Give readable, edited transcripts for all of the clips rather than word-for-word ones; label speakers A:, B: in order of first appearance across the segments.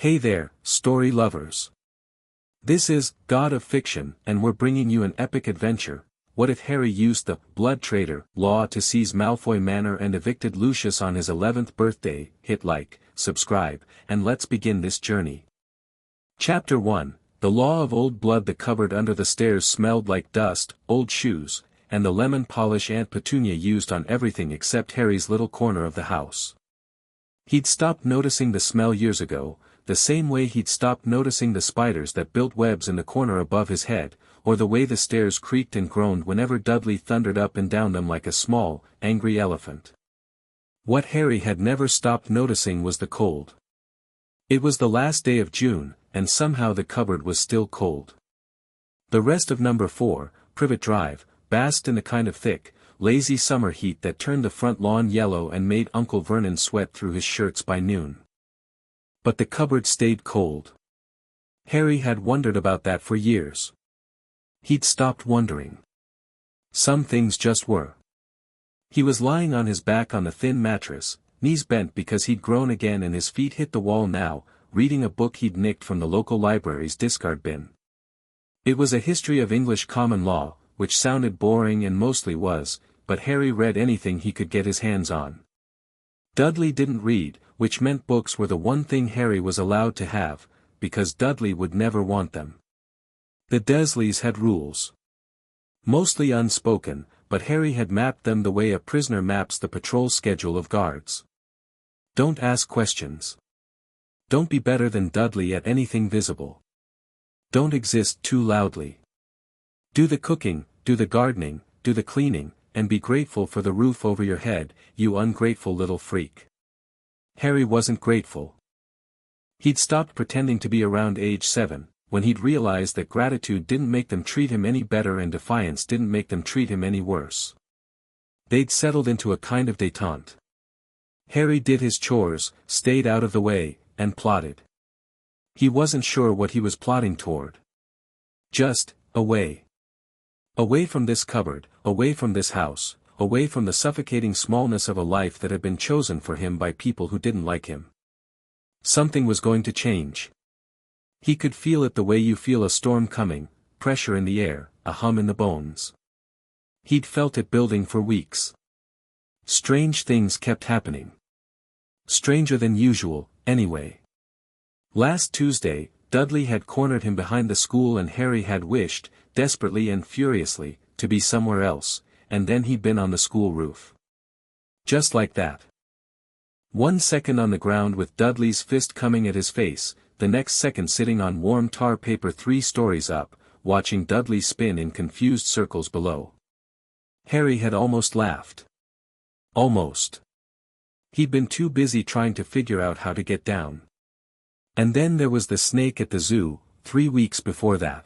A: Hey there, story lovers. This is God of Fiction, and we're bringing you an epic adventure. What if Harry used the Blood-Traitor law to seize Malfoy Manor and evicted Lucius on his 11th birthday? Hit like, subscribe, and let's begin this journey. Chapter 1. The Law of Old Blood. The cupboard under the stairs smelled like dust, old shoes, and the lemon polish Aunt Petunia used on everything except Harry's little corner of the house. He'd stopped noticing the smell years ago, the same way he'd stopped noticing the spiders that built webs in the corner above his head, or the way the stairs creaked and groaned whenever Dudley thundered up and down them like a small, angry elephant. What Harry had never stopped noticing was the cold. It was the last day of June, and somehow the cupboard was still cold. The rest of number 4, Privet Drive, basked in the kind of thick, lazy summer heat that turned the front lawn yellow and made Uncle Vernon sweat through his shirts by noon. But the cupboard stayed cold. Harry had wondered about that for years. He'd stopped wondering. Some things just were. He was lying on his back on the thin mattress, knees bent because he'd grown again and his feet hit the wall now, reading a book he'd nicked from the local library's discard bin. It was a history of English common law, which sounded boring and mostly was, but Harry read anything he could get his hands on. Dudley didn't read, which meant books were the one thing Harry was allowed to have, because Dudley would never want them. The Dursleys had rules. Mostly unspoken, but Harry had mapped them the way a prisoner maps the patrol schedule of guards. Don't ask questions. Don't be better than Dudley at anything visible. Don't exist too loudly. Do the cooking, do the gardening, do the cleaning, and be grateful for the roof over your head, you ungrateful little freak. Harry wasn't grateful. He'd stopped pretending to be around age 7, when he'd realized that gratitude didn't make them treat him any better and defiance didn't make them treat him any worse. They'd settled into a kind of détente. Harry did his chores, stayed out of the way, and plotted. He wasn't sure what he was plotting toward. Just, away. Away from this cupboard, away from this house, away from the suffocating smallness of a life that had been chosen for him by people who didn't like him. Something was going to change. He could feel it the way you feel a storm coming, pressure in the air, a hum in the bones. He'd felt it building for weeks. Strange things kept happening. Stranger than usual, anyway. Last Tuesday, Dudley had cornered him behind the school and Harry had wished, desperately and furiously, to be somewhere else, and then he'd been on the school roof. Just like that. 1 second on the ground with Dudley's fist coming at his face, the next second sitting on warm tar paper 3 stories up, watching Dudley spin in confused circles below. Harry had almost laughed. Almost. He'd been too busy trying to figure out how to get down. And then there was the snake at the zoo, 3 weeks before that.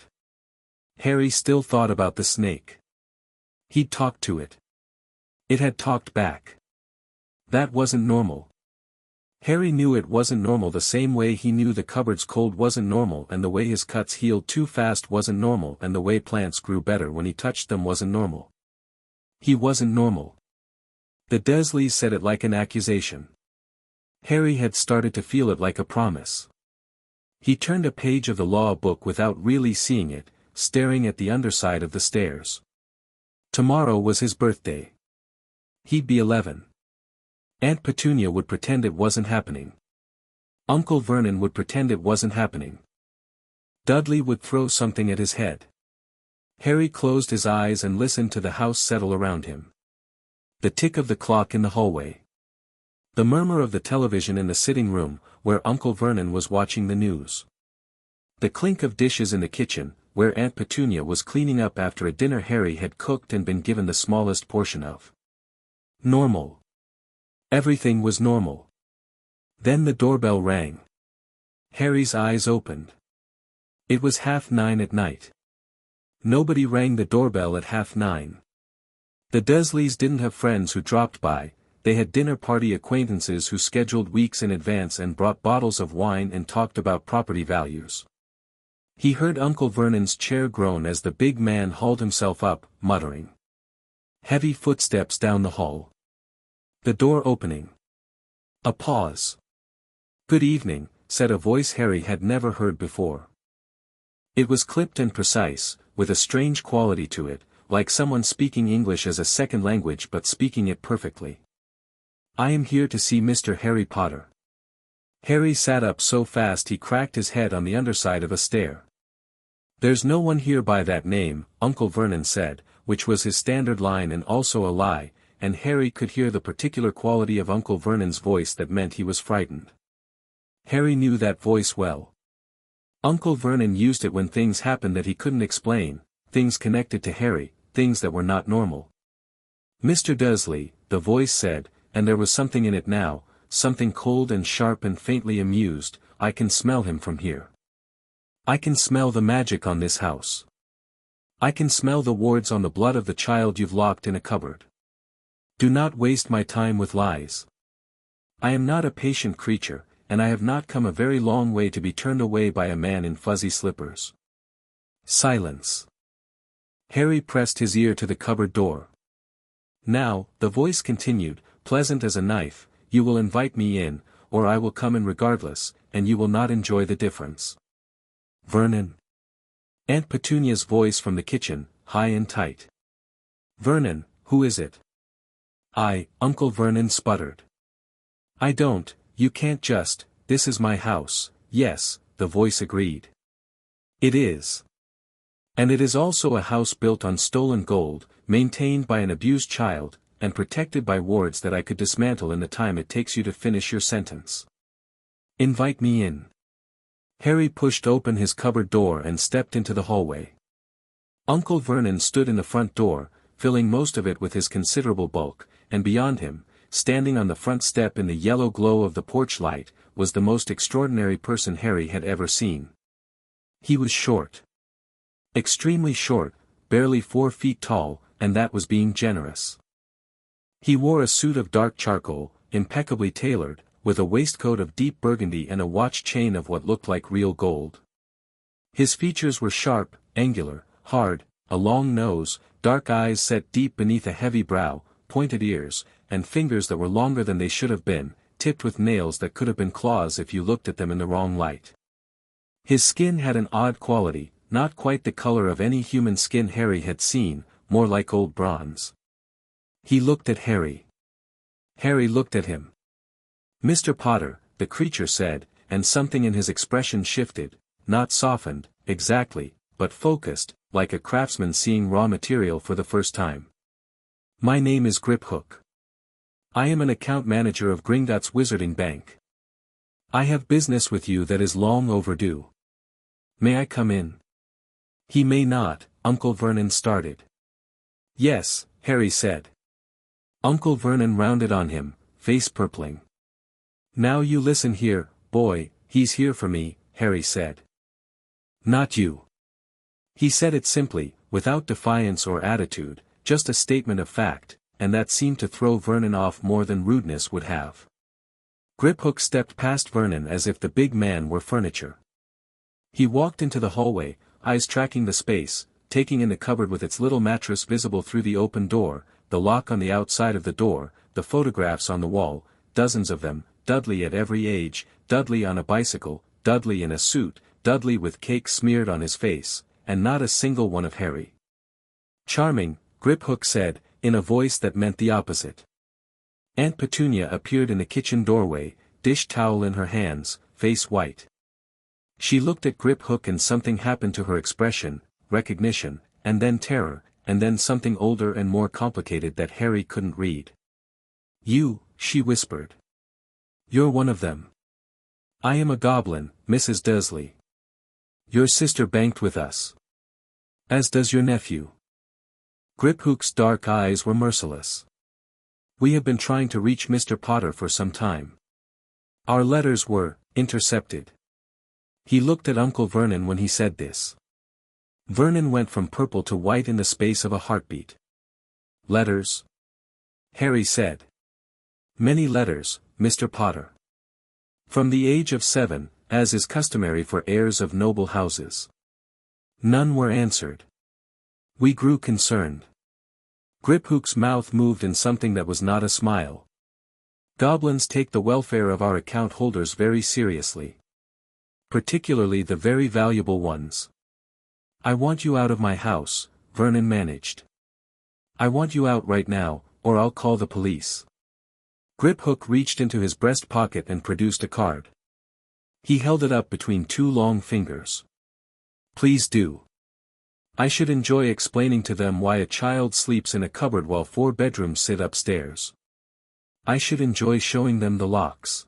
A: Harry still thought about the snake. He'd talked to it. It had talked back. That wasn't normal. Harry knew it wasn't normal the same way he knew the cupboard's cold wasn't normal and the way his cuts healed too fast wasn't normal and the way plants grew better when he touched them wasn't normal. He wasn't normal. The Dursleys said it like an accusation. Harry had started to feel it like a promise. He turned a page of the law book without really seeing it, staring at the underside of the stairs. Tomorrow was his birthday. He'd be 11. Aunt Petunia would pretend it wasn't happening. Uncle Vernon would pretend it wasn't happening. Dudley would throw something at his head. Harry closed his eyes and listened to the house settle around him. The tick of the clock in the hallway. The murmur of the television in the sitting room, where Uncle Vernon was watching the news. The clink of dishes in the kitchen, where Aunt Petunia was cleaning up after a dinner Harry had cooked and been given the smallest portion of. Normal. Everything was normal. Then the doorbell rang. Harry's eyes opened. It was 9:30 at night. Nobody rang the doorbell at 9:30. The Dursleys didn't have friends who dropped by, they had dinner party acquaintances who scheduled weeks in advance and brought bottles of wine and talked about property values. He heard Uncle Vernon's chair groan as the big man hauled himself up, muttering. Heavy footsteps down the hall. The door opening. A pause. "Good evening, said a voice Harry had never heard before. It was clipped and precise, with a strange quality to it, like someone speaking English as a second language but speaking it perfectly. "I am here to see Mr. Harry Potter." Harry sat up so fast he cracked his head on the underside of a stair. "There's no one here by that name," Uncle Vernon said, which was his standard line and also a lie, and Harry could hear the particular quality of Uncle Vernon's voice that meant he was frightened. Harry knew that voice well. Uncle Vernon used it when things happened that he couldn't explain, things connected to Harry, things that were not normal. "Mr. Dursley," the voice said, and there was something in it now, something cold and sharp and faintly amused, "I can smell him from here. I can smell the magic on this house. I can smell the wards on the blood of the child you've locked in a cupboard. Do not waste my time with lies. I am not a patient creature, and I have not come a very long way to be turned away by a man in fuzzy slippers." Silence. Harry pressed his ear to the cupboard door. "Now," the voice continued, pleasant as a knife, "you will invite me in, or I will come in regardless, and you will not enjoy the difference." "Vernon." Aunt Petunia's voice from the kitchen, high and tight. "Vernon, who is it?" Uncle Vernon sputtered. "I don't, you can't just, this is my house." "Yes," the voice agreed. "It is. And it is also a house built on stolen gold, maintained by an abused child, and protected by wards that I could dismantle in the time it takes you to finish your sentence. Invite me in." Harry pushed open his cupboard door and stepped into the hallway. Uncle Vernon stood in the front door, filling most of it with his considerable bulk, and beyond him, standing on the front step in the yellow glow of the porch light, was the most extraordinary person Harry had ever seen. He was short. Extremely short, barely 4 feet tall, and that was being generous. He wore a suit of dark charcoal, impeccably tailored, with a waistcoat of deep burgundy and a watch chain of what looked like real gold. His features were sharp, angular, hard, a long nose, dark eyes set deep beneath a heavy brow, pointed ears, and fingers that were longer than they should have been, tipped with nails that could have been claws if you looked at them in the wrong light. His skin had an odd quality, not quite the color of any human skin Harry had seen, more like old bronze. He looked at Harry. Harry looked at him. "Mr. Potter," the creature said, and something in his expression shifted, not softened, exactly, but focused, like a craftsman seeing raw material for the first time. "My name is Griphook. I am an account manager of Gringotts Wizarding Bank. I have business with you that is long overdue. May I come in?" "He may not," Uncle Vernon started. "Yes," Harry said. Uncle Vernon rounded on him, face purpling. "Now you listen here, boy, he's here for me," Harry said. "Not you." He said it simply, without defiance or attitude, just a statement of fact, and that seemed to throw Vernon off more than rudeness would have. Griphook stepped past Vernon as if the big man were furniture. He walked into the hallway, eyes tracking the space, taking in the cupboard with its little mattress visible through the open door, the lock on the outside of the door, the photographs on the wall, dozens of them, Dudley at every age, Dudley on a bicycle, Dudley in a suit, Dudley with cake smeared on his face, and not a single one of Harry. "Charming," Griphook said, in a voice that meant the opposite. Aunt Petunia appeared in the kitchen doorway, dish towel in her hands, face white. She looked at Griphook and something happened to her expression, recognition, and then terror, and then something older and more complicated that Harry couldn't read. "You," she whispered. "You're one of them." "I am a goblin, Mrs. Dursley. Your sister banked with us. As does your nephew." Griphook's dark eyes were merciless. "We have been trying to reach Mr. Potter for some time. Our letters were intercepted." He looked at Uncle Vernon when he said this. Vernon went from purple to white in the space of a heartbeat. "Letters?" Harry said. "Many letters, Mr. Potter. From the age of 7, as is customary for heirs of noble houses. None were answered. We grew concerned." Griphook's mouth moved in something that was not a smile. "Goblins take the welfare of our account holders very seriously. Particularly the very valuable ones. I want you out of my house, Vernon managed. I want you out right now, or I'll call the police. Griphook reached into his breast pocket and produced a card. He held it up between two long fingers. Please do. I should enjoy explaining to them why a child sleeps in a cupboard while 4 bedrooms sit upstairs. I should enjoy showing them the locks.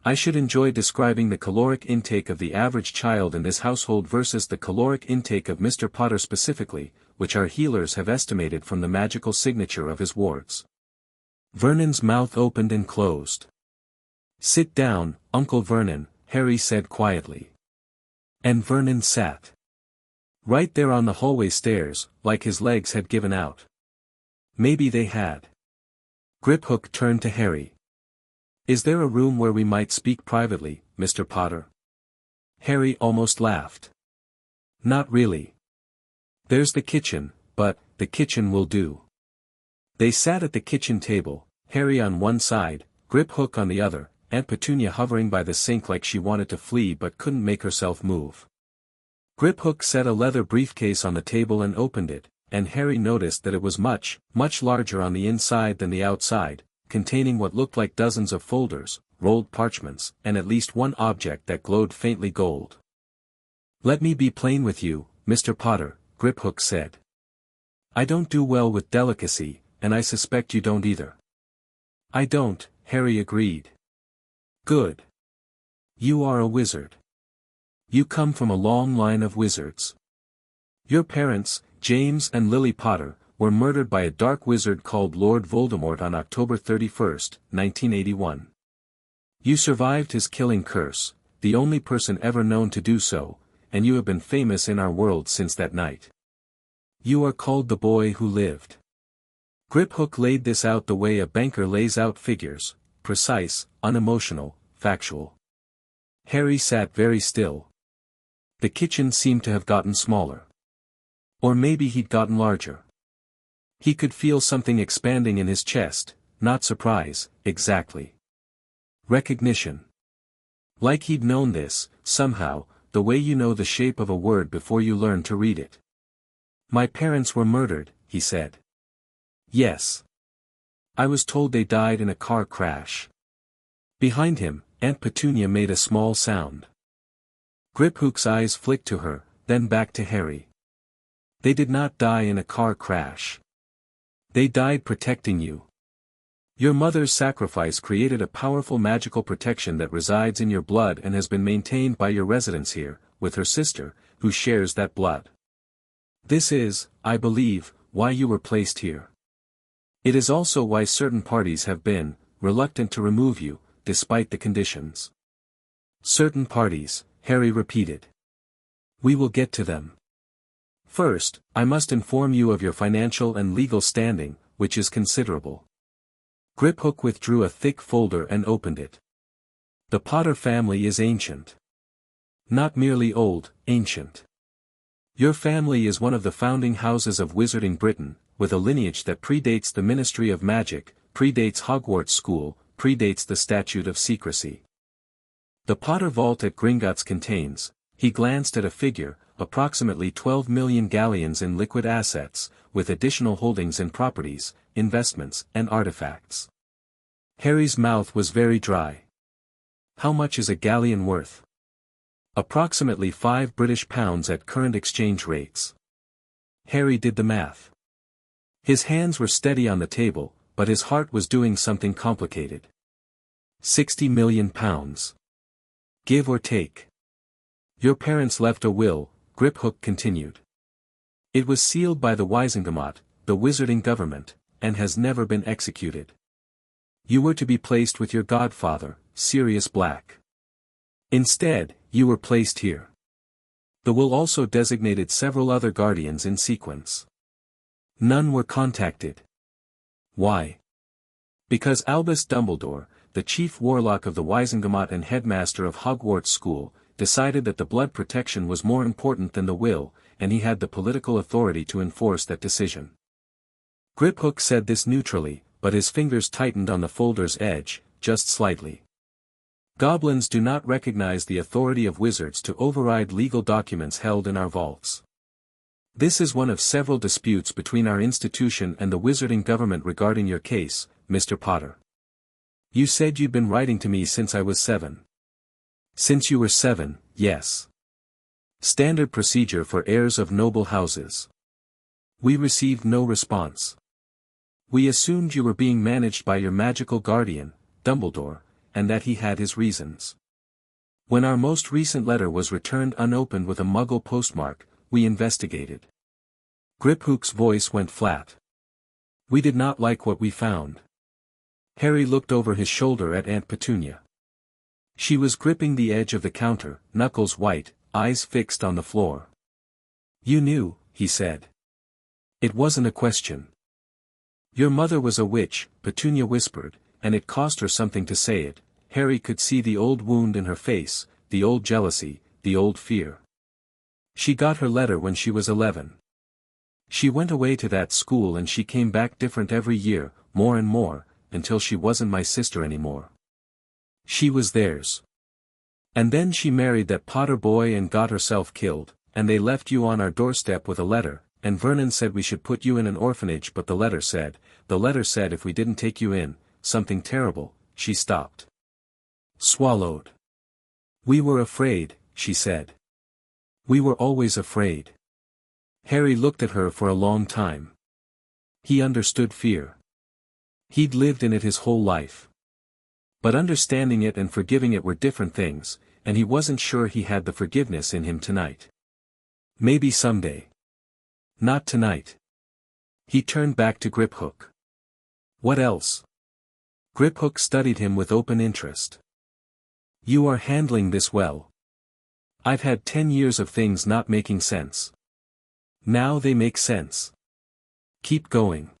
A: I should enjoy describing the caloric intake of the average child in this household versus the caloric intake of Mr. Potter specifically, which our healers have estimated from the magical signature of his wards. Vernon's mouth opened and closed. Sit down, Uncle Vernon, Harry said quietly. And Vernon sat. Right there on the hallway stairs, like his legs had given out. Maybe they had. Griphook turned to Harry. Is there a room where we might speak privately, Mr. Potter? Harry almost laughed. Not really. There's the kitchen, but, the kitchen will do. They sat at the kitchen table, Harry on one side, Griphook on the other, Aunt Petunia hovering by the sink like she wanted to flee but couldn't make herself move. Griphook set a leather briefcase on the table and opened it, and Harry noticed that it was much, much larger on the inside than the outside, containing what looked like dozens of folders, rolled parchments, and at least one object that glowed faintly gold. Let me be plain with you, Mr. Potter, Griphook said. I don't do well with delicacy, and I suspect you don't either. I don't, Harry agreed. Good. You are a wizard. You come from a long line of wizards. Your parents, James and Lily Potter, were murdered by a dark wizard called Lord Voldemort on October 31st, 1981. You survived his killing curse, the only person ever known to do so, and you have been famous in our world since that night. You are called the boy who lived. Griphook laid this out the way a banker lays out figures, precise, unemotional, factual. Harry sat very still. The kitchen seemed to have gotten smaller. Or maybe he'd gotten larger. He could feel something expanding in his chest, not surprise, exactly. Recognition. Like he'd known this, somehow, the way you know the shape of a word before you learn to read it. My parents were murdered, he said. Yes. I was told they died in a car crash. Behind him, Aunt Petunia made a small sound. Griphook's eyes flicked to her, then back to Harry. They did not die in a car crash. They died protecting you. Your mother's sacrifice created a powerful magical protection that resides in your blood and has been maintained by your residence here, with her sister, who shares that blood. This is, I believe, why you were placed here. It is also why certain parties have been, reluctant to remove you, despite the conditions. Certain parties, Harry repeated. We will get to them. First, I must inform you of your financial and legal standing, which is considerable. Griphook withdrew a thick folder and opened it. The Potter family is ancient. Not merely old, ancient. Your family is one of the founding houses of Wizarding Britain, with a lineage that predates the Ministry of Magic, predates Hogwarts School, predates the Statute of Secrecy. The Potter Vault at Gringotts contains, he glanced at a figure, approximately 12 million galleons in liquid assets, with additional holdings in properties, investments, and artifacts. Harry's mouth was very dry. How much is a galleon worth? Approximately £5 at current exchange rates. Harry did the math. His hands were steady on the table, but his heart was doing something complicated. £60 million. Give or take. Your parents left a will, Griphook continued. It was sealed by the Wizengamot, the wizarding government, and has never been executed. You were to be placed with your godfather, Sirius Black. Instead, you were placed here. The will also designated several other guardians in sequence. None were contacted. Why? Because Albus Dumbledore, the chief warlock of the Wizengamot and headmaster of Hogwarts School, decided that the blood protection was more important than the will, and he had the political authority to enforce that decision. Griphook said this neutrally, but his fingers tightened on the folder's edge, just slightly. Goblins do not recognize the authority of wizards to override legal documents held in our vaults. This is one of several disputes between our institution and the wizarding government regarding your case, Mr. Potter. You said you'd been writing to me since I was 7. Since you were 7, yes. Standard procedure for heirs of noble houses. We received no response. We assumed you were being managed by your magical guardian, Dumbledore, and that he had his reasons. When our most recent letter was returned unopened with a Muggle postmark, we investigated. Griphook's voice went flat. We did not like what we found. Harry looked over his shoulder at Aunt Petunia. She was gripping the edge of the counter, knuckles white, eyes fixed on the floor. You knew, he said. It wasn't a question. Your mother was a witch, Petunia whispered, and it cost her something to say it. Harry could see the old wound in her face, the old jealousy, the old fear. She got her letter when she was 11. She went away to that school and she came back different every year, more and more, until she wasn't my sister anymore. She was theirs. And then she married that Potter boy and got herself killed, and they left you on our doorstep with a letter, and Vernon said we should put you in an orphanage but the letter said if we didn't take you in, something terrible. She stopped. Swallowed. We were afraid, she said. We were always afraid. Harry looked at her for a long time. He understood fear. He'd lived in it his whole life. But understanding it and forgiving it were different things, and he wasn't sure he had the forgiveness in him tonight. Maybe someday. Not tonight. He turned back to Griphook. What else? Griphook studied him with open interest. You are handling this well. I've had 10 years of things not making sense. Now they make sense. Keep going.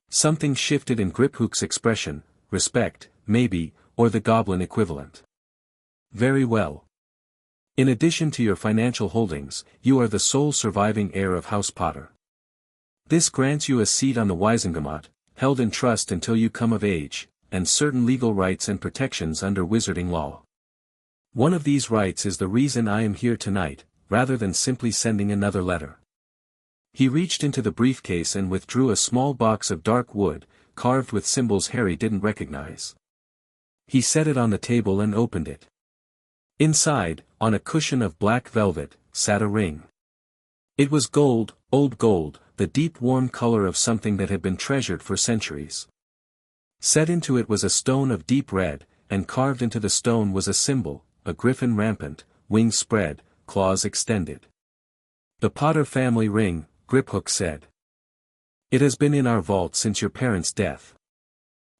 A: Something shifted in Griphook's expression, respect, maybe, or the goblin equivalent. Very well. In addition to your financial holdings, you are the sole surviving heir of House Potter. This grants you a seat on the Wizengamot, held in trust until you come of age, and certain legal rights and protections under wizarding law. One of these rights is the reason I am here tonight, rather than simply sending another letter. He reached into the briefcase and withdrew a small box of dark wood, carved with symbols Harry didn't recognize. He set it on the table and opened it. Inside, on a cushion of black velvet, sat a ring. It was gold, old gold, the deep warm color of something that had been treasured for centuries. Set into it was a stone of deep red, and carved into the stone was a symbol, a griffin rampant, wings spread, claws extended. The Potter family ring, Griphook said. It has been in our vault since your parents' death.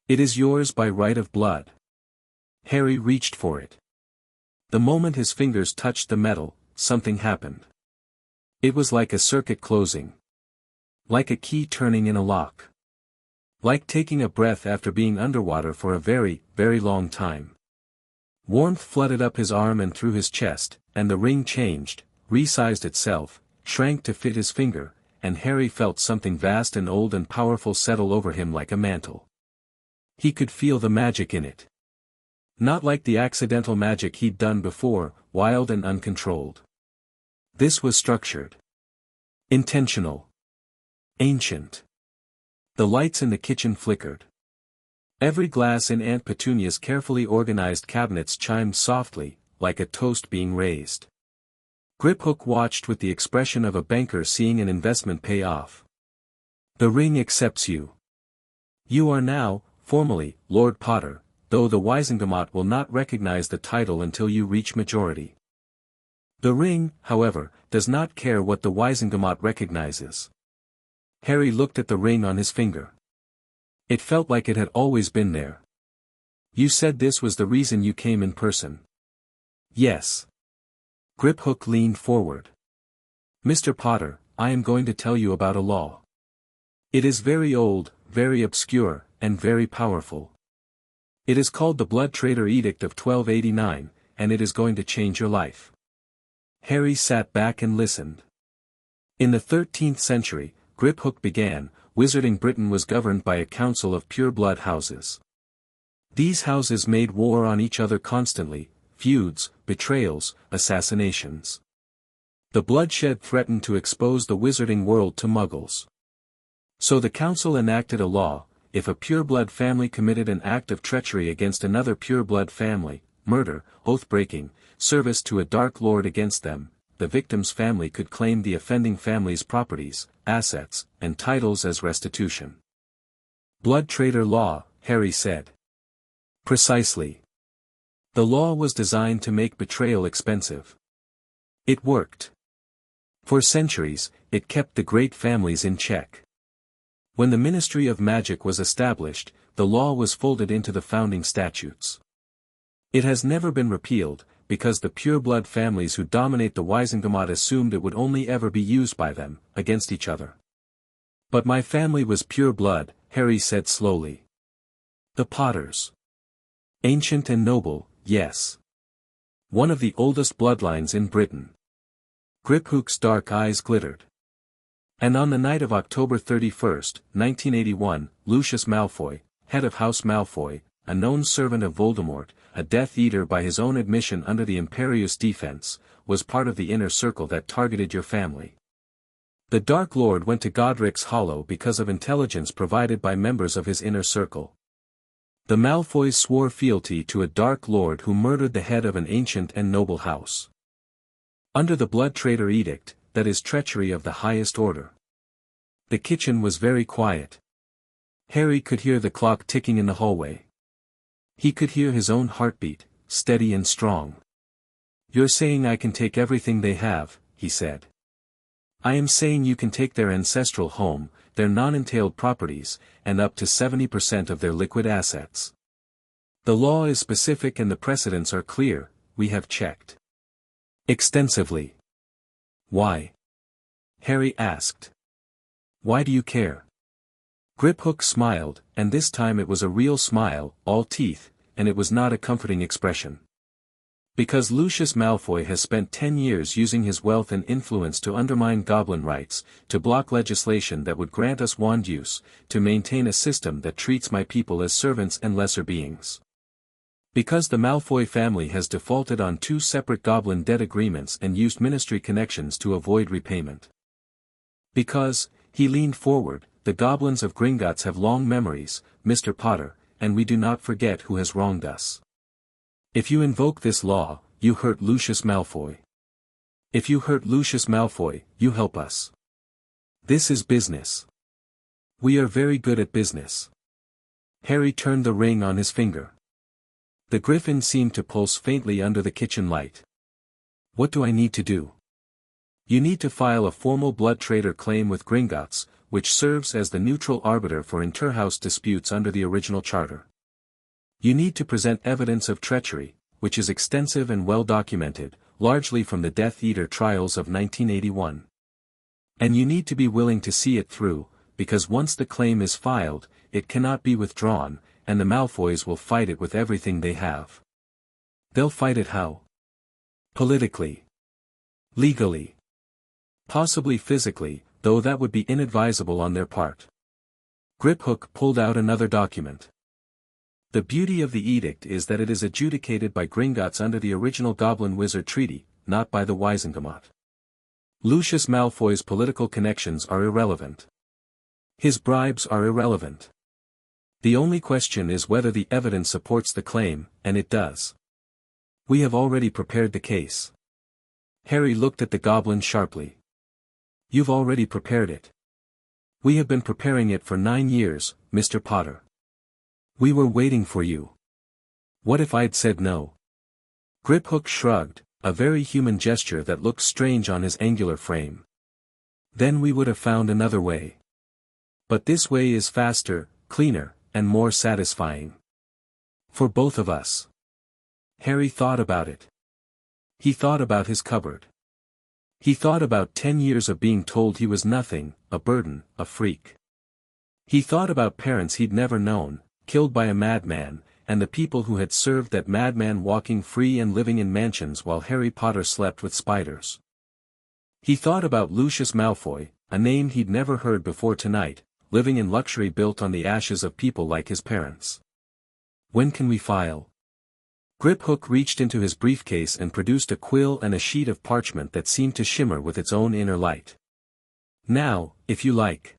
A: It is yours by right of blood. Harry reached for it. The moment his fingers touched the metal, something happened. It was like a circuit closing. Like a key turning in a lock. Like taking a breath after being underwater for a very, very long time. Warmth flooded up his arm and through his chest, and the ring changed, resized itself, shrank to fit his finger, and Harry felt something vast and old and powerful settle over him like a mantle. He could feel the magic in it. Not like the accidental magic he'd done before, wild and uncontrolled. This was structured. Intentional. Ancient. The lights in the kitchen flickered. Every glass in Aunt Petunia's carefully organized cabinets chimed softly, like a toast being raised. Griphook watched with the expression of a banker seeing an investment pay off. The ring accepts you. You are now, formally, Lord Potter, though the Wizengamot will not recognize the title until you reach majority. The ring, however, does not care what the Wizengamot recognizes. Harry looked at the ring on his finger. It felt like it had always been there. You said this was the reason you came in person. Yes. Griphook leaned forward. Mr. Potter, I am going to tell you about a law. It is very old, very obscure, and very powerful. It is called the Blood-Traitor Edict of 1289, and it is going to change your life. Harry sat back and listened. In the 13th century, Griphook began, wizarding Britain was governed by a council of pure-blood houses. These houses made war on each other constantly, feuds, betrayals, assassinations. The bloodshed threatened to expose the wizarding world to muggles. So the council enacted a law: if a pureblood family committed an act of treachery against another pureblood family, murder, oath-breaking, service to a Dark Lord against them, the victim's family could claim the offending family's properties, assets, and titles as restitution. Blood-Traitor law, Harry said. Precisely. The law was designed to make betrayal expensive. It worked. For centuries, it kept the great families in check. When the Ministry of Magic was established, the law was folded into the founding statutes. It has never been repealed, because the pureblood families who dominate the Wizengamot assumed it would only ever be used by them, against each other. But my family was pure blood, Harry said slowly. The Potters. Ancient and noble, yes. One of the oldest bloodlines in Britain. Griphook's dark eyes glittered. And on the night of October 31st, 1981, Lucius Malfoy, head of House Malfoy, a known servant of Voldemort, a Death Eater by his own admission under the Imperius defense, was part of the inner circle that targeted your family. The Dark Lord went to Godric's Hollow because of intelligence provided by members of his inner circle. The Malfoys swore fealty to a Dark Lord who murdered the head of an ancient and noble house. Under the Blood-Traitor edict, that is treachery of the highest order. The kitchen was very quiet. Harry could hear the clock ticking in the hallway. He could hear his own heartbeat, steady and strong. "You're saying I can take everything they have," he said. "I am saying you can take their ancestral home, their non-entailed properties, and up to 70% of their liquid assets. The law is specific and the precedents are clear, we have checked extensively." "Why?" Harry asked. "Why do you care?" Griphook smiled, and this time it was a real smile, all teeth, and it was not a comforting expression. "Because Lucius Malfoy has spent 10 years using his wealth and influence to undermine goblin rights, to block legislation that would grant us wand use, to maintain a system that treats my people as servants and lesser beings. Because the Malfoy family has defaulted on 2 separate goblin debt agreements and used ministry connections to avoid repayment. Because," he leaned forward, "the goblins of Gringotts have long memories, Mr. Potter, and we do not forget who has wronged us. If you invoke this law, you hurt Lucius Malfoy. If you hurt Lucius Malfoy, you help us. This is business. We are very good at business." Harry turned the ring on his finger. The griffin seemed to pulse faintly under the kitchen light. "What do I need to do?" "You need to file a formal Blood-Traitor claim with Gringotts, which serves as the neutral arbiter for interhouse disputes under the original charter. You need to present evidence of treachery, which is extensive and well documented, largely from the Death Eater trials of 1981. And you need to be willing to see it through, because once the claim is filed, it cannot be withdrawn, and the Malfoys will fight it with everything they have." "They'll fight it how?" "Politically. Legally. Possibly physically, though that would be inadvisable on their part." Griphook pulled out another document. "The beauty of the edict is that it is adjudicated by Gringotts under the original Goblin-Wizard Treaty, not by the Wizengamot. Lucius Malfoy's political connections are irrelevant. His bribes are irrelevant. The only question is whether the evidence supports the claim, and it does. We have already prepared the case." Harry looked at the goblin sharply. "You've already prepared it." "We have been preparing it for 9 years, Mr. Potter. We were waiting for you." "What if I'd said no?" Griphook shrugged, a very human gesture that looked strange on his angular frame. "Then we would have found another way. But this way is faster, cleaner, and more satisfying. For both of us." Harry thought about it. He thought about his cupboard. He thought about 10 years of being told he was nothing, a burden, a freak. He thought about parents he'd never known, killed by a madman, and the people who had served that madman walking free and living in mansions while Harry Potter slept with spiders. He thought about Lucius Malfoy, a name he'd never heard before tonight, living in luxury built on the ashes of people like his parents. When can we file? Griphook reached into his briefcase and produced a quill and a sheet of parchment that seemed to shimmer with its own inner light. Now, if you like.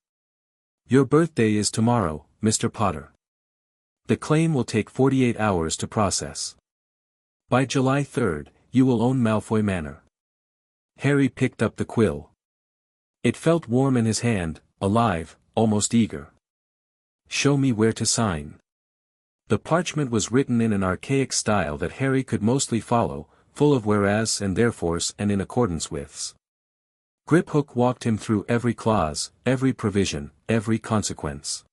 A: Your birthday is tomorrow, Mr. Potter. The claim will take 48 hours to process. By July 3rd, you will own Malfoy Manor. Harry picked up the quill. It felt warm in his hand, alive, almost eager. Show me where to sign. The parchment was written in an archaic style that Harry could mostly follow, full of whereas and therefores and in accordance withs. Griphook walked him through every clause, every provision, every consequence.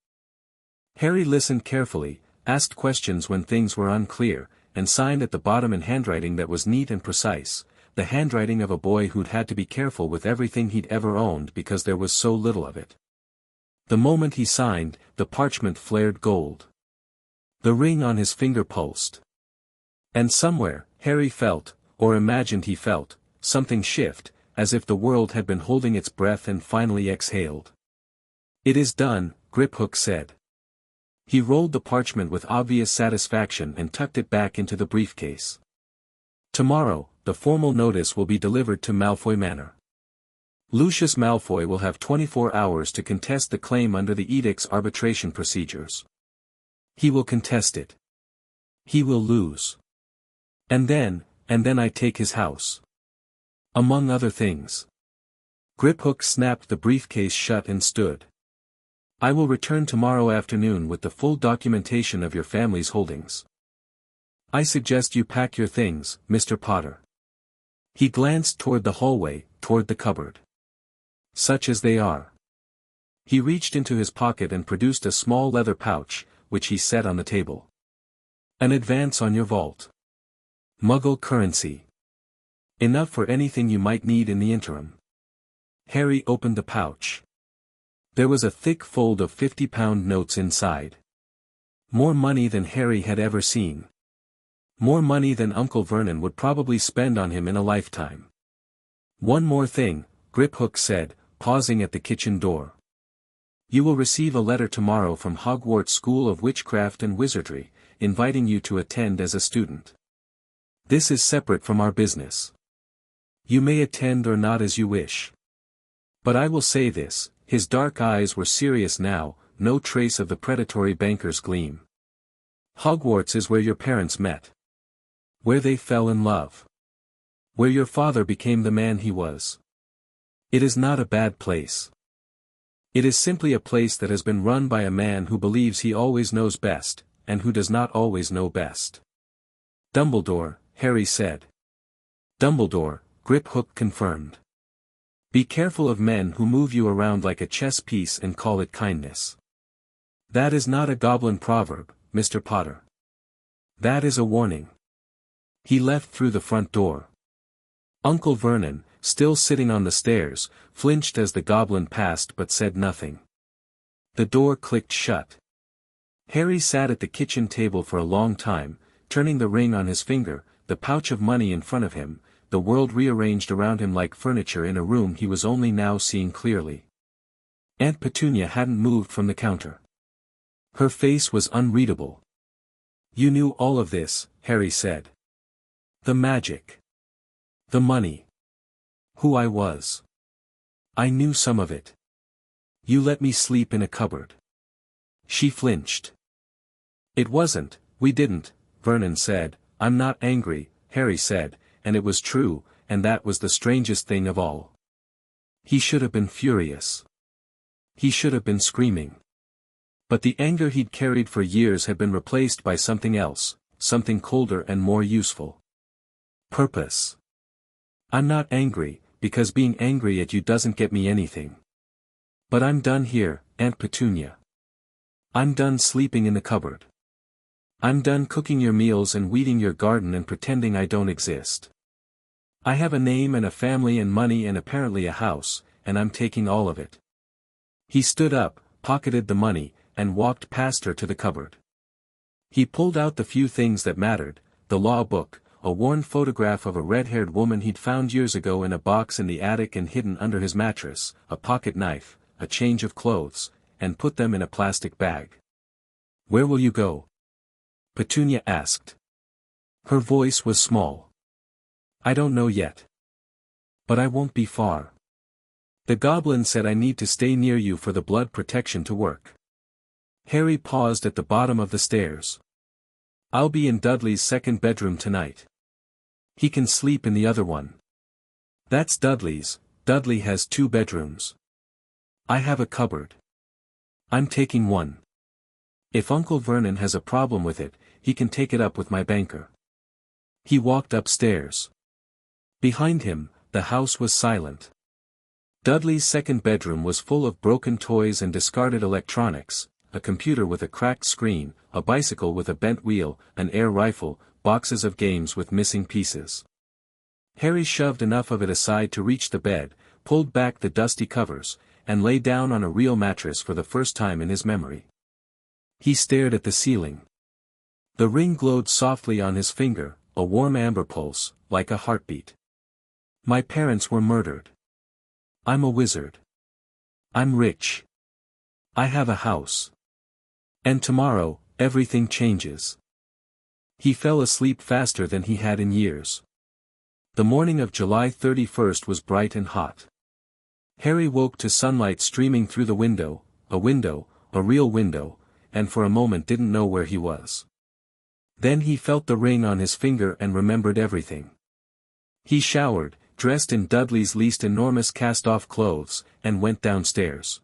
A: Harry listened carefully, asked questions when things were unclear, and signed at the bottom in handwriting that was neat and precise, the handwriting of a boy who'd had to be careful with everything he'd ever owned because there was so little of it. The moment he signed, the parchment flared gold. The ring on his finger pulsed. And somewhere, Harry felt, or imagined he felt, something shift, as if the world had been holding its breath and finally exhaled. It is done, Griphook said. He rolled the parchment with obvious satisfaction and tucked it back into the briefcase. Tomorrow, the formal notice will be delivered to Malfoy Manor. Lucius Malfoy will have 24 hours to contest the claim under the edict's arbitration procedures. He will contest it. He will lose. And then I take his house. Among other things. Griphook snapped the briefcase shut and stood. I will return tomorrow afternoon with the full documentation of your family's holdings. I suggest you pack your things, Mr. Potter. He glanced toward the hallway, toward the cupboard. Such as they are. He reached into his pocket and produced a small leather pouch, which he set on the table. An advance on your vault. Muggle currency. Enough for anything you might need in the interim. Harry opened the pouch. There was a thick fold of 50-pound notes inside. More money than Harry had ever seen. More money than Uncle Vernon would probably spend on him in a lifetime. One more thing, Griphook said, pausing at the kitchen door. You will receive a letter tomorrow from Hogwarts School of Witchcraft and Wizardry, inviting you to attend as a student. This is separate from our business. You may attend or not as you wish. But I will say this, his dark eyes were serious now, no trace of the predatory banker's gleam. Hogwarts is where your parents met. Where they fell in love. Where your father became the man he was. It is not a bad place. It is simply a place that has been run by a man who believes he always knows best, and who does not always know best. Dumbledore, Harry said. Dumbledore, Griphook confirmed. Be careful of men who move you around like a chess piece and call it kindness. That is not a goblin proverb, Mr. Potter. That is a warning. He left through the front door. Uncle Vernon, still sitting on the stairs, flinched as the goblin passed but said nothing. The door clicked shut. Harry sat at the kitchen table for a long time, turning the ring on his finger, the pouch of money in front of him, the world rearranged around him like furniture in a room he was only now seeing clearly. Aunt Petunia hadn't moved from the counter. Her face was unreadable. You knew all of this, Harry said. The magic. The money. Who I was. I knew some of it. You let me sleep in a cupboard. She flinched. It wasn't, we didn't, Vernon said. I'm not angry, Harry said, and it was true, and that was the strangest thing of all. He should have been furious. He should have been screaming. But the anger he'd carried for years had been replaced by something else, something colder and more useful. Purpose. I'm not angry, because being angry at you doesn't get me anything. But I'm done here, Aunt Petunia. I'm done sleeping in the cupboard. I'm done cooking your meals and weeding your garden and pretending I don't exist. I have a name and a family and money and apparently a house, and I'm taking all of it. He stood up, pocketed the money, and walked past her to the cupboard. He pulled out the few things that mattered, the law book, a worn photograph of a red-haired woman he'd found years ago in a box in the attic and hidden under his mattress, a pocket knife, a change of clothes, and put them in a plastic bag. Where will you go? Petunia asked. Her voice was small. I don't know yet. But I won't be far. The goblin said I need to stay near you for the blood protection to work. Harry paused at the bottom of the stairs. I'll be in Dudley's second bedroom tonight. He can sleep in the other one. That's Dudley's. Dudley has 2 bedrooms. I have a cupboard. I'm taking one. If Uncle Vernon has a problem with it, he can take it up with my banker. He walked upstairs. Behind him, the house was silent. Dudley's second bedroom was full of broken toys and discarded electronics, a computer with a cracked screen, a bicycle with a bent wheel, an air rifle, boxes of games with missing pieces. Harry shoved enough of it aside to reach the bed, pulled back the dusty covers, and lay down on a real mattress for the first time in his memory. He stared at the ceiling. The ring glowed softly on his finger, a warm amber pulse, like a heartbeat. My parents were murdered. I'm a wizard. I'm rich. I have a house. And tomorrow, everything changes. He fell asleep faster than he had in years. The morning of July 31st was bright and hot. Harry woke to sunlight streaming through the window, a real window, and for a moment didn't know where he was. Then he felt the ring on his finger and remembered everything. He showered, dressed in Dudley's least enormous cast-off clothes, and went downstairs.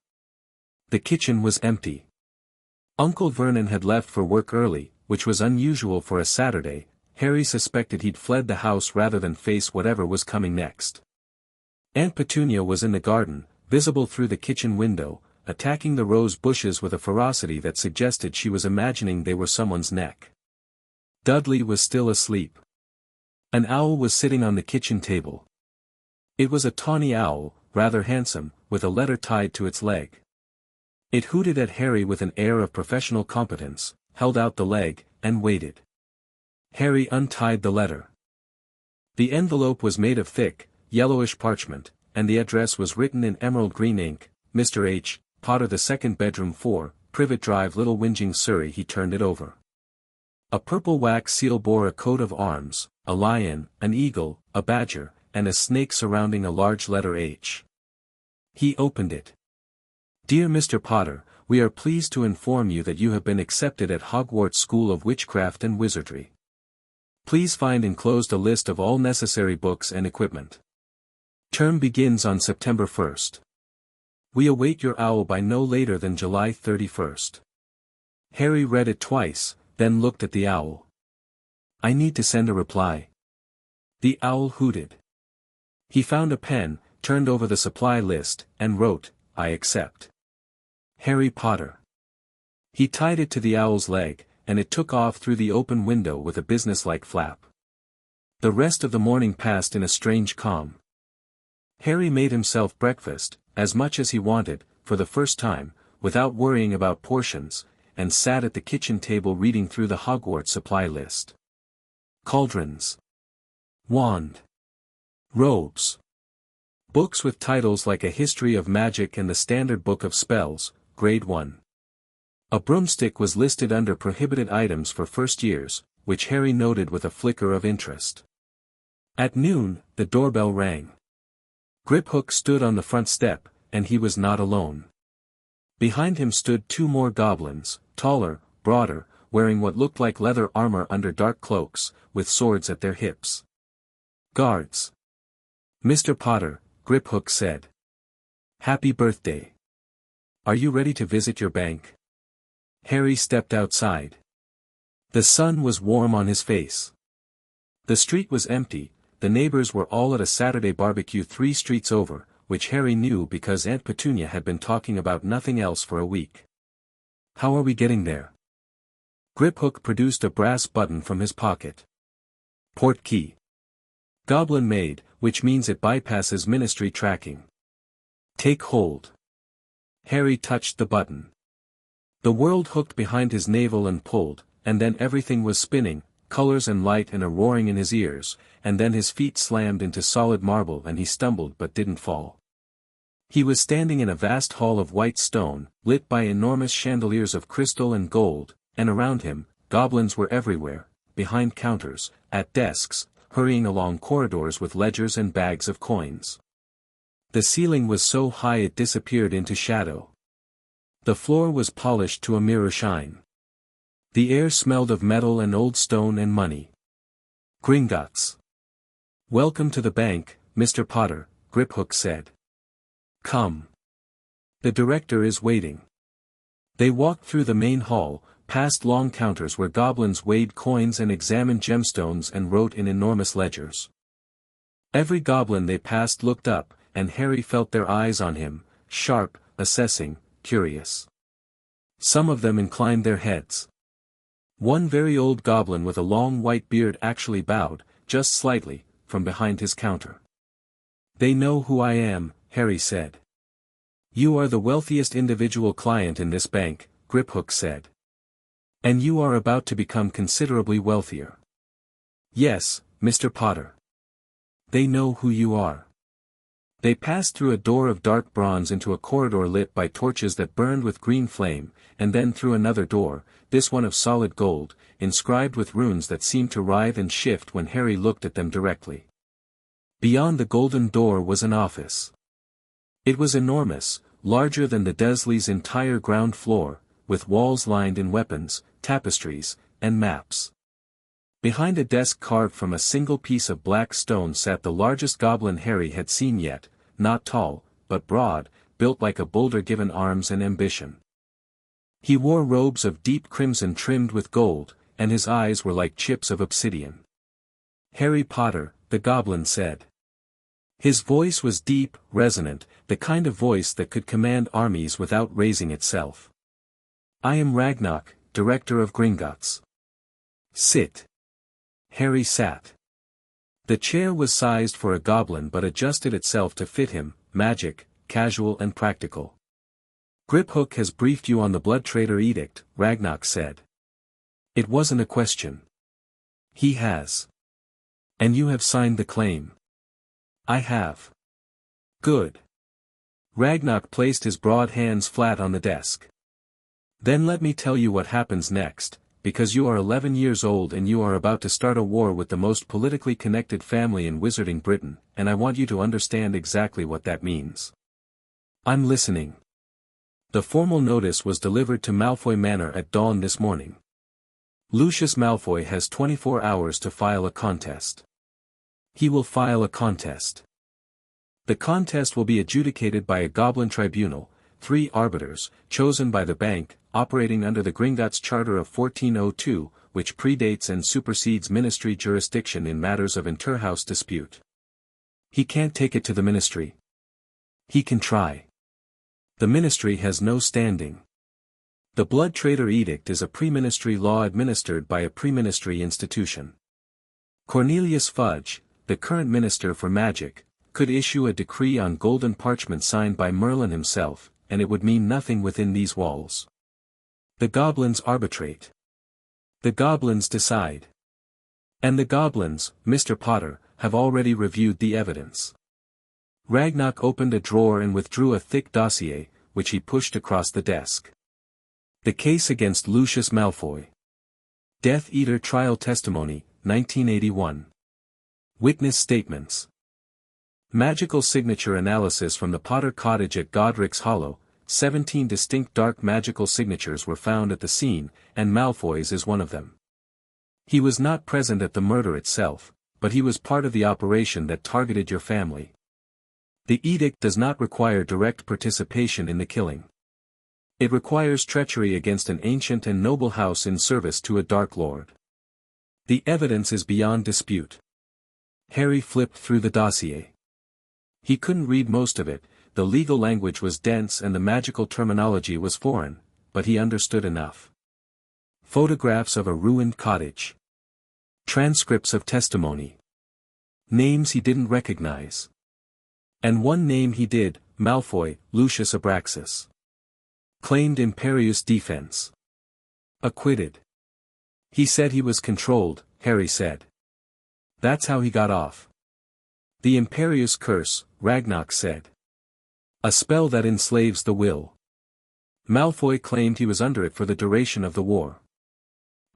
A: The kitchen was empty. Uncle Vernon had left for work early, which was unusual for a Saturday. Harry suspected he'd fled the house rather than face whatever was coming next. Aunt Petunia was in the garden, visible through the kitchen window, attacking the rose bushes with a ferocity that suggested she was imagining they were someone's neck. Dudley was still asleep. An owl was sitting on the kitchen table. It was a tawny owl, rather handsome, with a letter tied to its leg. It hooted at Harry with an air of professional competence, held out the leg, and waited. Harry untied the letter. The envelope was made of thick, yellowish parchment, and the address was written in emerald green ink, Mr. H. Potter, the second bedroom 4, Privet Drive, Little Whinging, Surrey. He turned it over. A purple wax seal bore a coat of arms, a lion, an eagle, a badger, and a snake surrounding a large letter H. He opened it. Dear Mr. Potter, we are pleased to inform you that you have been accepted at Hogwarts School of Witchcraft and Wizardry. Please find enclosed a list of all necessary books and equipment. Term begins on September 1st. We await your owl by no later than July 31st. Harry read it twice, then looked at the owl. I need to send a reply. The owl hooted. He found a pen, turned over the supply list, and wrote, I accept. Harry Potter. He tied it to the owl's leg, and it took off through the open window with a businesslike flap. The rest of the morning passed in a strange calm. Harry made himself breakfast, as much as he wanted, for the first time, without worrying about portions, and sat at the kitchen table reading through the Hogwarts supply list. Cauldrons. Wand. Robes. Books with titles like A History of Magic and the Standard Book of Spells, Grade 1. A broomstick was listed under prohibited items for first years, which Harry noted with a flicker of interest. At noon, the doorbell rang. Griphook stood on the front step, and he was not alone. Behind him stood 2 more goblins, taller, broader, wearing what looked like leather armor under dark cloaks, with swords at their hips. Guards. Mr. Potter, Griphook said. Happy birthday. Are you ready to visit your bank? Harry stepped outside. The sun was warm on his face. The street was empty, the neighbors were all at a Saturday barbecue 3 streets over, which Harry knew because Aunt Petunia had been talking about nothing else for a week. How are we getting there? Griphook produced a brass button from his pocket. Port key. Goblin made, which means it bypasses ministry tracking. Take hold. Harry touched the button. The world hooked behind his navel and pulled, and then everything was spinning, colors and light and a roaring in his ears, and then his feet slammed into solid marble and he stumbled but didn't fall. He was standing in a vast hall of white stone, lit by enormous chandeliers of crystal and gold, and around him, goblins were everywhere, behind counters, at desks, hurrying along corridors with ledgers and bags of coins. The ceiling was so high it disappeared into shadow. The floor was polished to a mirror shine. The air smelled of metal and old stone and money. Gringotts. "Welcome to the bank, Mr. Potter," Griphook said. "Come. The director is waiting." They walked through the main hall, past long counters where goblins weighed coins and examined gemstones and wrote in enormous ledgers. Every goblin they passed looked up, and Harry felt their eyes on him, sharp, assessing, curious. Some of them inclined their heads. One very old goblin with a long white beard actually bowed, just slightly, from behind his counter. "They know who I am," Harry said. "You are the wealthiest individual client in this bank," Griphook said. "And you are about to become considerably wealthier." "Yes, Mr. Potter. They know who you are." They passed through a door of dark bronze into a corridor lit by torches that burned with green flame, and then through another door, this one of solid gold, inscribed with runes that seemed to writhe and shift when Harry looked at them directly. Beyond the golden door was an office. It was enormous, larger than the Dursley's entire ground floor, with walls lined in weapons, tapestries, and maps. Behind a desk carved from a single piece of black stone sat the largest goblin Harry had seen yet, not tall, but broad, built like a boulder given arms and ambition. He wore robes of deep crimson trimmed with gold, and his eyes were like chips of obsidian. "Harry Potter," the goblin said. His voice was deep, resonant, the kind of voice that could command armies without raising itself. "I am Ragnarok, director of Gringotts. Sit." Harry sat. The chair was sized for a goblin but adjusted itself to fit him, magic, casual and practical. "Griphook has briefed you on the Blood-Traitor edict," Ragnarok said. "It wasn't a question." "He has. And you have signed the claim." "I have." "Good." Ragnarok placed his broad hands flat on the desk. "Then let me tell you what happens next, because you are 11 years old and you are about to start a war with the most politically connected family in Wizarding Britain, and I want you to understand exactly what that means." "I'm listening." The formal notice was delivered to Malfoy Manor at dawn this morning. Lucius Malfoy has 24 hours to file a contest. He will file a contest. The contest will be adjudicated by a goblin tribunal, 3 arbiters, chosen by the bank, operating under the Gringotts Charter of 1402, which predates and supersedes ministry jurisdiction in matters of interhouse dispute. He can't take it to the ministry. He can try. The ministry has no standing. The Blood-Traitor edict is a pre-ministry law administered by a pre-ministry institution. Cornelius Fudge, the current minister for magic, could issue a decree on golden parchment signed by Merlin himself, and it would mean nothing within these walls. The goblins arbitrate. The goblins decide. And the goblins, Mr. Potter, have already reviewed the evidence. Ragnarok opened a drawer and withdrew a thick dossier, which he pushed across the desk. The case against Lucius Malfoy. Death Eater trial testimony, 1981. Witness statements. Magical signature analysis from the Potter cottage at Godric's Hollow. 17 distinct dark magical signatures were found at the scene, and Malfoy's is one of them. He was not present at the murder itself, but he was part of the operation that targeted your family. The edict does not require direct participation in the killing. It requires treachery against an ancient and noble house in service to a Dark Lord. The evidence is beyond dispute. Harry flipped through the dossier. He couldn't read most of it. The legal language was dense and the magical terminology was foreign, but he understood enough. Photographs of a ruined cottage. Transcripts of testimony. Names he didn't recognize. And one name he did, Malfoy, Lucius Abraxas. Claimed imperious defense. Acquitted. He said he was controlled, Harry said. That's how he got off. The imperious curse, Ragnarok said. A spell that enslaves the will. Malfoy claimed he was under it for the duration of the war.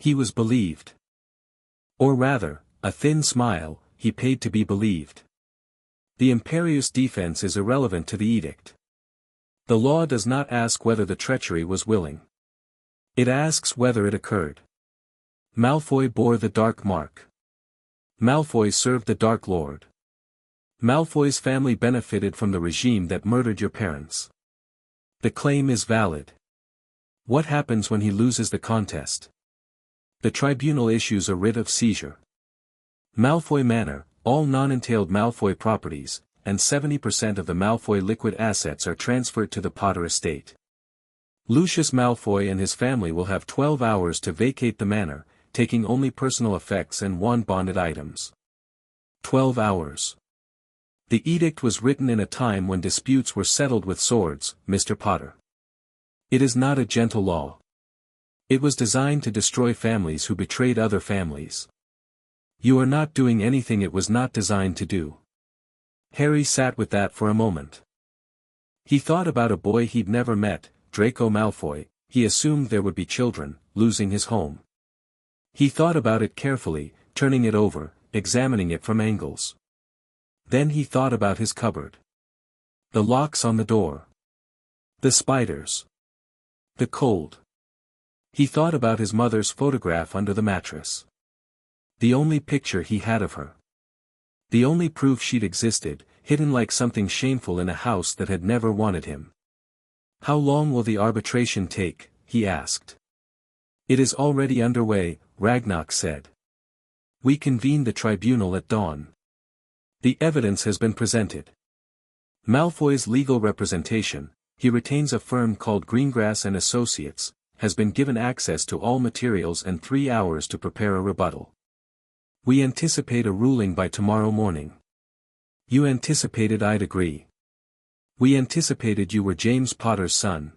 A: He was believed. Or rather, a thin smile, he paid to be believed. The imperious defense is irrelevant to the edict. The law does not ask whether the treachery was willing. It asks whether it occurred. Malfoy bore the dark mark. Malfoy served the Dark Lord. Malfoy's family benefited from the regime that murdered your parents. The claim is valid. What happens when he loses the contest? The tribunal issues a writ of seizure. Malfoy Manor, all non-entailed Malfoy properties, and 70% of the Malfoy liquid assets are transferred to the Potter estate. Lucius Malfoy and his family will have 12 hours to vacate the manor, taking only personal effects and bonded items. 12 hours. The edict was written in a time when disputes were settled with swords, Mr. Potter. It is not a gentle law. It was designed to destroy families who betrayed other families. You are not doing anything it was not designed to do. Harry sat with that for a moment. He thought about a boy he'd never met, Draco Malfoy. He assumed there would be children, losing his home. He thought about it carefully, turning it over, examining it from angles. Then he thought about his cupboard. The locks on the door. The spiders. The cold. He thought about his mother's photograph under the mattress. The only picture he had of her. The only proof she'd existed, hidden like something shameful in a house that had never wanted him. How long will the arbitration take, he asked. It is already underway, Ragnarok said. We convened the tribunal at dawn. The evidence has been presented. Malfoy's legal representation, he retains a firm called Greengrass and Associates, has been given access to all materials and 3 hours to prepare a rebuttal. We anticipate a ruling by tomorrow morning. You anticipated I'd agree. We anticipated you were James Potter's son.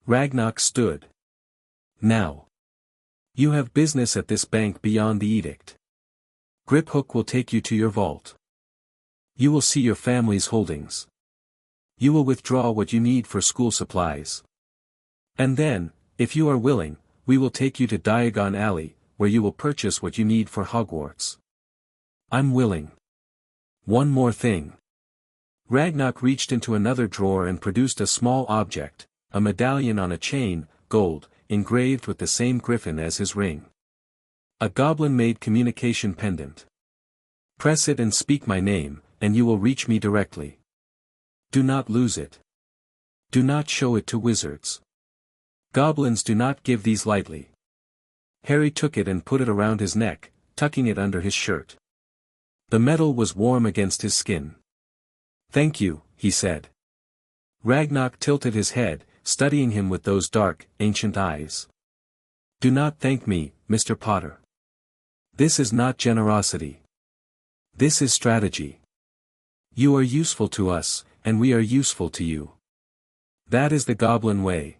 A: Ragnarok stood. Now. You have business at this bank beyond the edict. Griphook will take you to your vault. You will see your family's holdings. You will withdraw what you need for school supplies. And then, if you are willing, we will take you to Diagon Alley, where you will purchase what you need for Hogwarts. I'm willing. One more thing. Ragnarok reached into another drawer and produced a small object, a medallion on a chain, gold, engraved with the same griffin as his ring. A goblin-made communication pendant. Press it and speak my name, and you will reach me directly. Do not lose it. Do not show it to wizards. Goblins do not give these lightly. Harry took it and put it around his neck, tucking it under his shirt. The metal was warm against his skin. Thank you, he said. Ragnarok tilted his head, studying him with those dark, ancient eyes. Do not thank me, Mr. Potter. This is not generosity. This is strategy. You are useful to us, and we are useful to you. That is the goblin way.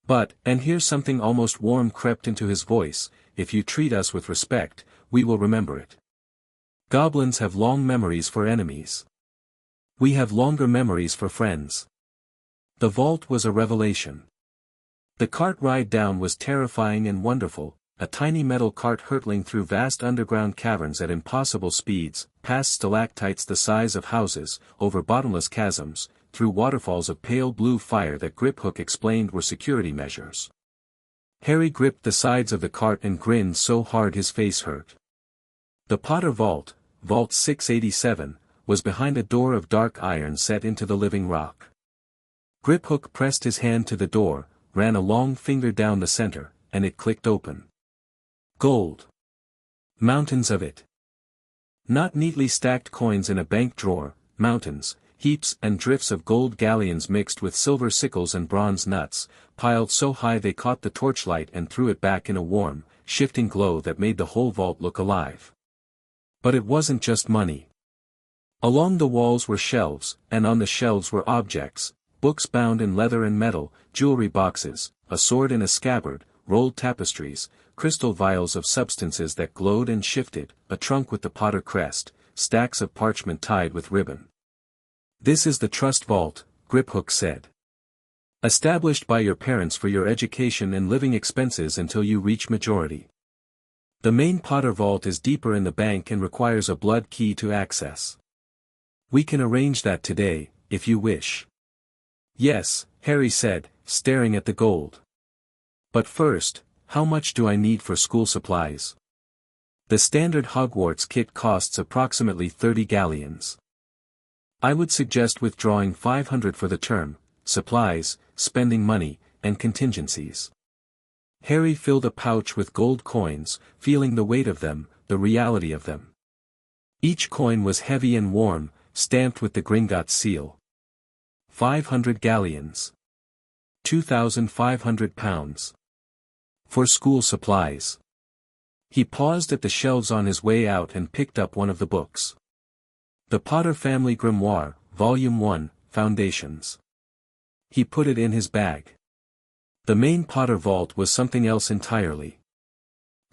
A: But, and here something almost warm crept into his voice, if you treat us with respect, we will remember it. Goblins have long memories for enemies. We have longer memories for friends. The vault was a revelation. The cart ride down was terrifying and wonderful, a tiny metal cart hurtling through vast underground caverns at impossible speeds, past stalactites the size of houses, over bottomless chasms, through waterfalls of pale blue fire that Griphook explained were security measures. Harry gripped the sides of the cart and grinned so hard his face hurt. The Potter Vault, Vault 687, was behind a door of dark iron set into the living rock. Griphook pressed his hand to the door, ran a long finger down the center, and it clicked open. Gold. Mountains of it. Not neatly stacked coins in a bank drawer, mountains, heaps and drifts of gold galleons mixed with silver sickles and bronze nuts, piled so high they caught the torchlight and threw it back in a warm, shifting glow that made the whole vault look alive. But it wasn't just money. Along the walls were shelves, and on the shelves were objects, books bound in leather and metal, jewelry boxes, a sword in a scabbard, rolled tapestries, crystal vials of substances that glowed and shifted, a trunk with the Potter crest, stacks of parchment tied with ribbon. This is the Trust Vault, Griphook said. Established by your parents for your education and living expenses until you reach majority. The main Potter vault is deeper in the bank and requires a blood key to access. We can arrange that today, if you wish. Yes, Harry said, staring at the gold. But first, how much do I need for school supplies? The standard Hogwarts kit costs approximately 30 galleons. I would suggest withdrawing 500 for the term, supplies, spending money, and contingencies. Harry filled a pouch with gold coins, feeling the weight of them, the reality of them. Each coin was heavy and warm, stamped with the Gringotts seal. 500 galleons. 2,500 pounds. For school supplies. He paused at the shelves on his way out and picked up one of the books. The Potter Family Grimoire, Volume 1, Foundations. He put it in his bag. The main Potter vault was something else entirely.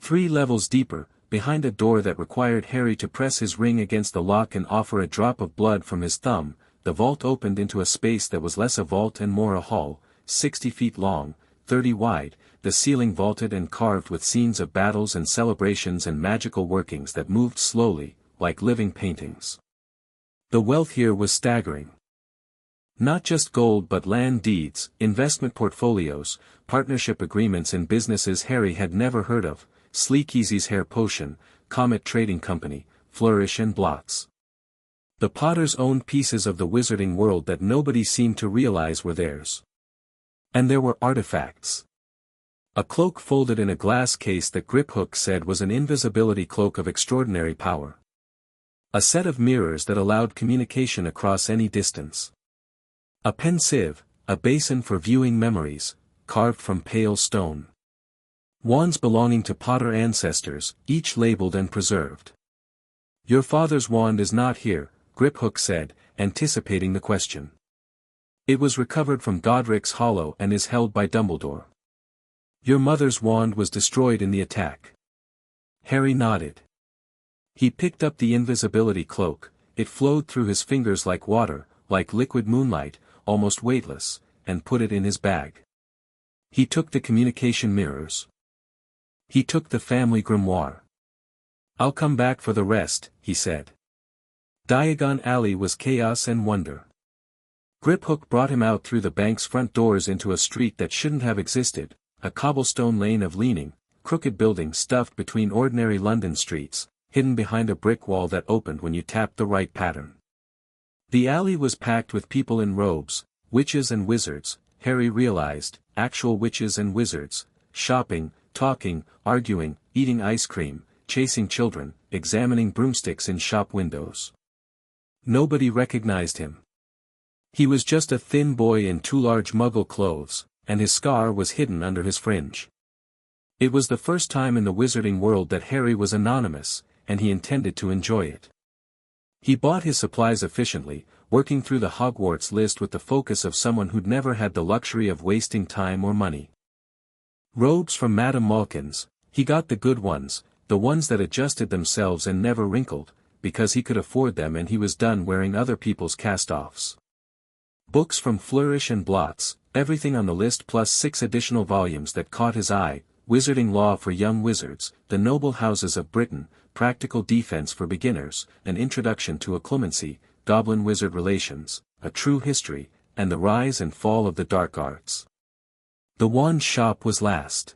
A: 3 levels deeper, behind a door that required Harry to press his ring against the lock and offer a drop of blood from his thumb, the vault opened into a space that was less a vault and more a hall, 60 feet long, 30 wide, the ceiling vaulted and carved with scenes of battles and celebrations and magical workings that moved slowly, like living paintings. The wealth here was staggering. Not just gold but land deeds, investment portfolios, partnership agreements in businesses Harry had never heard of, Sleekeasy's hair potion, Comet Trading Company, Flourish and Blots. The Potters owned pieces of the wizarding world that nobody seemed to realize were theirs. And there were artifacts. A cloak folded in a glass case that Griphook said was an invisibility cloak of extraordinary power. A set of mirrors that allowed communication across any distance. A pensieve, a basin for viewing memories, carved from pale stone. Wands belonging to Potter ancestors, each labeled and preserved. Your father's wand is not here, Griphook said, anticipating the question. It was recovered from Godric's Hollow and is held by Dumbledore. Your mother's wand was destroyed in the attack. Harry nodded. He picked up the invisibility cloak, it flowed through his fingers like water, like liquid moonlight, almost weightless, and put it in his bag. He took the communication mirrors. He took the family grimoire. I'll come back for the rest, he said. Diagon Alley was chaos and wonder. Griphook brought him out through the bank's front doors into a street that shouldn't have existed, a cobblestone lane of leaning, crooked buildings stuffed between ordinary London streets, hidden behind a brick wall that opened when you tapped the right pattern. The alley was packed with people in robes, witches and wizards, Harry realized, actual witches and wizards, shopping, talking, arguing, eating ice cream, chasing children, examining broomsticks in shop windows. Nobody recognized him. He was just a thin boy in 2 large Muggle clothes, and his scar was hidden under his fringe. It was the first time in the wizarding world that Harry was anonymous, and he intended to enjoy it. He bought his supplies efficiently, working through the Hogwarts list with the focus of someone who'd never had the luxury of wasting time or money. Robes from Madame Malkin's, he got the good ones, the ones that adjusted themselves and never wrinkled, because he could afford them and he was done wearing other people's cast-offs. Books from Flourish and Blots, everything on the list plus 6 additional volumes that caught his eye, Wizarding Law for Young Wizards, The Noble Houses of Britain, Practical Defense for Beginners, An Introduction to Occlumency, Goblin-Wizard Relations, A True History, and the Rise and Fall of the Dark Arts. The wand shop was last.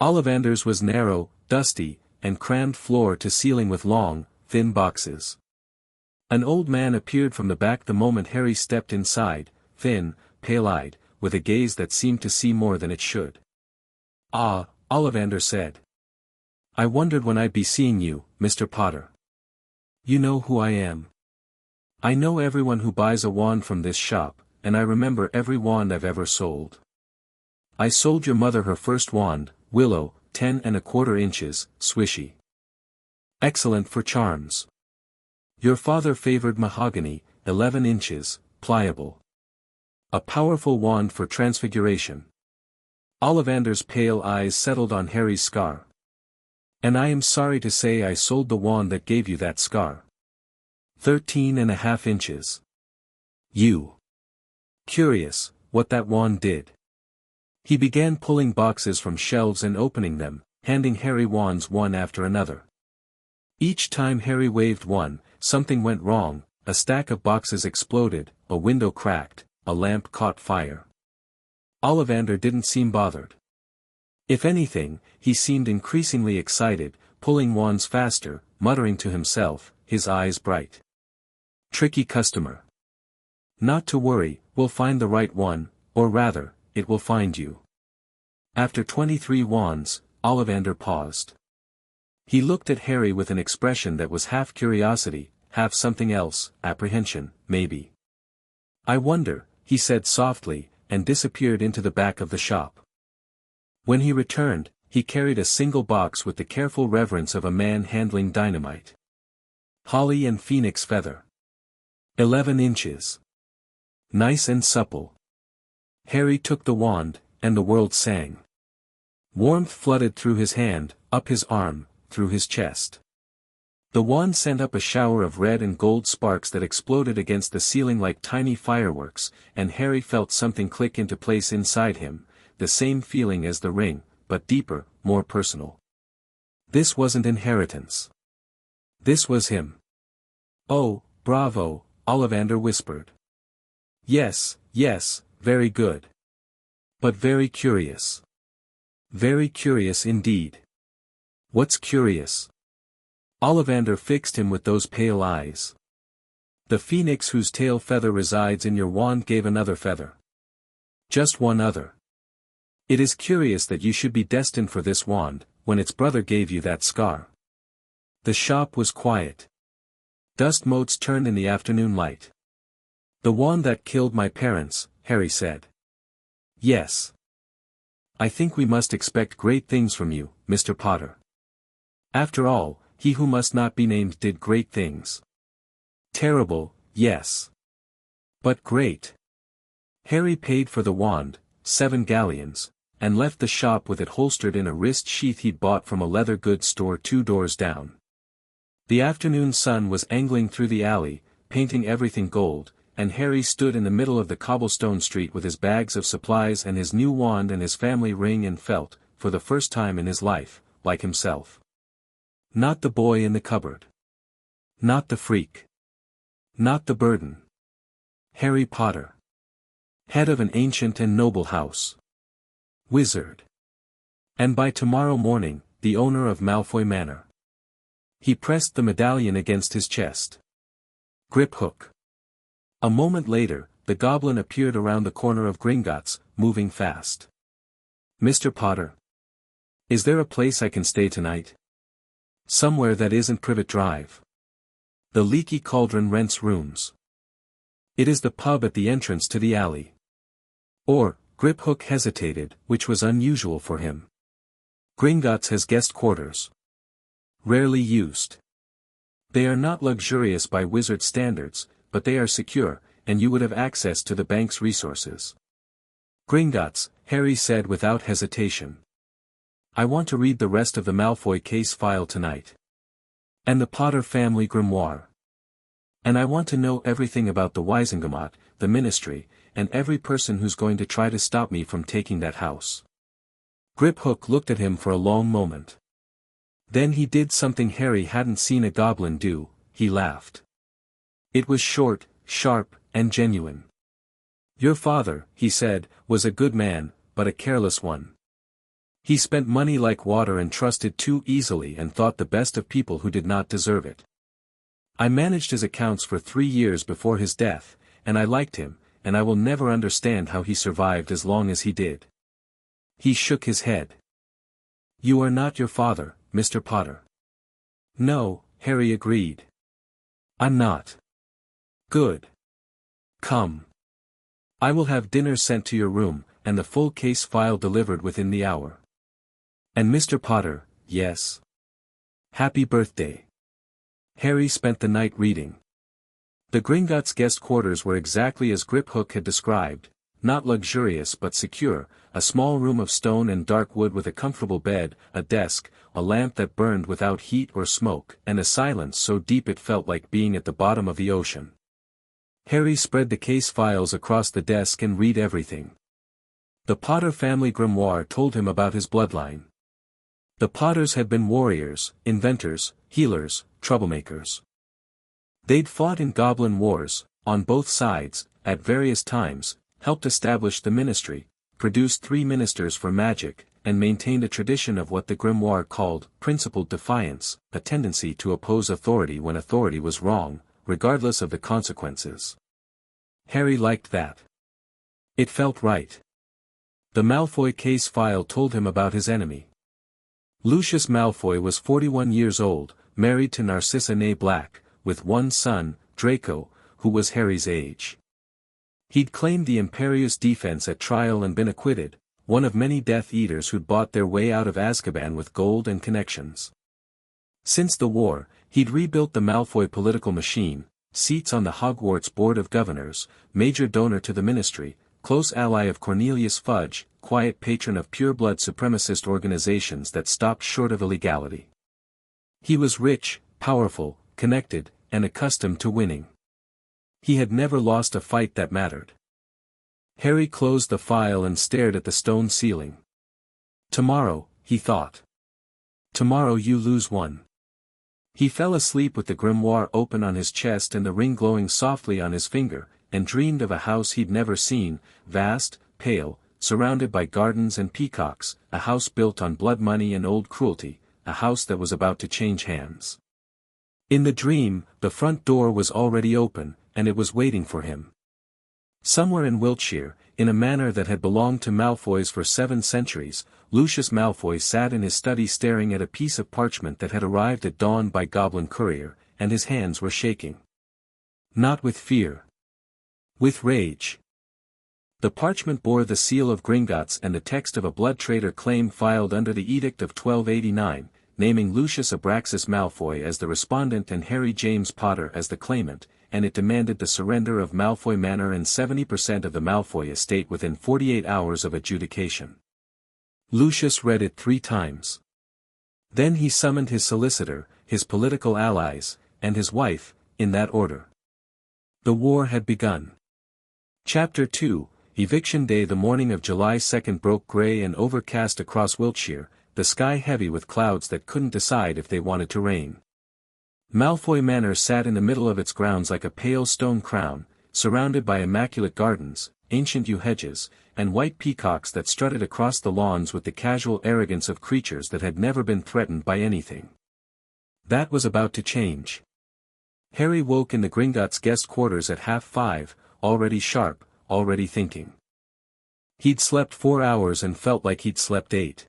A: Ollivander's was narrow, dusty, and crammed floor to ceiling with long, thin boxes. An old man appeared from the back the moment Harry stepped inside, thin, pale-eyed, with a gaze that seemed to see more than it should. Ah, Ollivander said. I wondered when I'd be seeing you, Mr. Potter. You know who I am. I know everyone who buys a wand from this shop, and I remember every wand I've ever sold. I sold your mother her first wand, Willow, 10 1/4 inches, swishy. Excellent for charms. Your father favored Mahogany, 11 inches, pliable. A powerful wand for transfiguration. Ollivander's pale eyes settled on Harry's scar. And I am sorry to say I sold the wand that gave you that scar. 13 1/2 inches. You. Curious, what that wand did. He began pulling boxes from shelves and opening them, handing Harry wands one after another. Each time Harry waved one, something went wrong, a stack of boxes exploded, a window cracked, a lamp caught fire. Ollivander didn't seem bothered. If anything, he seemed increasingly excited, pulling wands faster, muttering to himself, his eyes bright. Tricky customer. Not to worry, we'll find the right one, or rather, it will find you. After 23 wands, Ollivander paused. He looked at Harry with an expression that was half curiosity, half something else, apprehension, maybe. I wonder, he said softly, and disappeared into the back of the shop. When he returned, he carried a single box with the careful reverence of a man handling dynamite. Holly and phoenix feather. 11 inches. Nice and supple. Harry took the wand, and the world sang. Warmth flooded through his hand, up his arm, through his chest. The wand sent up a shower of red and gold sparks that exploded against the ceiling like tiny fireworks, and Harry felt something click into place inside him, the same feeling as the ring, but deeper, more personal. This wasn't inheritance. This was him. Oh, bravo, Ollivander whispered. Yes, yes, very good. But very curious. Very curious indeed. What's curious? Ollivander fixed him with those pale eyes. The phoenix whose tail feather resides in your wand gave another feather. Just one other. It is curious that you should be destined for this wand, when its brother gave you that scar. The shop was quiet. Dust motes turned in the afternoon light. The wand that killed my parents, Harry said. Yes. I think we must expect great things from you, Mr. Potter. After all, he who must not be named did great things. Terrible, yes. But great. Harry paid for the wand, 7 galleons, and left the shop with it holstered in a wrist sheath he'd bought from a leather goods store 2 doors down. The afternoon sun was angling through the alley, painting everything gold, and Harry stood in the middle of the cobblestone street with his bags of supplies and his new wand and his family ring and felt, for the first time in his life, like himself. Not the boy in the cupboard. Not the freak. Not the burden. Harry Potter. Head of an ancient and noble house. Wizard. And by tomorrow morning, the owner of Malfoy Manor. He pressed the medallion against his chest. Grip hook. A moment later, the goblin appeared around the corner of Gringotts, moving fast. Mr. Potter. Is there a place I can stay tonight? Somewhere that isn't Privet Drive. The Leaky Cauldron rents rooms. It is the pub at the entrance to the alley. Or, Grip Hook hesitated, which was unusual for him. Gringotts has guest quarters. Rarely used. They are not luxurious by wizard standards, but they are secure, and you would have access to the bank's resources. Gringotts, Harry said without hesitation. I want to read the rest of the Malfoy case file tonight. And the Potter family grimoire. And I want to know everything about the Wisengamot, the ministry, and every person who's going to try to stop me from taking that house. Grip Hook looked at him for a long moment. Then he did something Harry hadn't seen a goblin do, he laughed. It was short, sharp, and genuine. Your father, he said, was a good man, but a careless one. He spent money like water and trusted too easily and thought the best of people who did not deserve it. I managed his accounts for 3 years before his death, and I liked him, and I will never understand how he survived as long as he did. He shook his head. You are not your father, Mr. Potter. No, Harry agreed. I'm not. Good. Come. I will have dinner sent to your room, and the full case file delivered within the hour. And Mr. Potter, yes. Happy birthday. Harry spent the night reading. The Gringotts guest quarters were exactly as Grip Hook had described, not luxurious but secure, a small room of stone and dark wood with a comfortable bed, a desk, a lamp that burned without heat or smoke, and a silence so deep it felt like being at the bottom of the ocean. Harry spread the case files across the desk and read everything. The Potter family grimoire told him about his bloodline. The Potters had been warriors, inventors, healers, troublemakers. They'd fought in goblin wars, on both sides, at various times, helped establish the ministry, produced 3 ministers for magic, and maintained a tradition of what the grimoire called principled defiance, a tendency to oppose authority when authority was wrong, regardless of the consequences. Harry liked that. It felt right. The Malfoy case file told him about his enemy. Lucius Malfoy was 41 years old, married to Narcissa née Black, with one son, Draco, who was Harry's age. He'd claimed the Imperius defense at trial and been acquitted, one of many Death Eaters who'd bought their way out of Azkaban with gold and connections. Since the war, he'd rebuilt the Malfoy political machine, seats on the Hogwarts Board of Governors, major donor to the ministry, close ally of Cornelius Fudge, quiet patron of pure-blood supremacist organizations that stopped short of illegality. He was rich, powerful, connected, and accustomed to winning. He had never lost a fight that mattered. Harry closed the file and stared at the stone ceiling. Tomorrow, he thought. Tomorrow you lose one. He fell asleep with the grimoire open on his chest and the ring glowing softly on his finger, and dreamed of a house he'd never seen, vast, pale, surrounded by gardens and peacocks, a house built on blood money and old cruelty, a house that was about to change hands. In the dream, the front door was already open, and it was waiting for him. Somewhere in Wiltshire, in a manor that had belonged to Malfoys for 7 centuries, Lucius Malfoy sat in his study staring at a piece of parchment that had arrived at dawn by goblin courier, and his hands were shaking. Not with fear. With rage. The parchment bore the seal of Gringotts and the text of a Blood-Traitor claim filed under the Edict of 1289, naming Lucius Abraxas Malfoy as the respondent and Harry James Potter as the claimant, and it demanded the surrender of Malfoy Manor and 70% of the Malfoy estate within 48 hours of adjudication. Lucius read it 3 times. Then he summoned his solicitor, his political allies, and his wife, in that order. The war had begun. Chapter 2, Eviction Day. The morning of July 2 broke grey and overcast across Wiltshire, the sky heavy with clouds that couldn't decide if they wanted to rain. Malfoy Manor sat in the middle of its grounds like a pale stone crown, surrounded by immaculate gardens, ancient yew hedges, and white peacocks that strutted across the lawns with the casual arrogance of creatures that had never been threatened by anything. That was about to change. Harry woke in the Gringotts guest quarters at 5:30, already sharp, already thinking. He'd slept 4 hours and felt like he'd slept 8.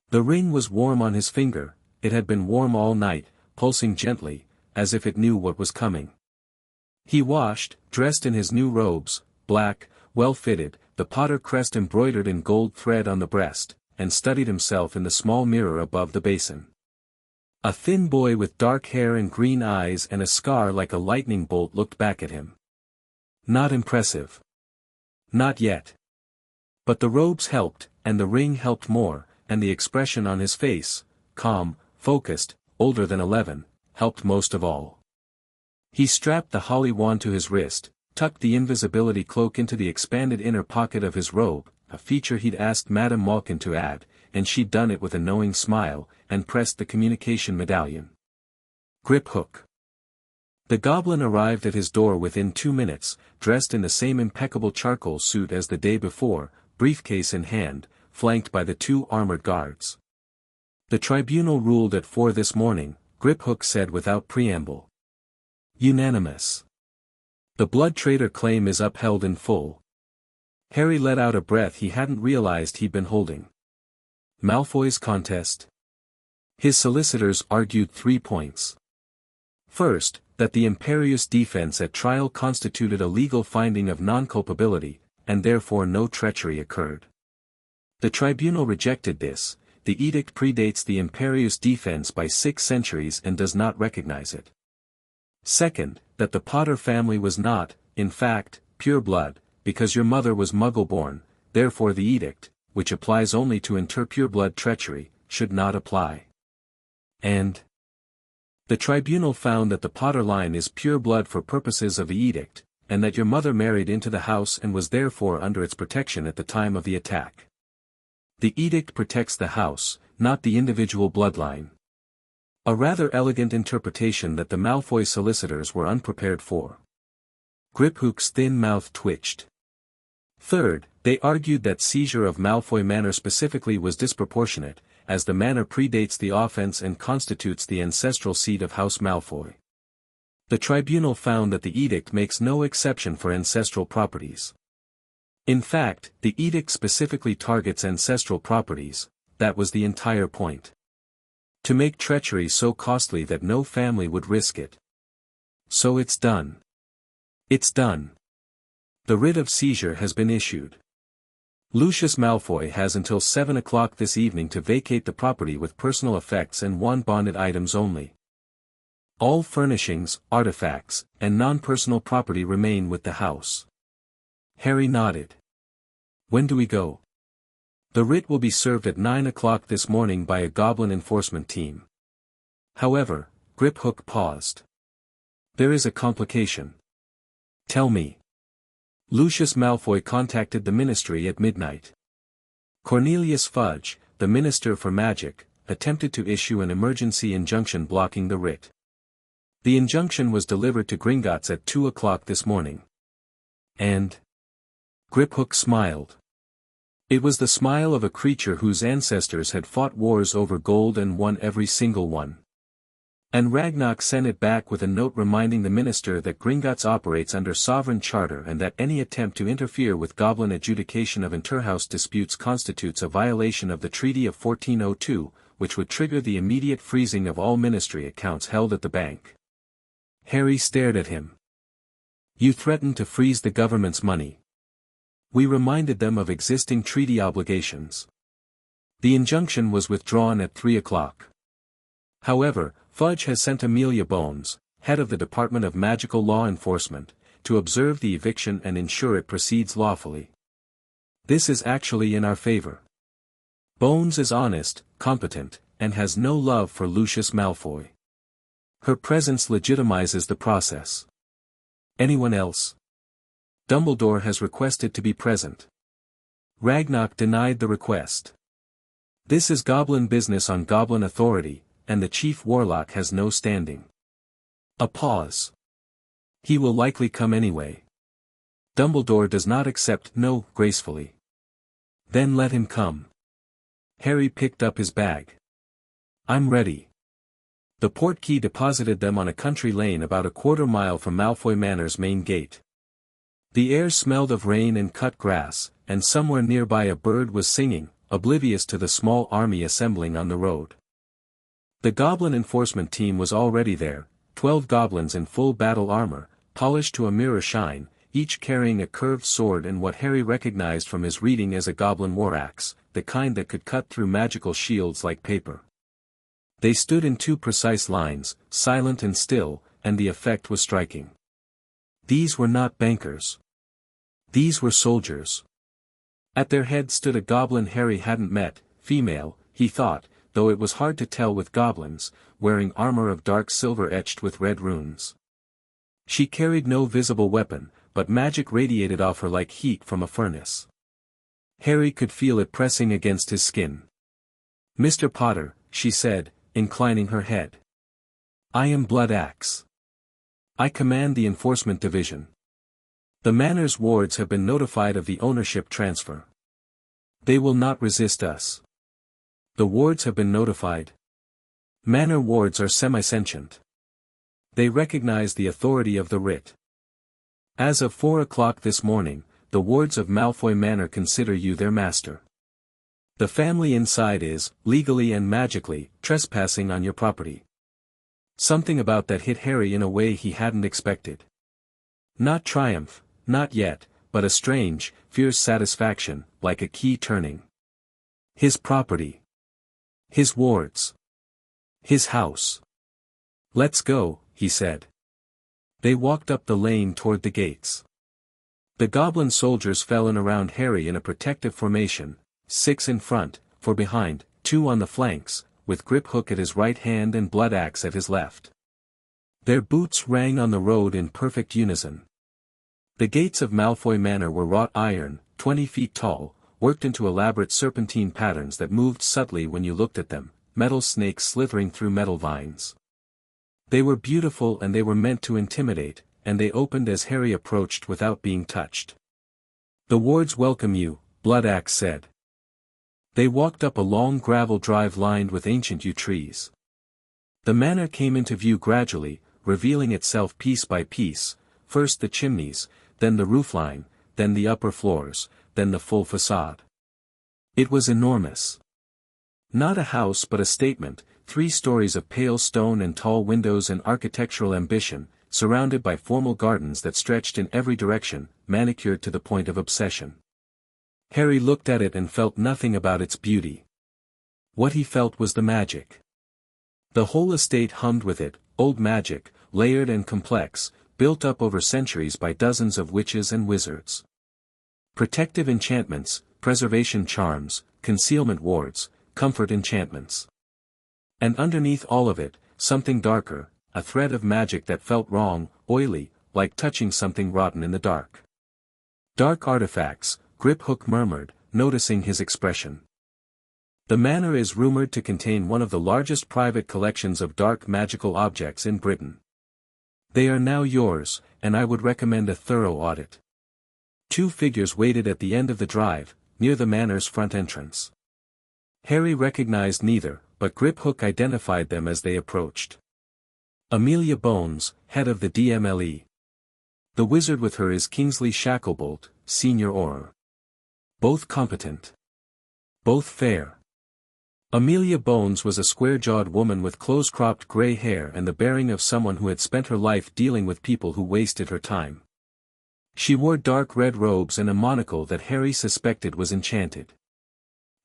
A: The ring was warm on his finger, it had been warm all night, pulsing gently, as if it knew what was coming. He washed, dressed in his new robes, black, well-fitted, the Potter crest embroidered in gold thread on the breast, and studied himself in the small mirror above the basin. A thin boy with dark hair and green eyes and a scar like a lightning bolt looked back at him. Not impressive. Not yet. But the robes helped, and the ring helped more, and the expression on his face, calm, focused, older than 11, helped most of all. He strapped the holly wand to his wrist, tucked the invisibility cloak into the expanded inner pocket of his robe, a feature he'd asked Madame Malkin to add, and she'd done it with a knowing smile, and pressed the communication medallion. Grip hook. The goblin arrived at his door within 2 minutes, dressed in the same impeccable charcoal suit as the day before, briefcase in hand, flanked by the 2 armored guards. The tribunal ruled at 4 this morning, Griphook said without preamble. Unanimous. The Blood-Traitor claim is upheld in full. Harry let out a breath he hadn't realized he'd been holding. Malfoy's contest. His solicitors argued 3 points. First, that the Imperius defense at trial constituted a legal finding of non-culpability, and therefore no treachery occurred. The tribunal rejected this. The edict predates the Imperius defense by 6 centuries and does not recognize it. Second, that the Potter family was not, in fact, pure blood, because your mother was Muggle-born, therefore the edict, which applies only to inter-pureblood treachery, should not apply. And the tribunal found that the Potter line is pure blood for purposes of the edict, and that your mother married into the house and was therefore under its protection at the time of the attack. The edict protects the house, not the individual bloodline. A rather elegant interpretation that the Malfoy solicitors were unprepared for. Griphook's thin mouth twitched. Third, they argued that seizure of Malfoy Manor specifically was disproportionate, as the manor predates the offense and constitutes the ancestral seat of House Malfoy. The tribunal found that the edict makes no exception for ancestral properties. In fact, the edict specifically targets ancestral properties. That was the entire point. To make treachery so costly that no family would risk it. So it's done. It's done. The writ of seizure has been issued. Lucius Malfoy has until 7 o'clock this evening to vacate the property with personal effects and bonded items only. All furnishings, artifacts, and non-personal property remain with the house. Harry nodded. When do we go? The writ will be served at 9 o'clock this morning by a goblin enforcement team. However, Griphook paused. There is a complication. Tell me. Lucius Malfoy contacted the ministry at midnight. Cornelius Fudge, the Minister for Magic, attempted to issue an emergency injunction blocking the writ. The injunction was delivered to Gringotts at 2 o'clock this morning. And? Griphook smiled. It was the smile of a creature whose ancestors had fought wars over gold and won every single one. And Ragnarok sent it back with a note reminding the minister that Gringotts operates under sovereign charter and that any attempt to interfere with goblin adjudication of interhouse disputes constitutes a violation of the Treaty of 1402, which would trigger the immediate freezing of all ministry accounts held at the bank. Harry stared at him. You threatened to freeze the government's money. We reminded them of existing treaty obligations. The injunction was withdrawn at 3 o'clock. However, Fudge has sent Amelia Bones, head of the Department of Magical Law Enforcement, to observe the eviction and ensure it proceeds lawfully. This is actually in our favor. Bones is honest, competent, and has no love for Lucius Malfoy. Her presence legitimizes the process. Anyone else? Dumbledore has requested to be present. Ragnarok denied the request. This is goblin business on goblin authority, and the chief warlock has no standing. A pause. He will likely come anyway. Dumbledore does not accept no gracefully. Then let him come. Harry picked up his bag. I'm ready. The portkey deposited them on a country lane about a quarter-mile from Malfoy Manor's main gate. The air smelled of rain and cut grass, and somewhere nearby a bird was singing, oblivious to the small army assembling on the road. The goblin enforcement team was already there, 12 goblins in full battle armor, polished to a mirror shine, each carrying a curved sword and what Harry recognized from his reading as a goblin war axe, the kind that could cut through magical shields like paper. They stood in 2 precise lines, silent and still, and the effect was striking. These were not bankers. These were soldiers. At their head stood a goblin Harry hadn't met, female, he thought, though it was hard to tell with goblins, wearing armor of dark silver etched with red runes. She carried no visible weapon, but magic radiated off her like heat from a furnace. Harry could feel it pressing against his skin. Mr. Potter, she said, inclining her head. I am Blood Axe. I command the enforcement division. The Manor's wards have been notified of the ownership transfer. They will not resist us. The wards have been notified. Manor wards are semi-sentient. They recognize the authority of the writ. As of 4 o'clock this morning, the wards of Malfoy Manor consider you their master. The family inside is, legally and magically, trespassing on your property. Something about that hit Harry in a way he hadn't expected. Not triumph, not yet, but a strange, fierce satisfaction, like a key turning. His property. His wards. His house. Let's go, he said. They walked up the lane toward the gates. The goblin soldiers fell in around Harry in a protective formation, 6 in front, 4 behind, 2 on the flanks, with Griphook at his right hand and Blood Axe at his left. Their boots rang on the road in perfect unison. The gates of Malfoy Manor were wrought iron, 20 feet tall, worked into elaborate serpentine patterns that moved subtly when you looked at them, metal snakes slithering through metal vines. They were beautiful and they were meant to intimidate, and they opened as Harry approached without being touched. "The wards welcome you," Blood-Axe said. They walked up a long gravel drive lined with ancient yew trees. The manor came into view gradually, revealing itself piece by piece, first the chimneys, then the roofline, then the upper floors, then the full facade. It was enormous. Not a house but a statement, 3 stories of pale stone and tall windows and architectural ambition, surrounded by formal gardens that stretched in every direction, manicured to the point of obsession. Harry looked at it and felt nothing about its beauty. What he felt was the magic. The whole estate hummed with it, old magic, layered and complex, built up over centuries by dozens of witches and wizards. Protective enchantments, preservation charms, concealment wards, comfort enchantments. And underneath all of it, something darker, a thread of magic that felt wrong, oily, like touching something rotten in the dark. "Dark artifacts," Griphook murmured, noticing his expression. "The manor is rumored to contain one of the largest private collections of dark magical objects in Britain. They are now yours, and I would recommend a thorough audit." 2 figures waited at the end of the drive, near the manor's front entrance. Harry recognized neither, but Griphook identified them as they approached. Amelia Bones, head of the DMLE. The wizard with her is Kingsley Shacklebolt, senior Auror. Both competent. Both fair. Amelia Bones was a square-jawed woman with close-cropped gray hair and the bearing of someone who had spent her life dealing with people who wasted her time. She wore dark red robes and a monocle that Harry suspected was enchanted.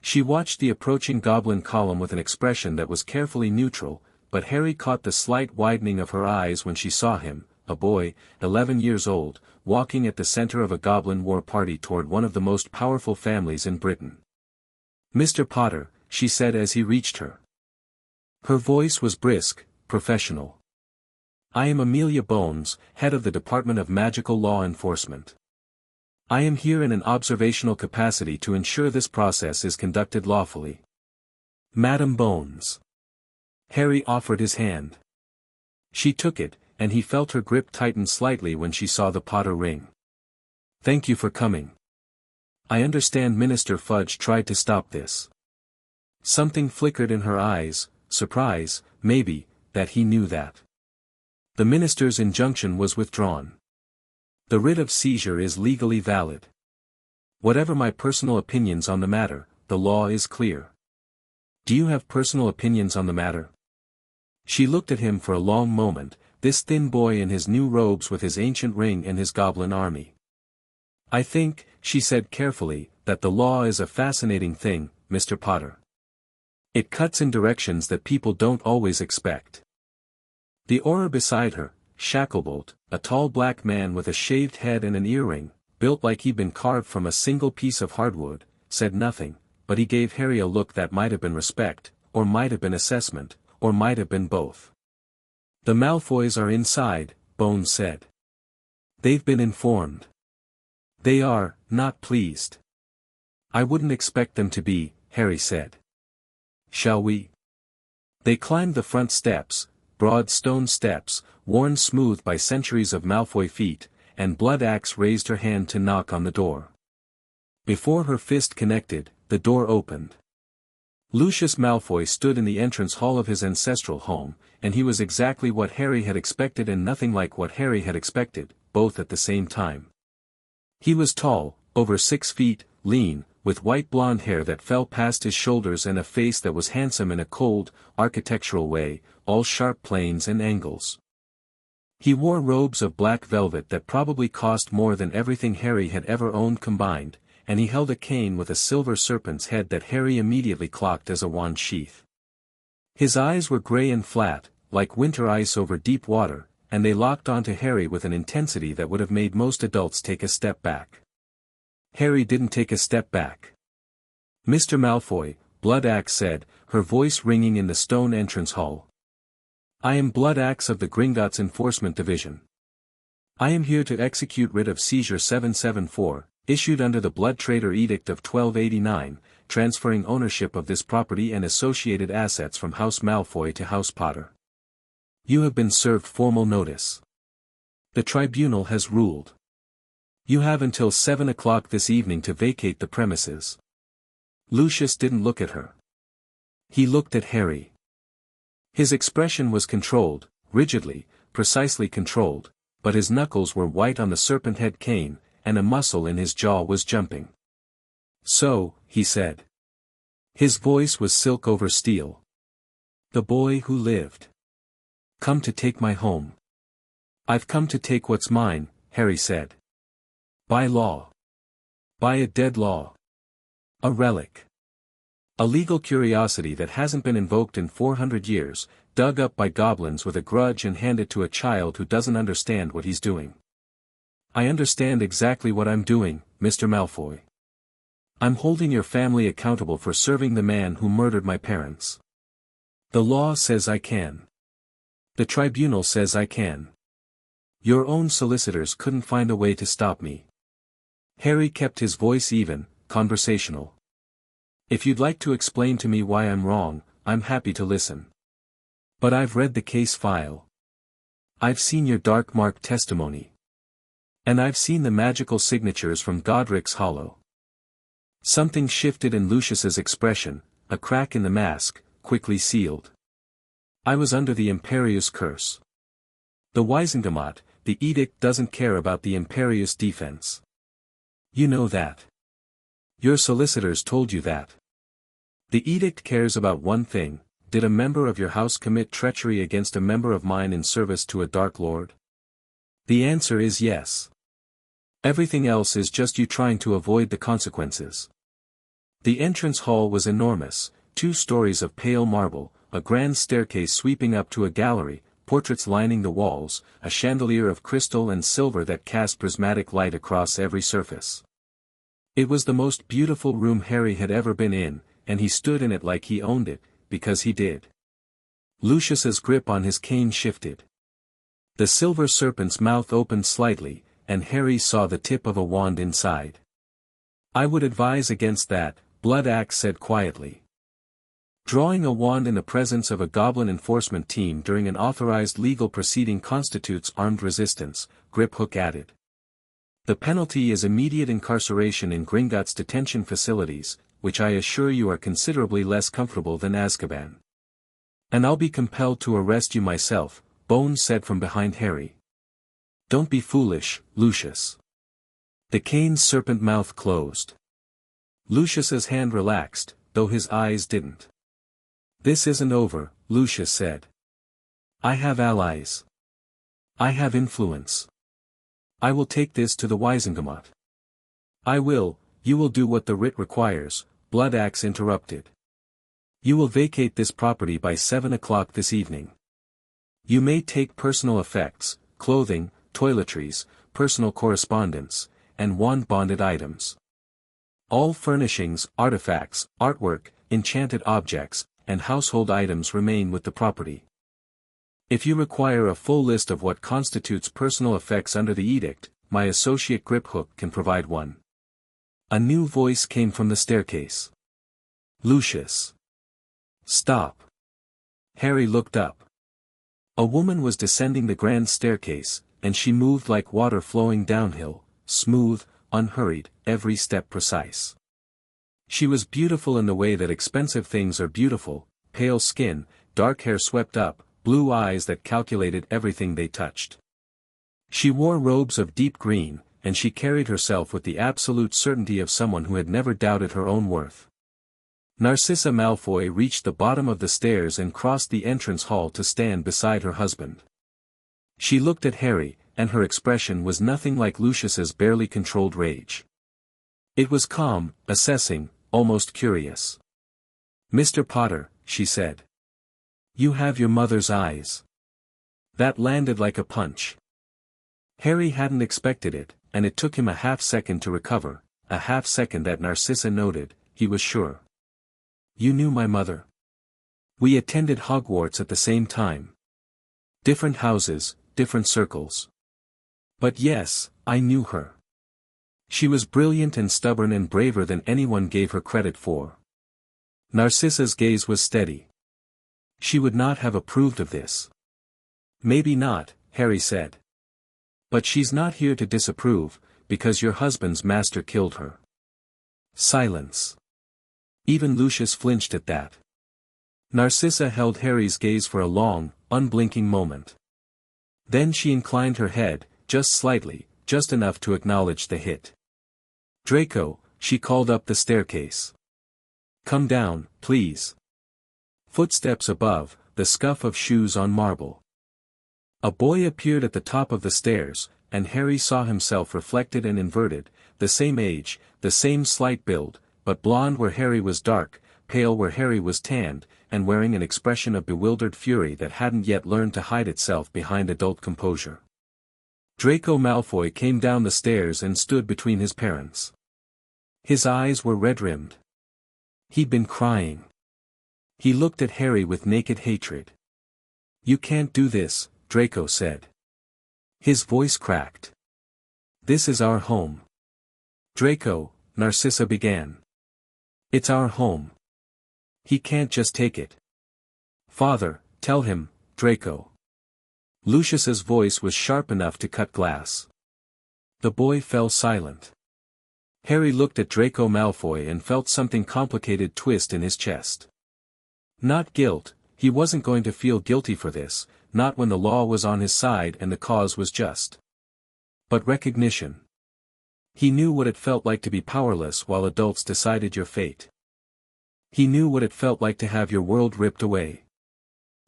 A: She watched the approaching goblin column with an expression that was carefully neutral, but Harry caught the slight widening of her eyes when she saw him, a boy, 11 years old, walking at the center of a goblin war party toward one of the most powerful families in Britain. "Mr. Potter," she said as he reached her. Her voice was brisk, professional. "I am Amelia Bones, head of the Department of Magical Law Enforcement. I am here in an observational capacity to ensure this process is conducted lawfully." "Madam Bones." Harry offered his hand. She took it, and he felt her grip tighten slightly when she saw the Potter ring. "Thank you for coming. I understand Minister Fudge tried to stop this." Something flickered in her eyes, surprise, maybe, that he knew that. "The minister's injunction was withdrawn. The writ of seizure is legally valid. Whatever my personal opinions on the matter, the law is clear." "Do you have personal opinions on the matter?" She looked at him for a long moment, this thin boy in his new robes with his ancient ring and his goblin army. "I think," she said carefully, "that the law is a fascinating thing, Mr. Potter. It cuts in directions that people don't always expect." The Auror beside her, Shacklebolt, a tall black man with a shaved head and an earring, built like he'd been carved from a single piece of hardwood, said nothing, but he gave Harry a look that might have been respect, or might have been assessment, or might have been both. "The Malfoys are inside," Bones said. "They've been informed. They are, not pleased." "I wouldn't expect them to be," Harry said. "Shall we?" They climbed the front steps, broad stone steps, worn smooth by centuries of Malfoy feet, and Blood-Axe raised her hand to knock on the door. Before her fist connected, the door opened. Lucius Malfoy stood in the entrance hall of his ancestral home, and he was exactly what Harry had expected and nothing like what Harry had expected, both at the same time. He was tall, over 6 feet, lean, with white blonde hair that fell past his shoulders and a face that was handsome in a cold, architectural way, all sharp planes and angles. He wore robes of black velvet that probably cost more than everything Harry had ever owned combined, and he held a cane with a silver serpent's head that Harry immediately clocked as a wand sheath. His eyes were gray and flat, like winter ice over deep water, and they locked onto Harry with an intensity that would have made most adults take a step back. Harry didn't take a step back. "Mr. Malfoy," Blood-Axe said, her voice ringing in the stone entrance hall. "I am Blood-Axe of the Gringotts Enforcement Division. I am here to execute writ of seizure 774, issued under the Blood-Traitor Edict of 1289, transferring ownership of this property and associated assets from House Malfoy to House Potter. You have been served formal notice. The tribunal has ruled. You have until 7 o'clock this evening to vacate the premises. Lucius didn't look at her. He looked at Harry. His expression was controlled, rigidly, precisely controlled, but his knuckles were white on the serpent head cane, and a muscle in his jaw was jumping. So, he said. His voice was silk over steel. The boy who lived. Come to take my home. I've come to take what's mine, Harry said. By law. By a dead law. A relic. A legal curiosity that hasn't been invoked in 400 years, dug up by goblins with a grudge and handed to a child who doesn't understand what he's doing. I understand exactly what I'm doing, Mr. Malfoy. I'm holding your family accountable for serving the man who murdered my parents. The law says I can. The tribunal says I can. Your own solicitors couldn't find a way to stop me. Harry kept his voice even, conversational. If you'd like to explain to me why I'm wrong, I'm happy to listen. But I've read the case file. I've seen your dark mark testimony. And I've seen the magical signatures from Godric's Hollow. Something shifted in Lucius's expression, a crack in the mask, quickly sealed. I was under the Imperious curse. The Wisengamot, the edict doesn't care about the Imperious defense. You know that. Your solicitors told you that. The edict cares about one thing: did a member of your house commit treachery against a member of mine in service to a Dark Lord? The answer is yes. Everything else is just you trying to avoid the consequences. The entrance hall was enormous, 2 stories of pale marble, a grand staircase sweeping up to a gallery, portraits lining the walls, a chandelier of crystal and silver that cast prismatic light across every surface. It was the most beautiful room Harry had ever been in, and he stood in it like he owned it, because he did. Lucius's grip on his cane shifted. The silver serpent's mouth opened slightly, and Harry saw the tip of a wand inside. I would advise against that, Blood-Axe said quietly. Drawing a wand in the presence of a goblin enforcement team during an authorized legal proceeding constitutes armed resistance, Griphook added. The penalty is immediate incarceration in Gringotts detention facilities, which I assure you are considerably less comfortable than Azkaban. And I'll be compelled to arrest you myself, Bones said from behind Harry. Don't be foolish, Lucius. The cane's serpent mouth closed. Lucius's hand relaxed, though his eyes didn't. This isn't over, Lucius said. I have allies. I have influence. I will take this to the Wisengamot. You will do what the writ requires, Blood-Axe interrupted. You will vacate this property by 7 o'clock this evening. You may take personal effects, clothing, toiletries, personal correspondence, and wand-bonded items. All furnishings, artifacts, artwork, enchanted objects, and household items remain with the property. If you require a full list of what constitutes personal effects under the edict, my associate Griphook can provide one. A new voice came from the staircase. Lucius. Stop. Harry looked up. A woman was descending the grand staircase, and she moved like water flowing downhill, smooth, unhurried, every step precise. She was beautiful in the way that expensive things are beautiful: pale skin, dark hair swept up, blue eyes that calculated everything they touched. She wore robes of deep green, and she carried herself with the absolute certainty of someone who had never doubted her own worth. Narcissa Malfoy reached the bottom of the stairs and crossed the entrance hall to stand beside her husband. She looked at Harry, and her expression was nothing like Lucius's barely controlled rage. It was calm, assessing, almost curious. Mr. Potter, she said. You have your mother's eyes. That landed like a punch. Harry hadn't expected it, and it took him a half-second to recover, a half-second that Narcissa noted, he was sure. You knew my mother. We attended Hogwarts at the same time. Different houses, different circles. But yes, I knew her. She was brilliant and stubborn and braver than anyone gave her credit for. Narcissa's gaze was steady. She would not have approved of this. Maybe not, Harry said. But she's not here to disapprove, because your husband's master killed her. Silence. Even Lucius flinched at that. Narcissa held Harry's gaze for a long, unblinking moment. Then she inclined her head, just slightly, just enough to acknowledge the hit. Draco, she called up the staircase. Come down, please. Footsteps above, the scuff of shoes on marble. A boy appeared at the top of the stairs, and Harry saw himself reflected and inverted, the same age, the same slight build, but blonde where Harry was dark, pale where Harry was tanned, and wearing an expression of bewildered fury that hadn't yet learned to hide itself behind adult composure. Draco Malfoy came down the stairs and stood between his parents. His eyes were red-rimmed. He'd been crying. He looked at Harry with naked hatred. You can't do this, Draco said. His voice cracked. This is our home. Draco, Narcissa began. It's our home. He can't just take it. Father, tell him, Draco. Lucius's voice was sharp enough to cut glass. The boy fell silent. Harry looked at Draco Malfoy and felt something complicated twist in his chest. Not guilt, he wasn't going to feel guilty for this, not when the law was on his side and the cause was just. But recognition. He knew what it felt like to be powerless while adults decided your fate. He knew what it felt like to have your world ripped away.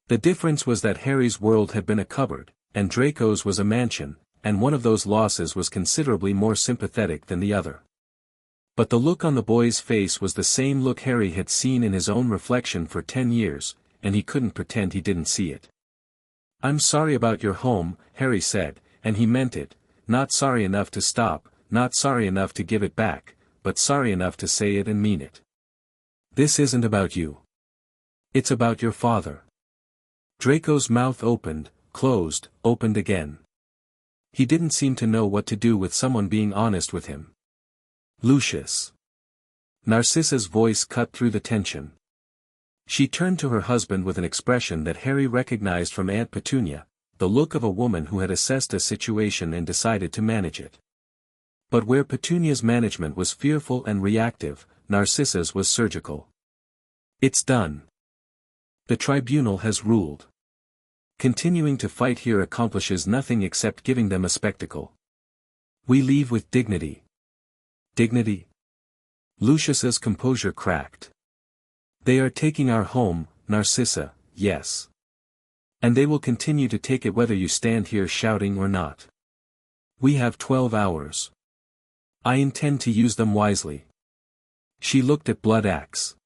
A: The difference was that Harry's world had been a cupboard, and Draco's was a mansion, and one of those losses was considerably more sympathetic than the other. But the look on the boy's face was the same look Harry had seen in his own reflection for 10 years, and he couldn't pretend he didn't see it. I'm sorry about your home, Harry said, and he meant it, not sorry enough to stop, not sorry enough to give it back, but sorry enough to say it and mean it. This isn't about you. It's about your father. Draco's mouth opened, closed, opened again. He didn't seem to know what to do with someone being honest with him. Lucius. Narcissa's voice cut through the tension. She turned to her husband with an expression that Harry recognized from Aunt Petunia, the look of a woman who had assessed a situation and decided to manage it. But where Petunia's management was fearful and reactive, Narcissa's was surgical. It's done. The tribunal has ruled. Continuing to fight here accomplishes nothing except giving them a spectacle. We leave with dignity. Dignity? Lucius's composure cracked. They are taking our home, Narcissa, yes. And they will continue to take it whether you stand here shouting or not. We have 12 hours. I intend to use them wisely. She looked at Blood Axe.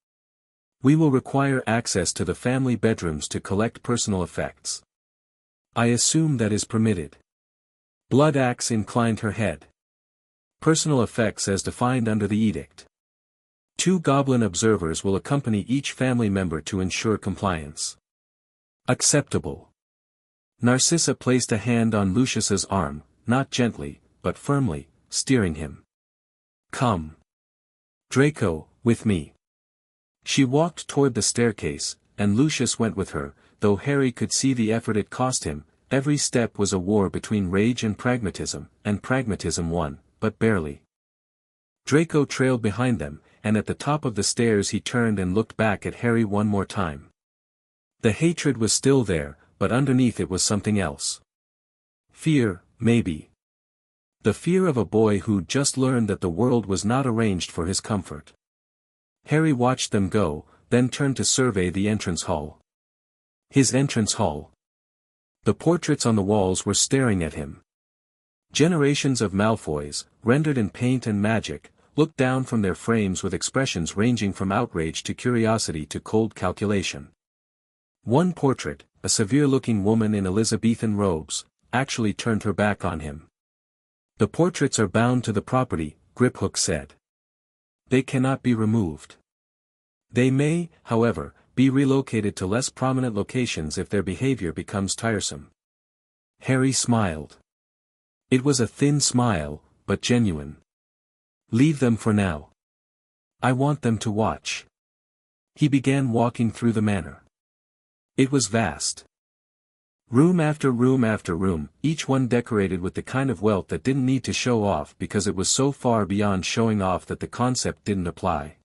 A: We will require access to the family bedrooms to collect personal effects. I assume that is permitted. Blood Axe inclined her head. Personal effects as defined under the edict. 2 goblin observers will accompany each family member to ensure compliance. Acceptable. Narcissa placed a hand on Lucius's arm, not gently, but firmly, steering him. Come. Draco, with me. She walked toward the staircase, and Lucius went with her, though Harry could see the effort it cost him. Every step was a war between rage and pragmatism won, but barely. Draco trailed behind them, and at the top of the stairs he turned and looked back at Harry one more time. The hatred was still there, but underneath it was something else. Fear, maybe. The fear of a boy who'd just learned that the world was not arranged for his comfort. Harry watched them go, then turned to survey the entrance hall. His entrance hall. The portraits on the walls were staring at him. Generations of Malfoys, rendered in paint and magic, looked down from their frames with expressions ranging from outrage to curiosity to cold calculation. One portrait, a severe-looking woman in Elizabethan robes, actually turned her back on him. The portraits are bound to the property, Griphook said. They cannot be removed. They may, however, be relocated to less prominent locations if their behavior becomes tiresome. Harry smiled. It was a thin smile, but genuine. Leave them for now. I want them to watch. He began walking through the manor. It was vast. Room after room after room, each one decorated with the kind of wealth that didn't need to show off because it was so far beyond showing off that the concept didn't apply.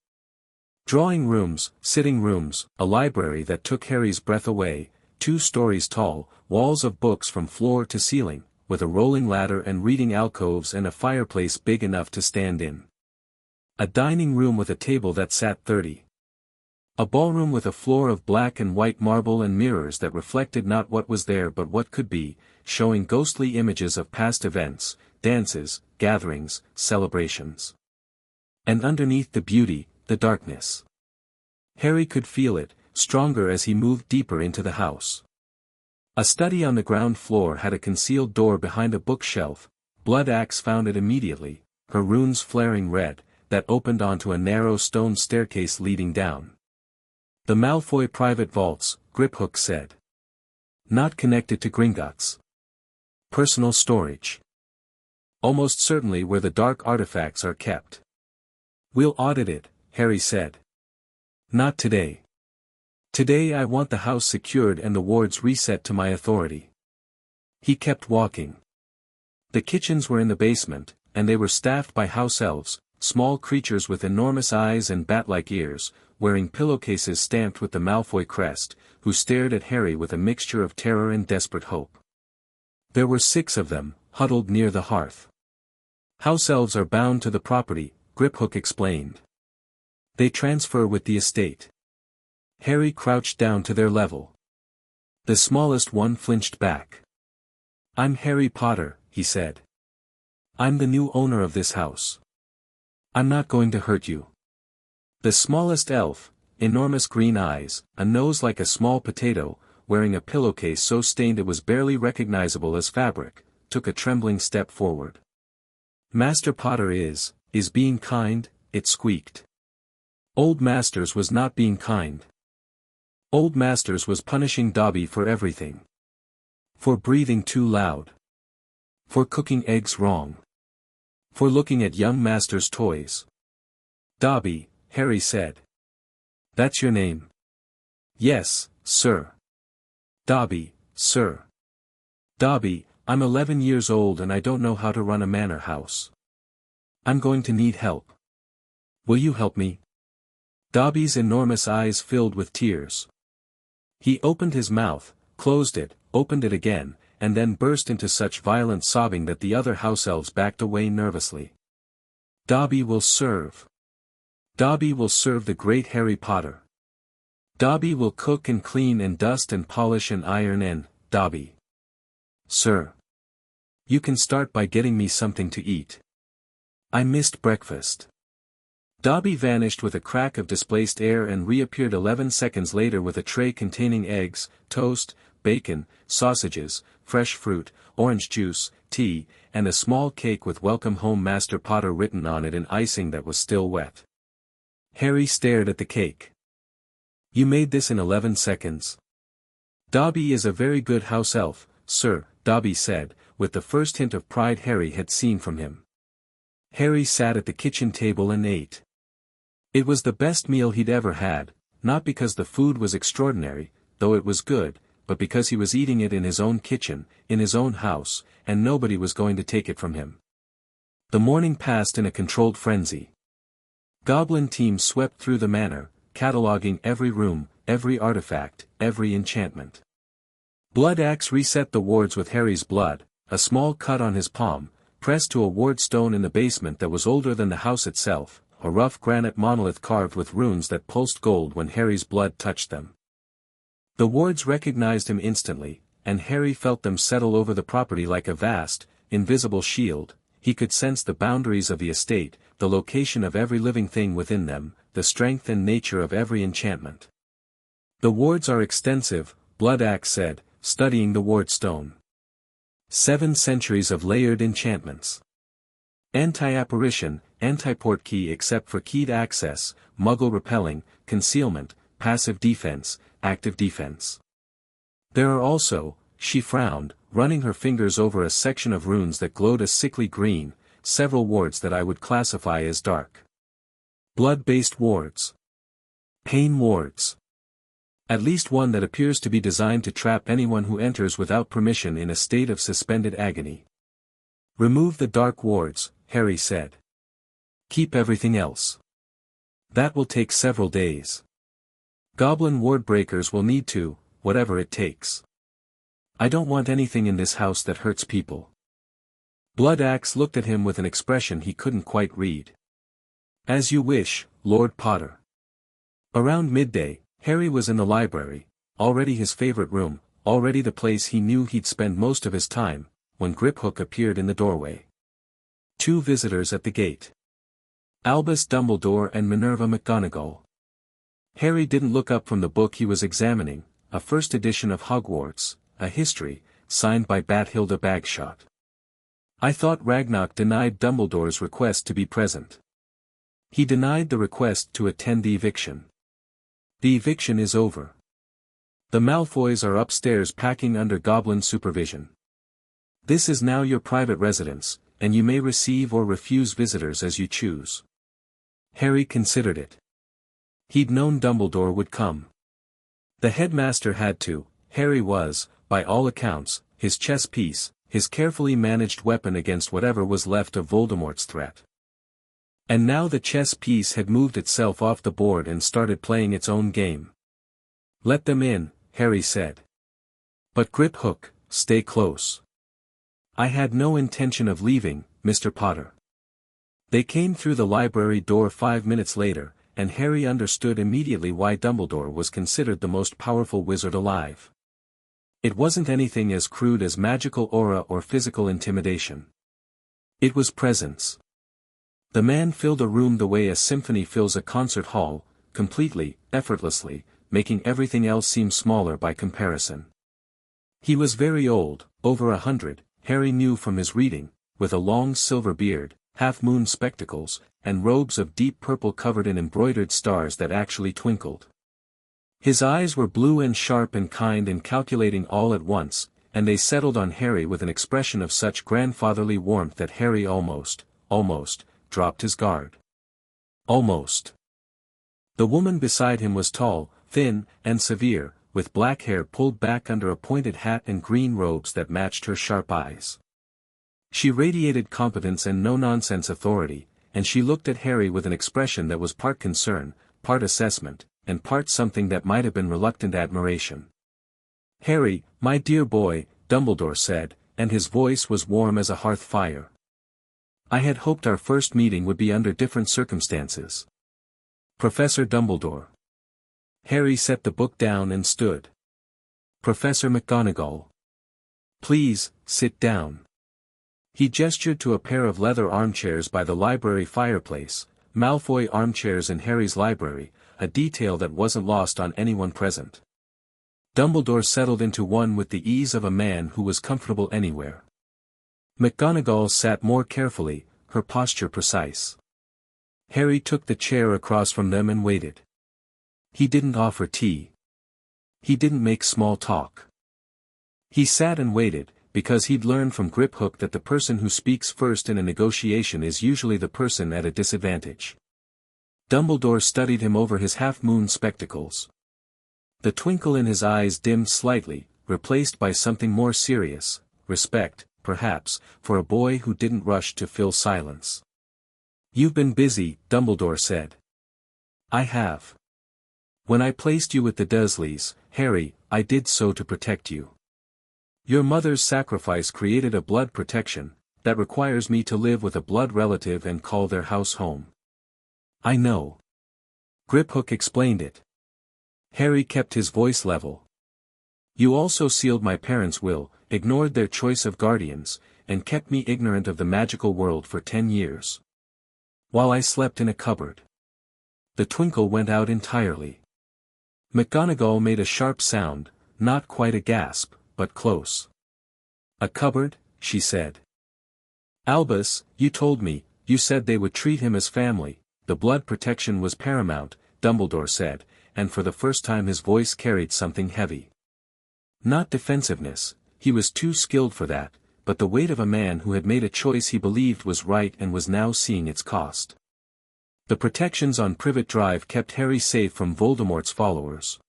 A: Drawing rooms, sitting rooms, a library that took Harry's breath away, 2 stories tall, walls of books from floor to ceiling, with a rolling ladder and reading alcoves and a fireplace big enough to stand in. A dining room with a table that sat 30. A ballroom with a floor of black and white marble and mirrors that reflected not what was there but what could be, showing ghostly images of past events, dances, gatherings, celebrations. And underneath the beauty, the darkness. Harry could feel it, stronger as he moved deeper into the house. A study on the ground floor had a concealed door behind a bookshelf. Blood-Axe found it immediately, her runes flaring red, that opened onto a narrow stone staircase leading down. The Malfoy private vaults, Griphook said. Not connected to Gringotts. Personal storage. Almost certainly where the dark artifacts are kept. We'll audit it, Harry said. Not today. Today I want the house secured and the wards reset to my authority. He kept walking. The kitchens were in the basement, and they were staffed by house elves, small creatures with enormous eyes and bat-like ears, wearing pillowcases stamped with the Malfoy crest, who stared at Harry with a mixture of terror and desperate hope. There were 6 of them, huddled near the hearth. House elves are bound to the property, Griphook explained. They transfer with the estate. Harry crouched down to their level. The smallest one flinched back. I'm Harry Potter, he said. I'm the new owner of this house. I'm not going to hurt you. The smallest elf, enormous green eyes, a nose like a small potato, wearing a pillowcase so stained it was barely recognizable as fabric, took a trembling step forward. Master Potter is being kind, it squeaked. Old Masters was not being kind. Old Masters was punishing Dobby for everything. For breathing too loud. For cooking eggs wrong. For looking at young Master's toys. Dobby, Harry said. That's your name? Yes, sir. Dobby, sir. Dobby, I'm 11 years old and I don't know how to run a manor house. I'm going to need help. Will you help me? Dobby's enormous eyes filled with tears. He opened his mouth, closed it, opened it again, and then burst into such violent sobbing that the other house elves backed away nervously. Dobby will serve. Dobby will serve the great Harry Potter. Dobby will cook and clean and dust and polish and iron and, Dobby. Sir. You can start by getting me something to eat. I missed breakfast. Dobby vanished with a crack of displaced air and reappeared 11 seconds later with a tray containing eggs, toast, bacon, sausages, fresh fruit, orange juice, tea, and a small cake with "Welcome Home Master Potter" written on it in icing that was still wet. Harry stared at the cake. You made this in 11 seconds. Dobby is a very good house elf, sir, Dobby said, with the first hint of pride Harry had seen from him. Harry sat at the kitchen table and ate. It was the best meal he'd ever had, not because the food was extraordinary, though it was good, but because he was eating it in his own kitchen, in his own house, and nobody was going to take it from him. The morning passed in a controlled frenzy. Goblin teams swept through the manor, cataloging every room, every artifact, every enchantment. Blood-Axe reset the wards with Harry's blood, a small cut on his palm, pressed to a ward stone in the basement that was older than the house itself, a rough granite monolith carved with runes that pulsed gold when Harry's blood touched them. The wards recognized him instantly, and Harry felt them settle over the property like a vast, invisible shield. He could sense the boundaries of the estate, the location of every living thing within them, the strength and nature of every enchantment. The wards are extensive, Blood-Axe said, studying the ward stone. 7 centuries of layered enchantments. Anti-apparition, anti-portkey except for keyed access, muggle repelling, concealment, passive defense, active defense. There are also, she frowned, running her fingers over a section of runes that glowed a sickly green, several wards that I would classify as dark. Blood-based wards. Pain wards. At least one that appears to be designed to trap anyone who enters without permission in a state of suspended agony. Remove the dark wards, Harry said. Keep everything else. That will take several days. Goblin ward breakers will need to, whatever it takes. I don't want anything in this house that hurts people. Blood Axe looked at him with an expression he couldn't quite read. As you wish, Lord Potter. Around midday, Harry was in the library, already his favorite room, already the place he knew he'd spend most of his time, when Griphook appeared in the doorway. Two visitors at the gate. Albus Dumbledore and Minerva McGonagall. Harry didn't look up from the book he was examining, a first edition of Hogwarts, a history, signed by Bathilda Bagshot. I thought Ragnarok denied Dumbledore's request to be present. He denied the request to attend the eviction. The eviction is over. The Malfoys are upstairs packing under Goblin supervision. This is now your private residence, and you may receive or refuse visitors as you choose. Harry considered it. He'd known Dumbledore would come. The headmaster had to. Harry was, by all accounts, his chess piece, his carefully managed weapon against whatever was left of Voldemort's threat. And now the chess piece had moved itself off the board and started playing its own game. Let them in, Harry said. But Griphook, stay close. I had no intention of leaving, Mr. Potter. They came through the library door 5 minutes later, and Harry understood immediately why Dumbledore was considered the most powerful wizard alive. It wasn't anything as crude as magical aura or physical intimidation. It was presence. The man filled a room the way a symphony fills a concert hall, completely, effortlessly, making everything else seem smaller by comparison. He was very old, over 100, Harry knew from his reading, with a long silver beard, half-moon spectacles, and robes of deep purple covered in embroidered stars that actually twinkled. His eyes were blue and sharp and kind and calculating all at once, and they settled on Harry with an expression of such grandfatherly warmth that Harry almost, dropped his guard. Almost. The woman beside him was tall, thin, and severe, with black hair pulled back under a pointed hat and green robes that matched her sharp eyes. She radiated competence and no-nonsense authority, and she looked at Harry with an expression that was part concern, part assessment, and part something that might have been reluctant admiration. Harry, my dear boy, Dumbledore said, and his voice was warm as a hearth fire. I had hoped our first meeting would be under different circumstances. Professor Dumbledore. Harry set the book down and stood. Professor McGonagall. Please, sit down. He gestured to a pair of leather armchairs by the library fireplace, Malfoy armchairs in Harry's library, a detail that wasn't lost on anyone present. Dumbledore settled into one with the ease of a man who was comfortable anywhere. McGonagall sat more carefully, her posture precise. Harry took the chair across from them and waited. He didn't offer tea. He didn't make small talk. He sat and waited, because he'd learned from Griphook that the person who speaks first in a negotiation is usually the person at a disadvantage. Dumbledore studied him over his half-moon spectacles. The twinkle in his eyes dimmed slightly, replaced by something more serious, respect, perhaps, for a boy who didn't rush to fill silence. You've been busy, Dumbledore said. I have. When I placed you with the Dursleys, Harry, I did so to protect you. Your mother's sacrifice created a blood protection, that requires me to live with a blood relative and call their house home. I know. Griphook explained it. Harry kept his voice level. You also sealed my parents' will, ignored their choice of guardians, and kept me ignorant of the magical world for 10 years. While I slept in a cupboard. The twinkle went out entirely. McGonagall made a sharp sound, not quite a gasp, but close. A cupboard, she said. Albus, you told me, you said they would treat him as family, the blood protection was paramount, Dumbledore said, and for the first time his voice carried something heavy. Not defensiveness, He was too skilled for that, but the weight of a man who had made a choice he believed was right and was now seeing its cost. The protections on Privet Drive kept Harry safe from Voldemort's followers.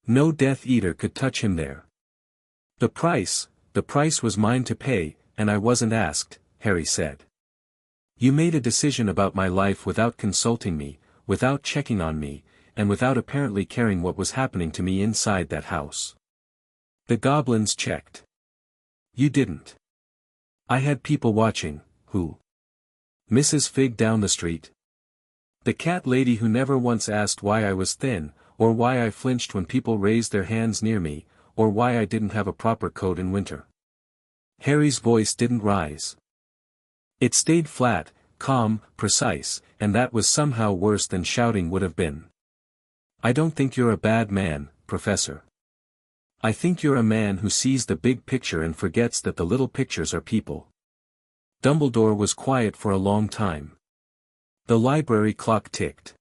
A: No Death Eater could touch him there. The price was mine to pay, and I wasn't asked, Harry said. You made a decision about my life without consulting me, without checking on me, and without apparently caring what was happening to me inside that house. The goblins checked. You didn't. I had people watching. Who? Mrs. Fig down the street? The cat lady who never once asked why I was thin, or why I flinched when people raised their hands near me, or why I didn't have a proper coat in winter. Harry's voice didn't rise. It stayed flat, calm, precise, and that was somehow worse than shouting would have been. I don't think you're a bad man, Professor. I think you're a man who sees the big picture and forgets that the little pictures are people. Dumbledore was quiet for a long time. The library clock ticked.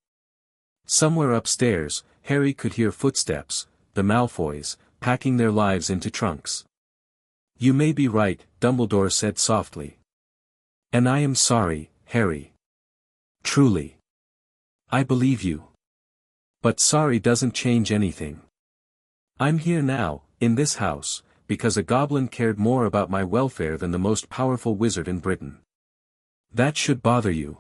A: Somewhere upstairs, Harry could hear footsteps, the Malfoys, packing their lives into trunks. You may be right, Dumbledore said softly. And I am sorry, Harry. Truly. I believe you. But sorry doesn't change anything. I'm here now, in this house, because a goblin cared more about my welfare than the most powerful wizard in Britain. That should bother you.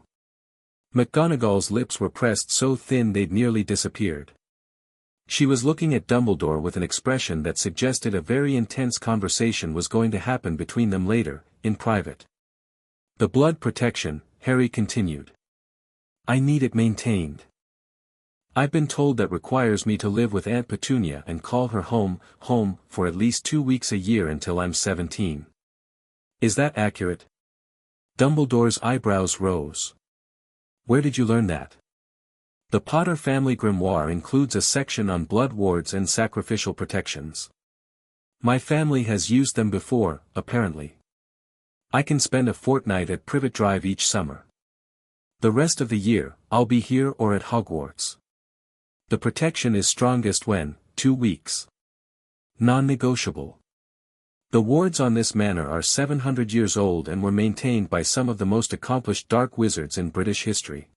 A: McGonagall's lips were pressed so thin they'd nearly disappeared. She was looking at Dumbledore with an expression that suggested a very intense conversation was going to happen between them later, in private. The blood protection, Harry continued. I need it maintained. I've been told that requires me to live with Aunt Petunia and call her home, for at least 2 weeks a year until I'm 17. Is that accurate? Dumbledore's eyebrows rose. Where did you learn that? The Potter family grimoire includes a section on blood wards and sacrificial protections. My family has used them before, apparently. I can spend a fortnight at Privet Drive each summer. The rest of the year, I'll be here or at Hogwarts. The protection is strongest when, 2 weeks. Non-negotiable. The wards on this manor are 700 years old and were maintained by some of the most accomplished dark wizards in British history.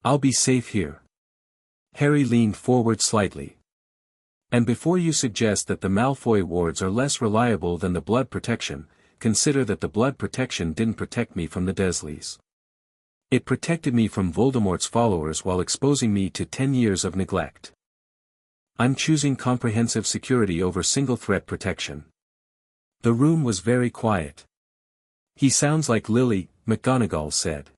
A: I'll be safe here. Harry leaned forward slightly. And before you suggest that the Malfoy wards are less reliable than the blood protection, consider that the blood protection didn't protect me from the Dursleys. It protected me from Voldemort's followers while exposing me to 10 years of neglect. I'm choosing comprehensive security over single-threat protection. The room was very quiet. He sounds like Lily, McGonagall said.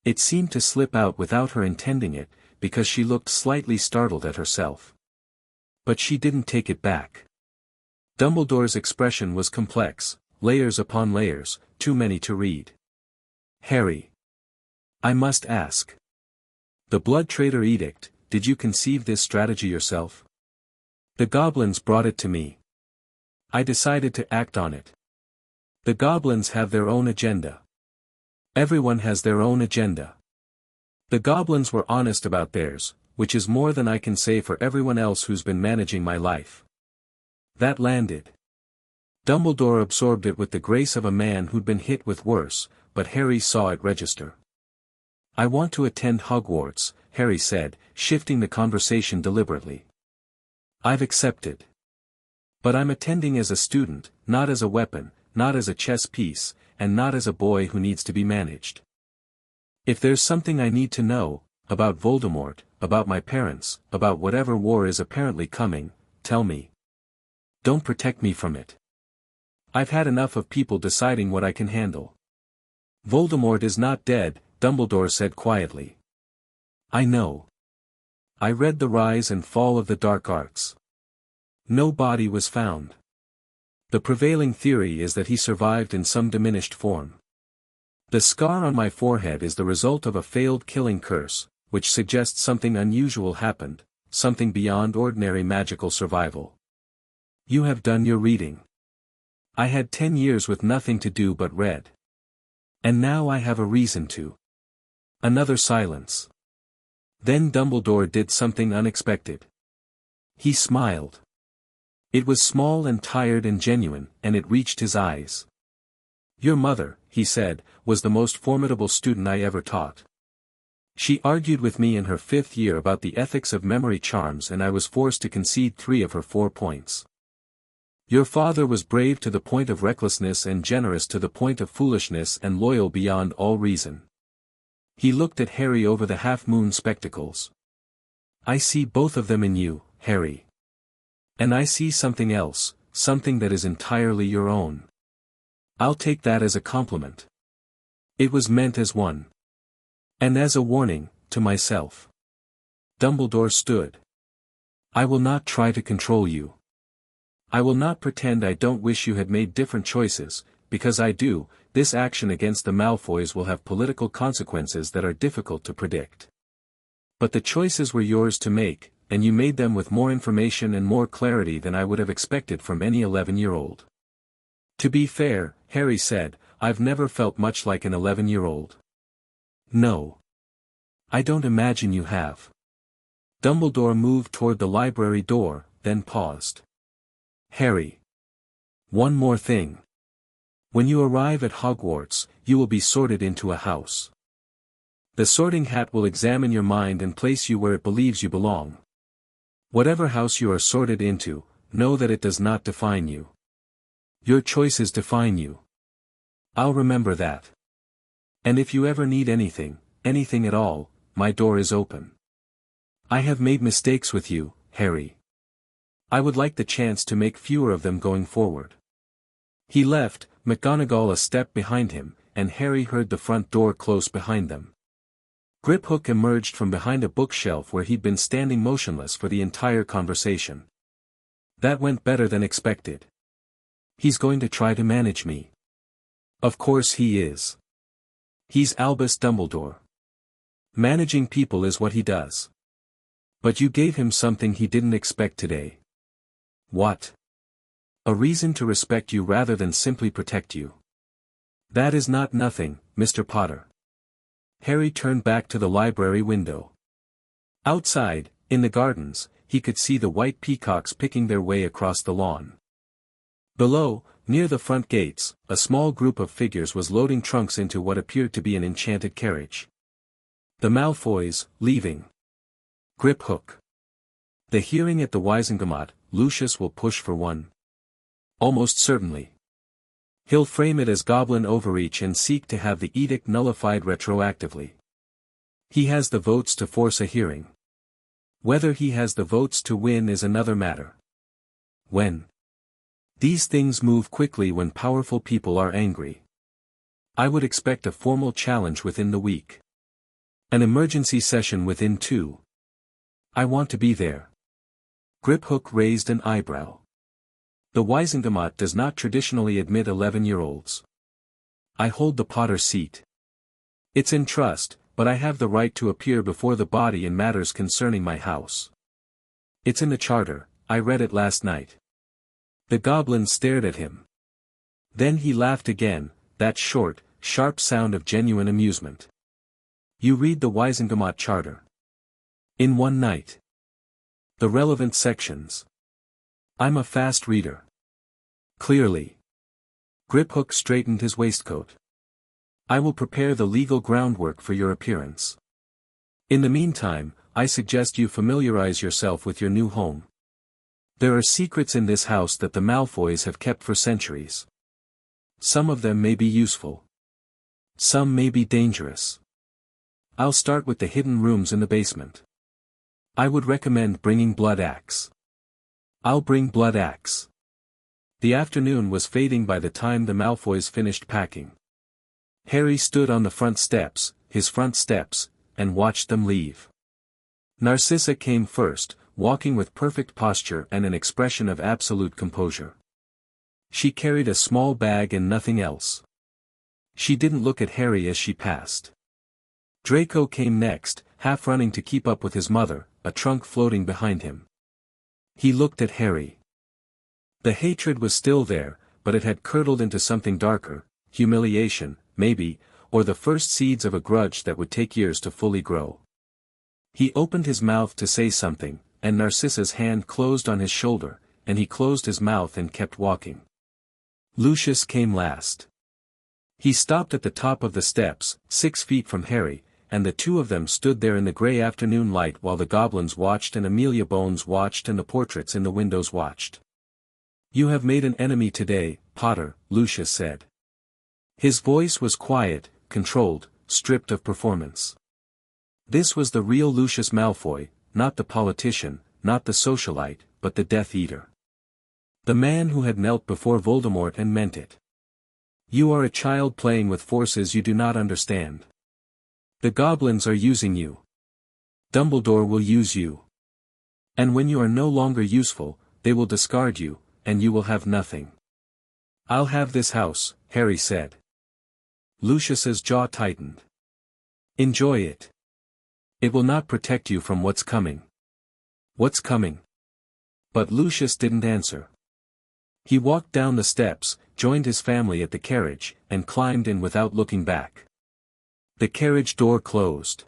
A: It seemed to slip out without her intending it, because she looked slightly startled at herself. But she didn't take it back. Dumbledore's expression was complex, layers upon layers, too many to read. Harry. I must ask. The Blood-Traitor edict, did you conceive this strategy yourself? The goblins brought it to me. I decided to act on it. The goblins have their own agenda. Everyone has their own agenda. The goblins were honest about theirs, which is more than I can say for everyone else who's been managing my life. That landed. Dumbledore absorbed it with the grace of a man who'd been hit with worse, but Harry saw it register. I want to attend Hogwarts, Harry said, shifting the conversation deliberately. I've accepted. But I'm attending as a student, not as a weapon, not as a chess piece, and not as a boy who needs to be managed. If there's something I need to know, about Voldemort, about my parents, about whatever war is apparently coming, tell me. Don't protect me from it. I've had enough of people deciding what I can handle. Voldemort is not dead, Dumbledore said quietly. I know. I read The Rise and Fall of the Dark Arts. No body was found. The prevailing theory is that he survived in some diminished form. The scar on my forehead is the result of a failed killing curse, which suggests something unusual happened, something beyond ordinary magical survival. You have done your reading. I had 10 years with nothing to do but read. And now I have a reason to. Another silence. Then Dumbledore did something unexpected. He smiled. It was small and tired and genuine, and it reached his eyes. "Your mother," he said, "was the most formidable student I ever taught. She argued with me in her 5th year about the ethics of memory charms, and I was forced to concede 3 of her 4 points. Your father was brave to the point of recklessness and generous to the point of foolishness and loyal beyond all reason." He looked at Harry over the half-moon spectacles. "I see both of them in you, Harry. And I see something else, something that is entirely your own. I'll take that as a compliment. It was meant as one. And as a warning, to myself." Dumbledore stood. "I will not try to control you. I will not pretend I don't wish you had made different choices, because I do. This action against the Malfoys will have political consequences that are difficult to predict. But the choices were yours to make, and you made them with more information and more clarity than I would have expected from any 11-year-old. To be fair," Harry said, "I've never felt much like an 11-year-old. No. I don't imagine you have." Dumbledore moved toward the library door, then paused. "Harry. One more thing. When you arrive at Hogwarts, you will be sorted into a house. The sorting hat will examine your mind and place you where it believes you belong. Whatever house you are sorted into, know that it does not define you. Your choices define you. I'll remember that. And if you ever need anything, anything at all, my door is open. I have made mistakes with you, Harry. I would like the chance to make fewer of them going forward." He left, McGonagall a step behind him, and Harry heard the front door close behind them. Griphook emerged from behind a bookshelf where he'd been standing motionless for the entire conversation. "That went better than expected. He's going to try to manage me." "Of course he is. He's Albus Dumbledore. Managing people is what he does. But you gave him something he didn't expect today." "What?" "A reason to respect you rather than simply protect you." "That is not nothing, Mr. Potter." Harry turned back to the library window. Outside, in the gardens, he could see the white peacocks picking their way across the lawn. Below, near the front gates, a small group of figures was loading trunks into what appeared to be an enchanted carriage. The Malfoys, leaving. Griphook. The hearing at the Wizengamot, Lucius will push for one. Almost certainly. He'll frame it as goblin overreach and seek to have the edict nullified retroactively. He has the votes to force a hearing. Whether he has the votes to win is another matter. When? These things move quickly when powerful people are angry. I would expect a formal challenge within the week. An emergency session within 2. I want to be there. Griphook raised an eyebrow. The Wizengamot does not traditionally admit 11-year-olds. I hold the Potter seat. It's in trust, but I have the right to appear before the body in matters concerning my house. It's in the charter, I read it last night. The goblin stared at him. Then he laughed again, that short, sharp sound of genuine amusement. You read the Wizengamot charter. In one night. The relevant sections. I'm a fast reader. Clearly. Griphook straightened his waistcoat. I will prepare the legal groundwork for your appearance. In the meantime, I suggest you familiarize yourself with your new home. There are secrets in this house that the Malfoys have kept for centuries. Some of them may be useful. Some may be dangerous. I'll start with the hidden rooms in the basement. I would recommend bringing Blood Axe. I'll bring Blood Axe. The afternoon was fading by the time the Malfoys finished packing. Harry stood on the front steps, and watched them leave. Narcissa came first, walking with perfect posture and an expression of absolute composure. She carried a small bag and nothing else. She didn't look at Harry as she passed. Draco came next, half running to keep up with his mother, a trunk floating behind him. He looked at Harry. The hatred was still there, but it had curdled into something darker, humiliation, maybe, or the first seeds of a grudge that would take years to fully grow. He opened his mouth to say something, and Narcissa's hand closed on his shoulder, and he closed his mouth and kept walking. Lucius came last. He stopped at the top of the steps, 6 feet from Harry, and the two of them stood there in the grey afternoon light while the goblins watched and Amelia Bones watched and the portraits in the windows watched. "You have made an enemy today, Potter," Lucius said. His voice was quiet, controlled, stripped of performance. This was the real Lucius Malfoy, not the politician, not the socialite, but the Death Eater. The man who had knelt before Voldemort and meant it. "You are a child playing with forces you do not understand. The goblins are using you. Dumbledore will use you. And when you are no longer useful, they will discard you, and you will have nothing." "I'll have this house," Harry said. Lucius's jaw tightened. "Enjoy it. It will not protect you from what's coming." "What's coming?" But Lucius didn't answer. He walked down the steps, joined his family at the carriage, and climbed in without looking back. The carriage door closed.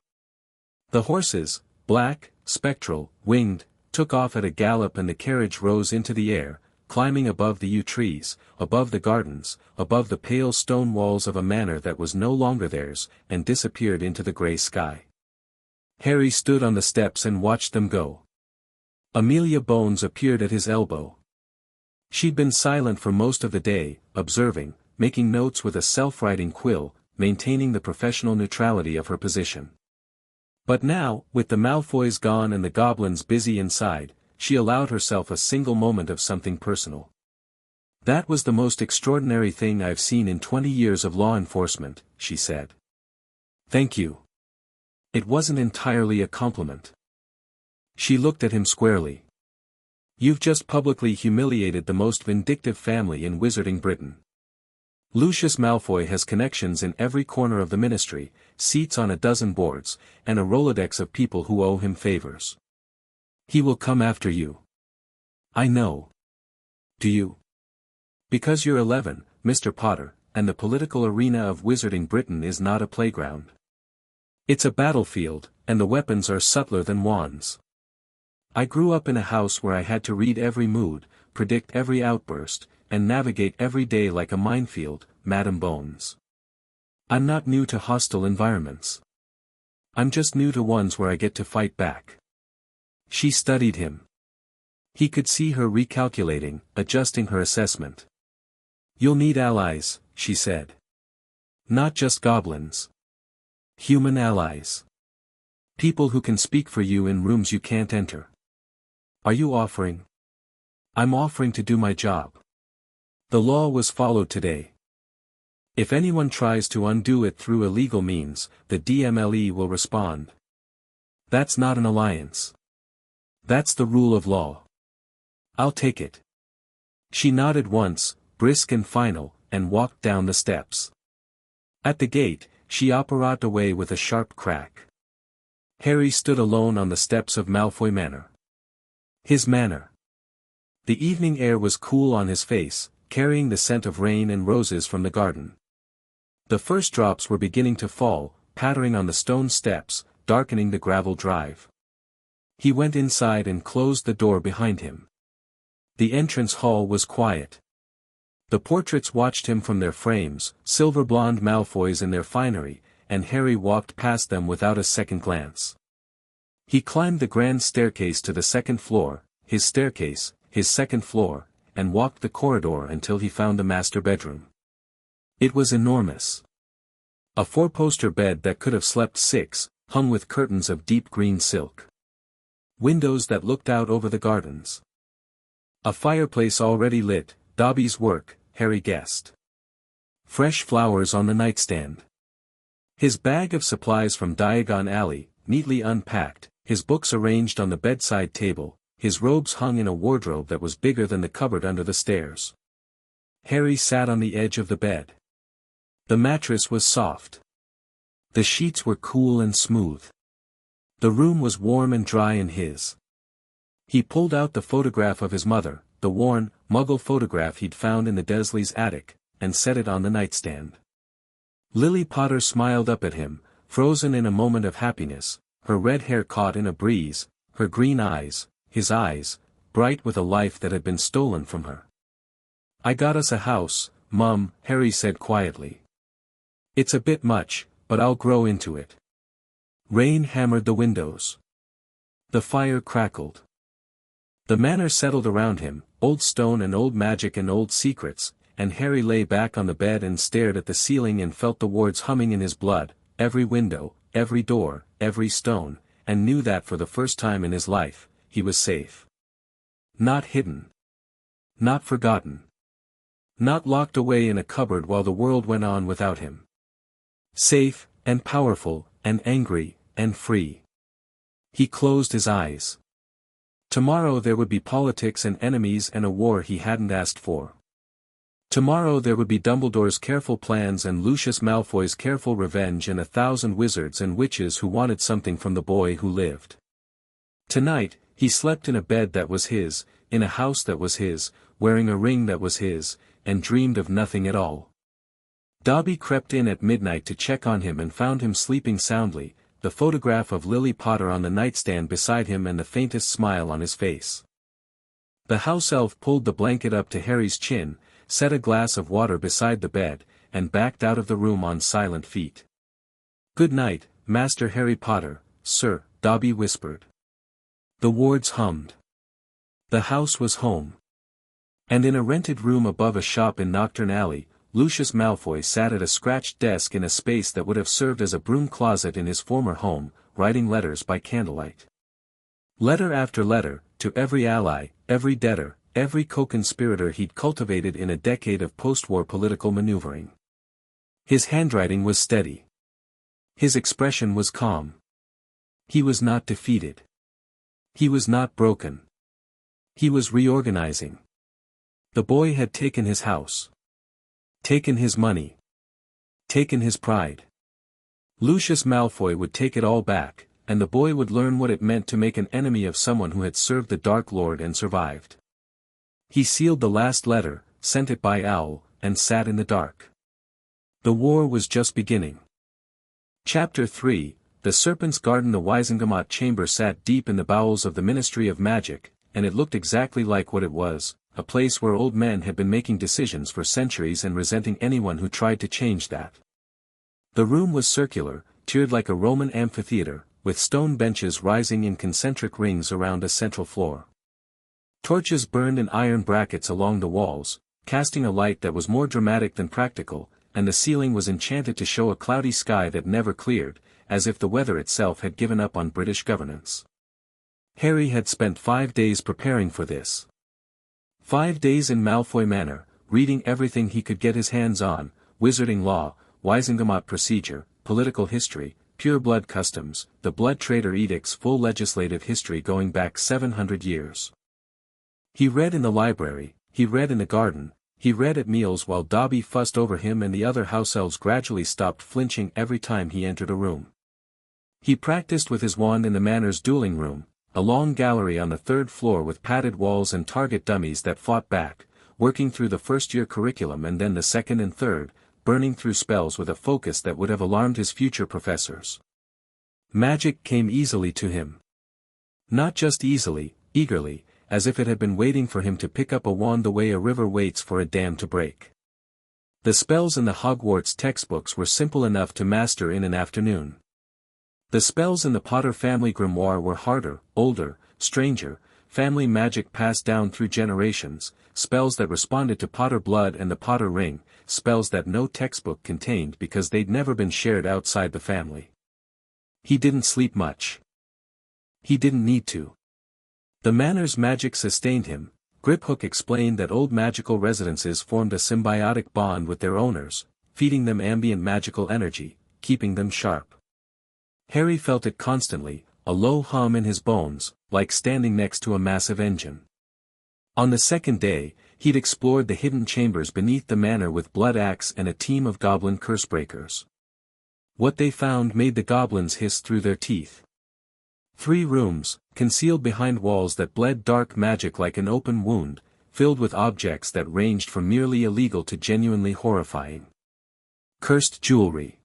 A: The horses, black, spectral, winged, took off at a gallop and the carriage rose into the air, climbing above the yew trees, above the gardens, above the pale stone walls of a manor that was no longer theirs, and disappeared into the grey sky. Harry stood on the steps and watched them go. Amelia Bones appeared at his elbow. She'd been silent for most of the day, observing, making notes with a self-writing quill, maintaining the professional neutrality of her position. But now, with the Malfoys gone and the goblins busy inside, she allowed herself a single moment of something personal. "That was the most extraordinary thing I've seen in 20 years of law enforcement," she said. "Thank you." It wasn't entirely a compliment. She looked at him squarely. "You've just publicly humiliated the most vindictive family in Wizarding Britain. Lucius Malfoy has connections in every corner of the ministry, seats on a dozen boards, and a Rolodex of people who owe him favors. He will come after you. I know. Do you? Because you're 11, Mr. Potter, and the political arena of Wizarding Britain is not a playground. It's a battlefield, and the weapons are subtler than wands. I grew up in a house where I had to read every mood, predict every outburst, and navigate every day like a minefield, Madam Bones. I'm not new to hostile environments. I'm just new to ones where I get to fight back." She studied him. He could see her recalculating, adjusting her assessment. "You'll need allies," she said. "Not just goblins. Human allies. People who can speak for you in rooms you can't enter." "Are you offering?" "I'm offering to do my job. The law was followed today. If anyone tries to undo it through illegal means, the DMLE will respond. That's not an alliance. That's the rule of law. I'll take it." She nodded once, brisk and final, and walked down the steps. At the gate, she apparat away with a sharp crack. Harry stood alone on the steps of Malfoy Manor. His manor. The evening air was cool on his face, carrying the scent of rain and roses from the garden. The first drops were beginning to fall, pattering on the stone steps, darkening the gravel drive. He went inside and closed the door behind him. The entrance hall was quiet. The portraits watched him from their frames, silver-blonde Malfoys in their finery, and Harry walked past them without a second glance. He climbed the grand staircase to the second floor, his staircase, his second floor, and walked the corridor until he found the master bedroom. It was enormous. A 4-poster bed that could have slept 6, hung with curtains of deep green silk. Windows that looked out over the gardens. A fireplace already lit, Dobby's work, Harry guessed. Fresh flowers on the nightstand. His bag of supplies from Diagon Alley, neatly unpacked, his books arranged on the bedside table, his robes hung in a wardrobe that was bigger than the cupboard under the stairs. Harry sat on the edge of the bed. The mattress was soft. The sheets were cool and smooth. The room was warm and dry in his. He pulled out the photograph of his mother, the worn, Muggle photograph he'd found in the Desley's attic, and set it on the nightstand. Lily Potter smiled up at him, frozen in a moment of happiness, her red hair caught in a breeze, her green eyes, his eyes, bright with a life that had been stolen from her. "I got us a house, Mum," Harry said quietly. "It's a bit much, but I'll grow into it." Rain hammered the windows. The fire crackled. The manor settled around him, old stone and old magic and old secrets, and Harry lay back on the bed and stared at the ceiling and felt the wards humming in his blood, every window, every door, every stone, and knew that for the first time in his life, he was safe. Not hidden. Not forgotten. Not locked away in a cupboard while the world went on without him. Safe, and powerful, and angry, and free. He closed his eyes. Tomorrow there would be politics and enemies and a war he hadn't asked for. Tomorrow there would be Dumbledore's careful plans and Lucius Malfoy's careful revenge and 1,000 wizards and witches who wanted something from the boy who lived. Tonight, he slept in a bed that was his, in a house that was his, wearing a ring that was his, and dreamed of nothing at all. Dobby crept in at midnight to check on him and found him sleeping soundly, the photograph of Lily Potter on the nightstand beside him and the faintest smile on his face. The house elf pulled the blanket up to Harry's chin, set a glass of water beside the bed, and backed out of the room on silent feet. "Good night, Master Harry Potter, sir," Dobby whispered. The wards hummed. The house was home. And in a rented room above a shop in Knockturn Alley, Lucius Malfoy sat at a scratched desk in a space that would have served as a broom closet in his former home, writing letters by candlelight. Letter after letter, to every ally, every debtor, every co-conspirator he'd cultivated in a decade of post-war political maneuvering. His handwriting was steady. His expression was calm. He was not defeated. He was not broken. He was reorganizing. The boy had taken his house. Taken his money. Taken his pride. Lucius Malfoy would take it all back, and the boy would learn what it meant to make an enemy of someone who had served the Dark Lord and survived. He sealed the last letter, sent it by owl, and sat in the dark. The war was just beginning. Chapter 3, The Serpent's Garden. The Wizengamot chamber sat deep in the bowels of the Ministry of Magic, and it looked exactly like what it was, a place where old men had been making decisions for centuries and resenting anyone who tried to change that. The room was circular, tiered like a Roman amphitheater, with stone benches rising in concentric rings around a central floor. Torches burned in iron brackets along the walls, casting a light that was more dramatic than practical, and the ceiling was enchanted to show a cloudy sky that never cleared, as if the weather itself had given up on British governance. Harry had spent 5 days preparing for this. 5 days in Malfoy Manor, reading everything he could get his hands on, wizarding law, Wizengamot procedure, political history, pure-blood customs, the Blood-Traitor edicts, full legislative history going back 700 years. He read in the library, he read in the garden, he read at meals while Dobby fussed over him and the other house elves gradually stopped flinching every time he entered a room. He practiced with his wand in the manor's dueling room, a long gallery on the 3rd floor with padded walls and target dummies that fought back, working through the first-year curriculum and then the 2nd and 3rd, burning through spells with a focus that would have alarmed his future professors. Magic came easily to him. Not just easily, eagerly, as if it had been waiting for him to pick up a wand the way a river waits for a dam to break. The spells in the Hogwarts textbooks were simple enough to master in an afternoon. The spells in the Potter family grimoire were harder, older, stranger, family magic passed down through generations, spells that responded to Potter blood and the Potter ring, spells that no textbook contained because they'd never been shared outside the family. He didn't sleep much. He didn't need to. The manor's magic sustained him. Griphook explained that old magical residences formed a symbiotic bond with their owners, feeding them ambient magical energy, keeping them sharp. Harry felt it constantly, a low hum in his bones, like standing next to a massive engine. On the 2nd day, he'd explored the hidden chambers beneath the manor with Blood Axe and a team of goblin cursebreakers. What they found made the goblins hiss through their teeth. 3 rooms, concealed behind walls that bled dark magic like an open wound, filled with objects that ranged from merely illegal to genuinely horrifying. Cursed jewelry.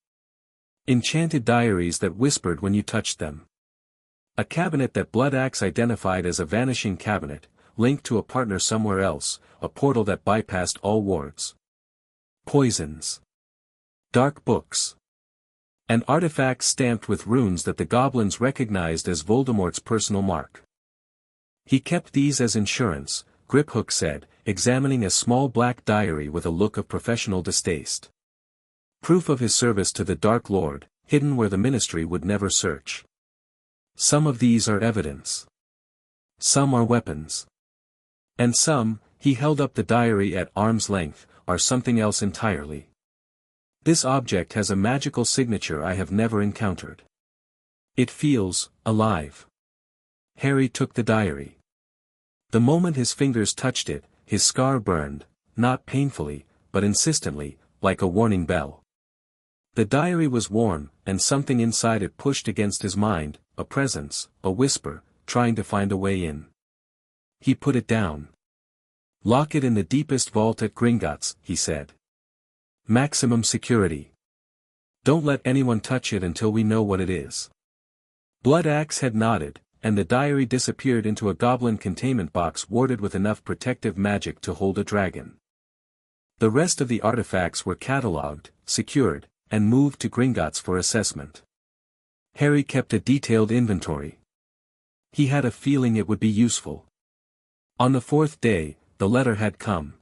A: Enchanted diaries that whispered when you touched them. A cabinet that Blood Axe identified as a vanishing cabinet, linked to a partner somewhere else, a portal that bypassed all wards. Poisons. Dark books. And artifacts stamped with runes that the goblins recognized as Voldemort's personal mark. He kept these as insurance, Griphook said, examining a small black diary with a look of professional distaste. Proof of his service to the Dark Lord, hidden where the Ministry would never search. Some of these are evidence. Some are weapons. And some, he held up the diary at arm's length, are something else entirely. This object has a magical signature I have never encountered. It feels alive. Harry took the diary. The moment his fingers touched it, his scar burned, not painfully, but insistently, like a warning bell. The diary was warm, and something inside it pushed against his mind, a presence, a whisper, trying to find a way in. He put it down. Lock it in the deepest vault at Gringotts, he said. Maximum security. Don't let anyone touch it until we know what it is. Bloodaxe had nodded, and the diary disappeared into a goblin containment box warded with enough protective magic to hold a dragon. The rest of the artifacts were catalogued, secured, and moved to Gringotts for assessment. Harry kept a detailed inventory. He had a feeling it would be useful. On the fourth day, the letter had come.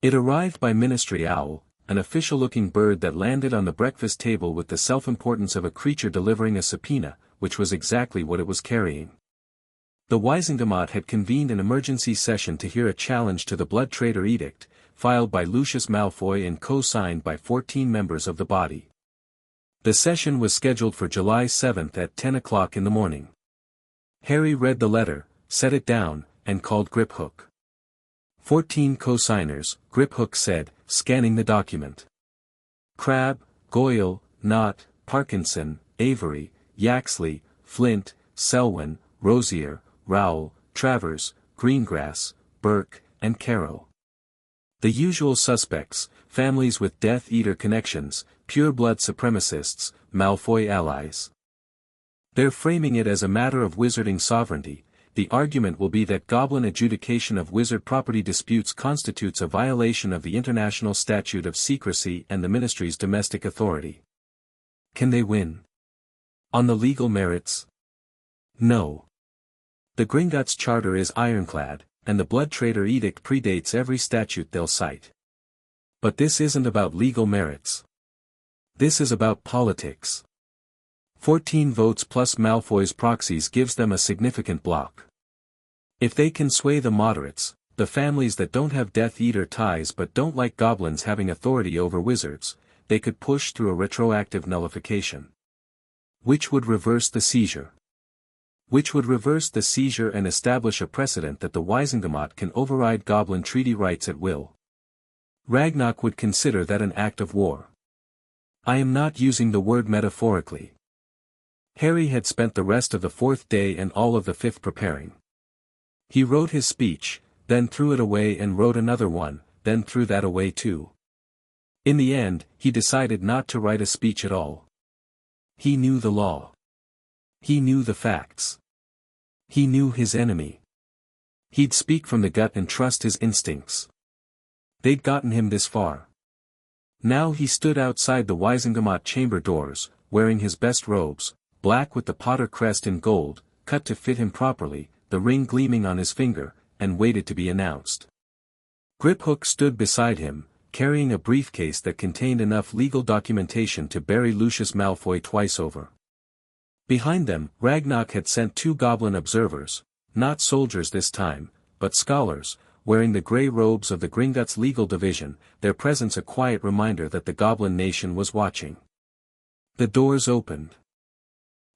A: It arrived by Ministry Owl, an official-looking bird that landed on the breakfast table with the self-importance of a creature delivering a subpoena, which was exactly what it was carrying. The Wisingamot had convened an emergency session to hear a challenge to the Blood-Traitor edict, filed by Lucius Malfoy and co-signed by 14 members of the body. The session was scheduled for July 7th at 10 o'clock in the morning. Harry read the letter, set it down, and called Griphook. 14 co-signers, Griphook said, scanning the document. Crabbe, Goyle, Knott, Parkinson, Avery, Yaxley, Flint, Selwyn, Rosier, Rowell, Travers, Greengrass, Burke, and Carroll. The usual suspects, families with Death Eater connections, pure-blood supremacists, Malfoy allies. They're framing it as a matter of wizarding sovereignty. The argument will be that goblin adjudication of wizard property disputes constitutes a violation of the International Statute of Secrecy and the Ministry's domestic authority. Can they win? On the legal merits? No. The Gringotts Charter is ironclad, and the Blood-Traitor edict predates every statute they'll cite. But this isn't about legal merits. This is about politics. 14 votes plus Malfoy's proxies gives them a significant block. If they can sway the moderates, the families that don't have Death Eater ties but don't like goblins having authority over wizards, they could push through a retroactive nullification. Which would reverse the seizure. Which would reverse the seizure and establish a precedent that the Wisingamot can override goblin treaty rights at will. Ragnarok would consider that an act of war. I am not using the word metaphorically. Harry had spent the rest of the fourth day and all of the fifth preparing. He wrote his speech, then threw it away and wrote another one, then threw that away too. In the end, he decided not to write a speech at all. He knew the law. He knew the facts. He knew his enemy. He'd speak from the gut and trust his instincts. They'd gotten him this far. Now he stood outside the Wisingamot chamber doors, wearing his best robes, black with the Potter crest in gold, cut to fit him properly, the ring gleaming on his finger, and waited to be announced. Griphook stood beside him, carrying a briefcase that contained enough legal documentation to bury Lucius Malfoy twice over. Behind them, Ragnarok had sent 2 goblin observers, not soldiers this time, but scholars, wearing the grey robes of the Gringotts legal division, their presence a quiet reminder that the goblin nation was watching. The doors opened.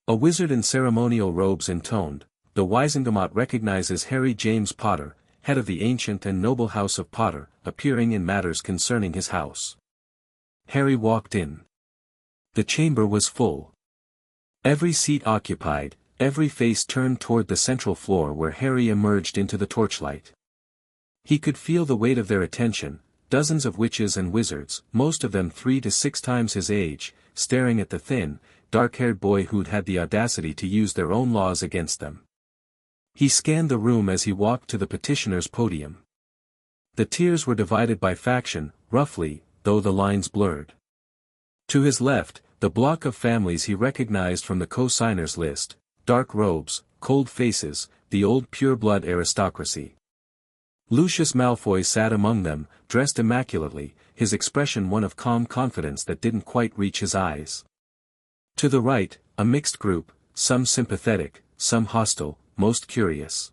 A: A wizard in ceremonial robes intoned, "The Wisingamot recognizes Harry James Potter, head of the ancient and noble house of Potter, appearing in matters concerning his house." Harry walked in. The chamber was full. Every seat occupied, every face turned toward the central floor where Harry emerged into the torchlight. He could feel the weight of their attention, dozens of witches and wizards, most of them 3 to 6 times his age, staring at the thin, dark-haired boy who'd had the audacity to use their own laws against them. He scanned the room as he walked to the petitioner's podium. The tiers were divided by faction, roughly, though the lines blurred. To his left, the block of families he recognized from the co-signers list: dark robes, cold faces, the old pure-blood aristocracy. Lucius Malfoy sat among them, dressed immaculately, his expression one of calm confidence that didn't quite reach his eyes. To the right, a mixed group, some sympathetic, some hostile, most curious.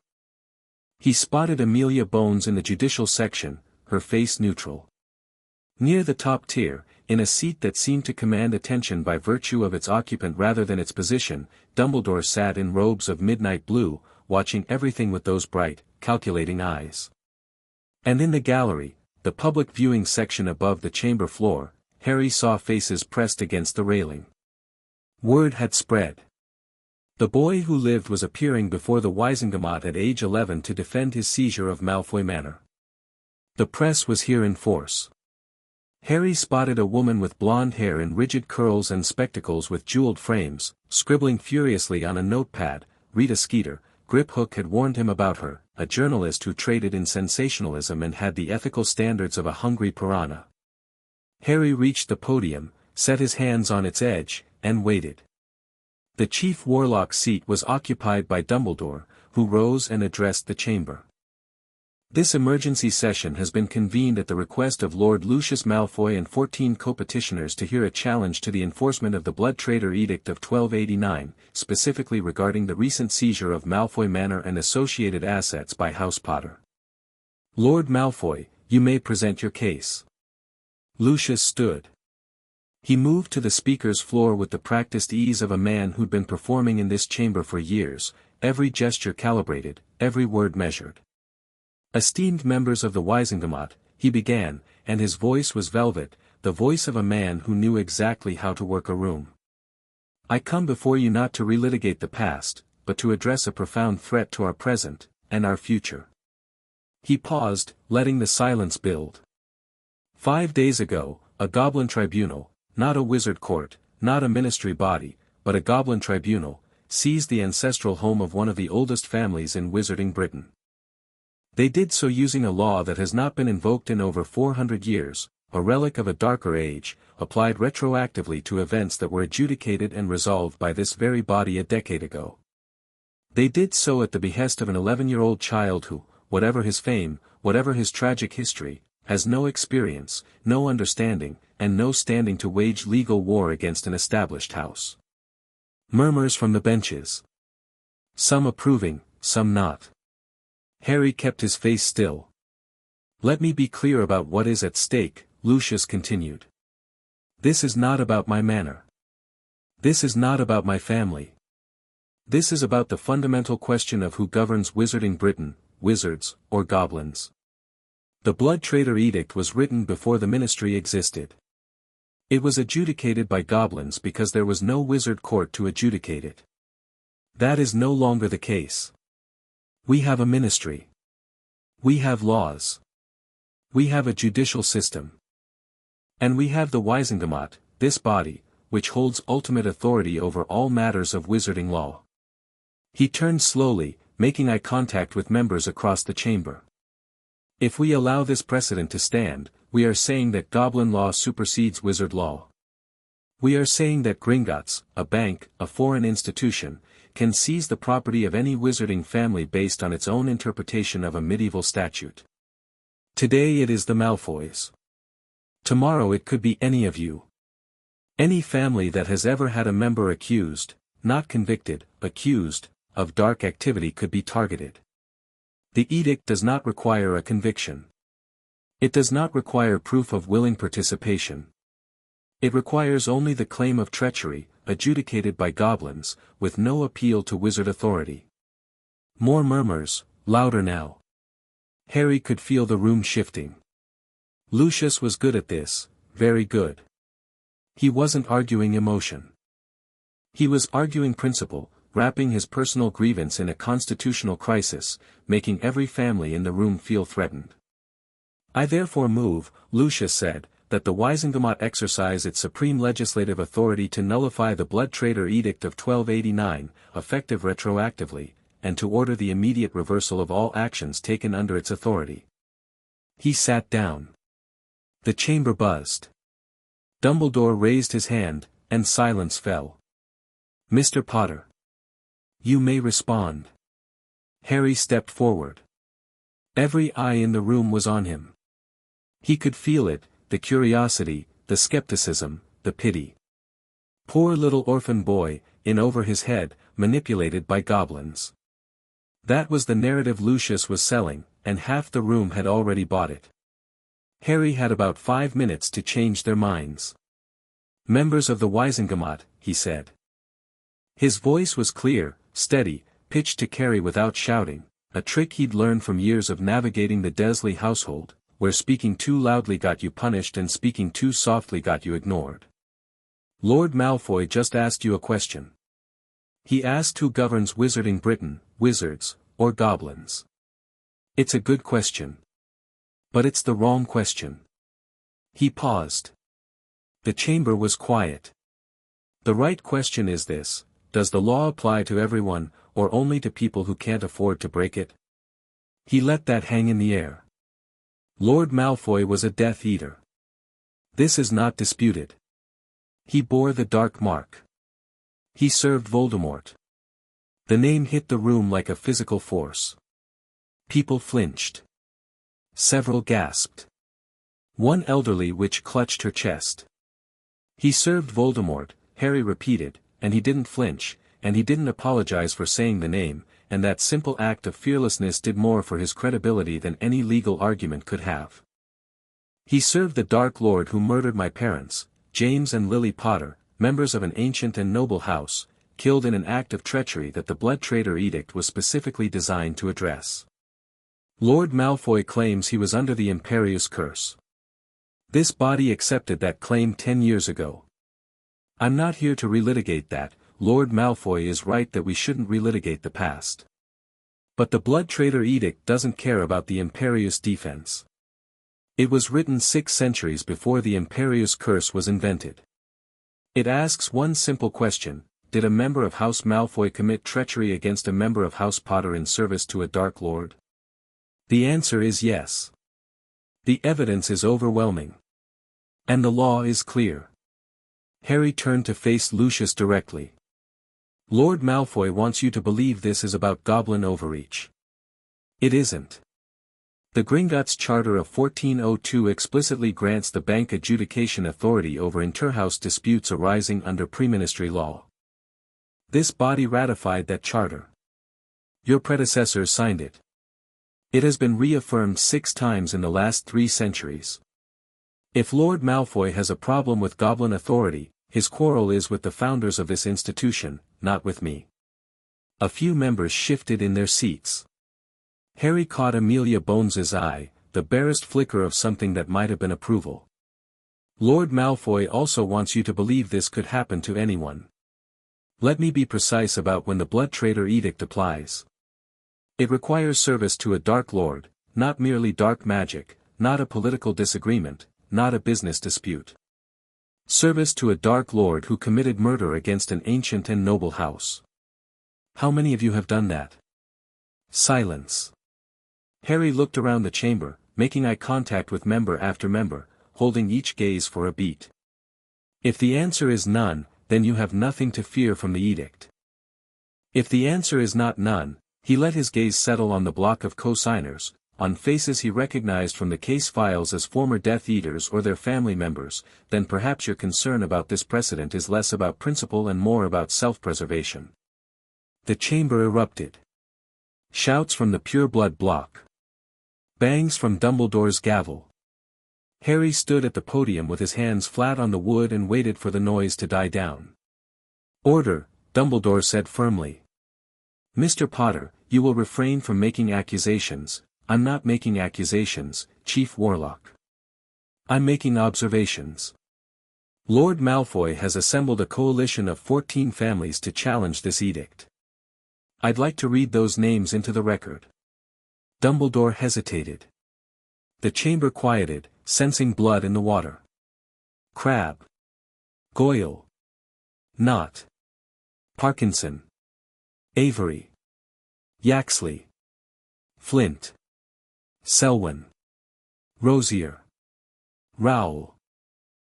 A: He spotted Amelia Bones in the judicial section, her face neutral. Near the top tier, in a seat that seemed to command attention by virtue of its occupant rather than its position, Dumbledore sat in robes of midnight blue, watching everything with those bright, calculating eyes. And in the gallery, the public viewing section above the chamber floor, Harry saw faces pressed against the railing. Word had spread. The boy who lived was appearing before the Wisingamot at age 11 to defend his seizure of Malfoy Manor. The press was here in force. Harry spotted a woman with blonde hair in rigid curls and spectacles with jeweled frames, scribbling furiously on a notepad. Rita Skeeter, Grip Hook had warned him about her, a journalist who traded in sensationalism and had the ethical standards of a hungry piranha. Harry reached the podium, set his hands on its edge, and waited. The chief warlock's seat was occupied by Dumbledore, who rose and addressed the chamber. This emergency session has been convened at the request of Lord Lucius Malfoy and 14 co-petitioners to hear a challenge to the enforcement of the Blood-Traitor Edict of 1289, specifically regarding the recent seizure of Malfoy Manor and associated assets by House Potter. Lord Malfoy, you may present your case. Lucius stood. He moved to the speaker's floor with the practiced ease of a man who'd been performing in this chamber for years, every gesture calibrated, every word measured. Esteemed members of the Wisingamot, he began, and his voice was velvet, the voice of a man who knew exactly how to work a room. I come before you not to relitigate the past, but to address a profound threat to our present, and our future. He paused, letting the silence build. 5 days ago, a goblin tribunal, not a wizard court, not a ministry body, but a goblin tribunal, seized the ancestral home of one of the oldest families in wizarding Britain. They did so using a law that has not been invoked in over 400 years, a relic of a darker age, applied retroactively to events that were adjudicated and resolved by this very body a decade ago. They did so at the behest of an 11-year-old child who, whatever his fame, whatever his tragic history, has no experience, no understanding, and no standing to wage legal war against an established house. Murmurs from the benches. Some approving, some not. Harry kept his face still. Let me be clear about what is at stake, Lucius continued. This is not about my manor. This is not about my family. This is about the fundamental question of who governs wizarding Britain, wizards, or goblins. The Blood-Traitor Edict was written before the ministry existed. It was adjudicated by goblins because there was no wizard court to adjudicate it. That is no longer the case. We have a ministry. We have laws. We have a judicial system. And we have the Wisingamot, this body, which holds ultimate authority over all matters of wizarding law. He turned slowly, making eye contact with members across the chamber. If we allow this precedent to stand, we are saying that goblin law supersedes wizard law. We are saying that Gringotts, a bank, a foreign institution, can seize the property of any wizarding family based on its own interpretation of a medieval statute. Today it is the Malfoys. Tomorrow it could be any of you. Any family that has ever had a member accused, not convicted, accused, of dark activity could be targeted. The edict does not require a conviction. It does not require proof of willing participation. It requires only the claim of treachery, adjudicated by goblins, with no appeal to wizard authority. More murmurs, louder now. Harry could feel the room shifting. Lucius was good at this, very good. He wasn't arguing emotion. He was arguing principle, wrapping his personal grievance in a constitutional crisis, making every family in the room feel threatened. I therefore move, Lucius said, that the Wisingamot exercise its supreme legislative authority to nullify the Blood-Traitor Edict of 1289, effective retroactively, and to order the immediate reversal of all actions taken under its authority. He sat down. The chamber buzzed. Dumbledore raised his hand, and silence fell. "Mr. Potter. You may respond." Harry stepped forward. Every eye in the room was on him. He could feel it, the curiosity, the skepticism, the pity. Poor little orphan boy, in over his head, manipulated by goblins. That was the narrative Lucius was selling, and half the room had already bought it. Harry had about 5 minutes to change their minds. "Members of the Wisengamot," he said. His voice was clear, steady, pitched to carry without shouting, a trick he'd learned from years of navigating the Dursley household, where speaking too loudly got you punished and speaking too softly got you ignored. "Lord Malfoy just asked you a question. He asked who governs Wizarding Britain, wizards, or goblins. It's a good question. But it's the wrong question." He paused. The chamber was quiet. "The right question is this: does the law apply to everyone, or only to people who can't afford to break it?" He let that hang in the air. Lord Malfoy was a Death Eater. This is not disputed. He bore the dark mark. He served Voldemort. The name hit the room like a physical force. People flinched. Several gasped. One elderly witch clutched her chest. "He served Voldemort," Harry repeated, "and he didn't flinch, and he didn't apologize for saying the name, and that simple act of fearlessness did more for his credibility than any legal argument could have. He served the Dark Lord who murdered my parents, James and Lily Potter, members of an ancient and noble house, killed in an act of treachery that the Blood-Traitor edict was specifically designed to address. Lord Malfoy claims he was under the Imperius curse. This body accepted that claim 10 years ago. I'm not here to relitigate that. Lord Malfoy is right that we shouldn't relitigate the past. But the Blood-Traitor edict doesn't care about the Imperius defense. It was written 6 centuries before the Imperius curse was invented. It asks one simple question: did a member of House Malfoy commit treachery against a member of House Potter in service to a Dark Lord? The answer is yes. The evidence is overwhelming. And the law is clear. Harry turned to face Lucius directly. Lord Malfoy wants you to believe this is about goblin overreach. It isn't. The Gringotts Charter of 1402 explicitly grants the bank adjudication authority over interhouse disputes arising under preministry law. This body ratified that charter. Your predecessors signed it. It has been reaffirmed 6 times in the last 3 centuries. If Lord Malfoy has a problem with goblin authority, his quarrel is with the founders of this institution, not with me. A few members shifted in their seats. Harry caught Amelia Bones's eye, the barest flicker of something that might have been approval. Lord Malfoy also wants you to believe this could happen to anyone. Let me be precise about when the Blood-Traitor edict applies. It requires service to a Dark Lord, not merely dark magic, not a political disagreement, not a business dispute. Service to a Dark Lord who committed murder against an ancient and noble house. How many of you have done that? Silence. Harry looked around the chamber, making eye contact with member after member, holding each gaze for a beat. If the answer is none, then you have nothing to fear from the edict. If the answer is not none, he let his gaze settle on the block of co-signers, on faces he recognized from the case files as former Death Eaters or their family members, then perhaps your concern about this precedent is less about principle and more about self-preservation. The chamber erupted. Shouts from the pure-blood block. Bangs from Dumbledore's gavel. Harry stood at the podium with his hands flat on the wood and waited for the noise to die down. "Order," Dumbledore said firmly. "Mr. Potter, you will refrain from making accusations." "I'm not making accusations, Chief Warlock. I'm making observations. Lord Malfoy has assembled a coalition of 14 families to challenge this edict. I'd like to read those names into the record." Dumbledore hesitated. The chamber quieted, sensing blood in the water. Crabbe. Goyle. Knott. Parkinson. Avery. Yaxley. Flint. Selwyn. Rosier. Rowell.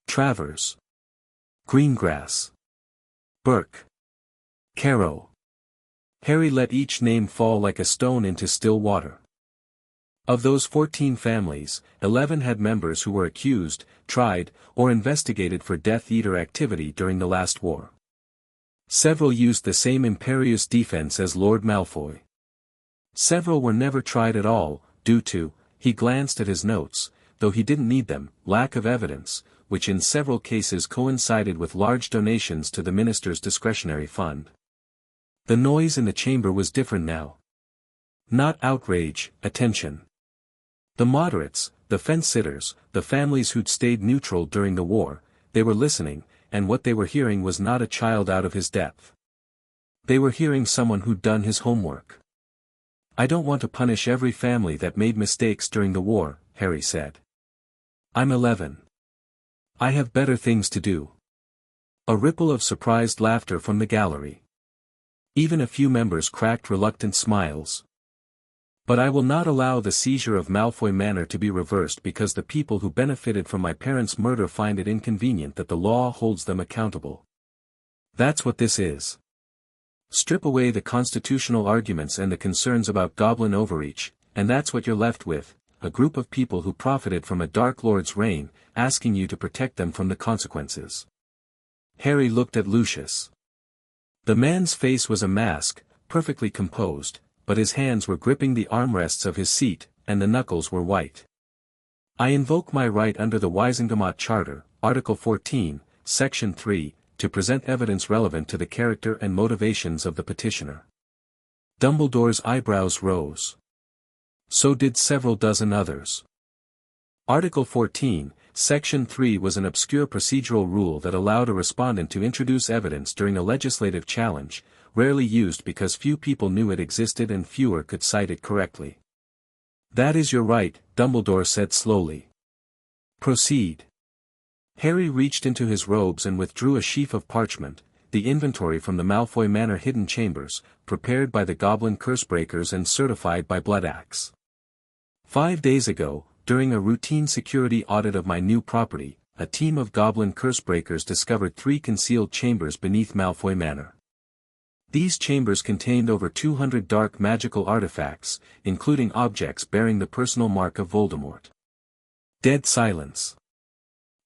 A: Travers. Greengrass. Burke. Caro. Harry let each name fall like a stone into still water. Of those 14 families, 11 had members who were accused, tried, or investigated for Death Eater activity during the last war. Several used the same imperious defense as Lord Malfoy. Several were never tried at all, due to, he glanced at his notes, though he didn't need them, lack of evidence, which in several cases coincided with large donations to the minister's discretionary fund. The noise in the chamber was different now. Not outrage, attention. The moderates, the fence-sitters, the families who'd stayed neutral during the war, they were listening, and what they were hearing was not a child out of his depth. They were hearing someone who'd done his homework. I don't want to punish every family that made mistakes during the war, Harry said. I'm 11. I have better things to do. A ripple of surprised laughter from the gallery. Even a few members cracked reluctant smiles. But I will not allow the seizure of Malfoy Manor to be reversed because the people who benefited from my parents' murder find it inconvenient that the law holds them accountable. That's what this is. Strip away the constitutional arguments and the concerns about goblin overreach, and that's what you're left with, a group of people who profited from a Dark Lord's reign, asking you to protect them from the consequences. Harry looked at Lucius. The man's face was a mask, perfectly composed, but his hands were gripping the armrests of his seat, and the knuckles were white. I invoke my right under the Wisengamot Charter, Article 14, Section 3, to present evidence relevant to the character and motivations of the petitioner. Dumbledore's eyebrows rose. So did several dozen others. Article 14, Section 3 was an obscure procedural rule that allowed a respondent to introduce evidence during a legislative challenge, rarely used because few people knew it existed and fewer could cite it correctly. That is your right, Dumbledore said slowly. Proceed. Harry reached into his robes and withdrew a sheaf of parchment, the inventory from the Malfoy Manor hidden chambers, prepared by the Goblin Cursebreakers and certified by Bloodaxe. 5 days ago, during a routine security audit of my new property, a team of Goblin Cursebreakers discovered 3 concealed chambers beneath Malfoy Manor. These chambers contained over 200 dark magical artifacts, including objects bearing the personal mark of Voldemort. Dead silence.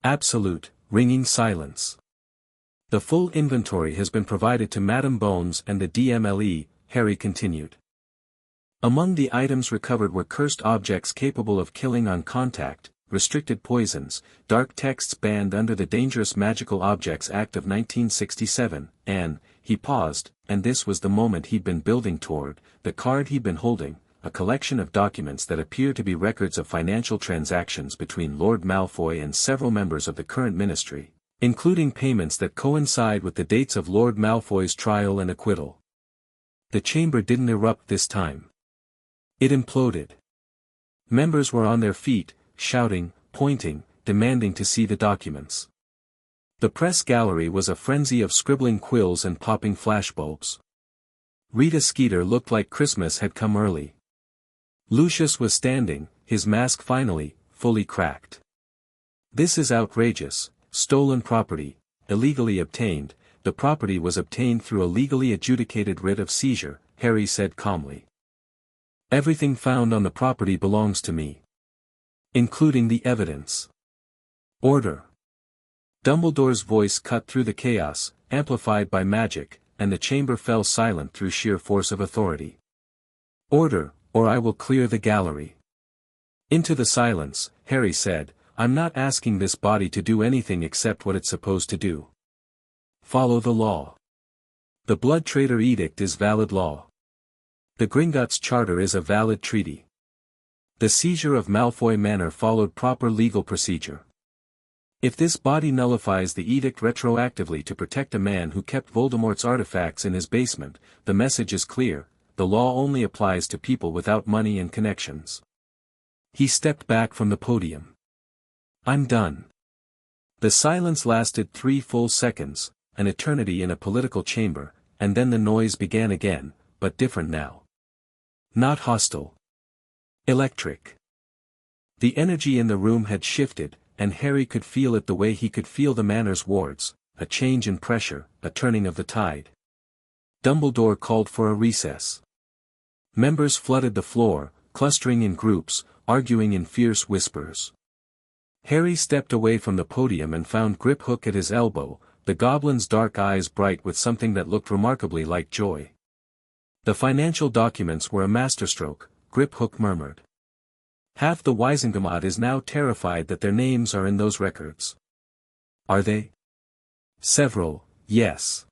A: Absolute, ringing silence. The full inventory has been provided to Madame Bones and the DMLE, Harry continued. Among the items recovered were cursed objects capable of killing on contact, restricted poisons, dark texts banned under the Dangerous Magical Objects Act of 1967, and, he paused, and this was the moment he'd been building toward, the card he'd been holding, a collection of documents that appear to be records of financial transactions between Lord Malfoy and several members of the current ministry, including payments that coincide with the dates of Lord Malfoy's trial and acquittal. The chamber didn't erupt this time. It imploded. Members were on their feet, shouting, pointing, demanding to see the documents. The press gallery was a frenzy of scribbling quills and popping flashbulbs. Rita Skeeter looked like Christmas had come early. Lucius was standing, his mask finally, fully cracked. This is outrageous, stolen property, illegally obtained, the property was obtained through a legally adjudicated writ of seizure, Harry said calmly. Everything found on the property belongs to me. Including the evidence. Order. Dumbledore's voice cut through the chaos, amplified by magic, and the chamber fell silent through sheer force of authority. Order, or I will clear the gallery. Into the silence, Harry said, I'm not asking this body to do anything except what it's supposed to do. Follow the law. The Blood-Traitor Edict is valid law. The Gringotts Charter is a valid treaty. The seizure of Malfoy Manor followed proper legal procedure. If this body nullifies the edict retroactively to protect a man who kept Voldemort's artifacts in his basement, the message is clear, the law only applies to people without money and connections. He stepped back from the podium. I'm done. The silence lasted 3 full seconds, an eternity in a political chamber, and then the noise began again, but different now. Not hostile. Electric. The energy in the room had shifted, and Harry could feel it the way he could feel the Manor's wards, a change in pressure, a turning of the tide. Dumbledore called for a recess. Members flooded the floor, clustering in groups, arguing in fierce whispers. Harry stepped away from the podium and found Griphook at his elbow, the goblin's dark eyes bright with something that looked remarkably like joy. The financial documents were a masterstroke, Griphook murmured. Half the Wisengamot is now terrified that their names are in those records. Are they? Several, yes.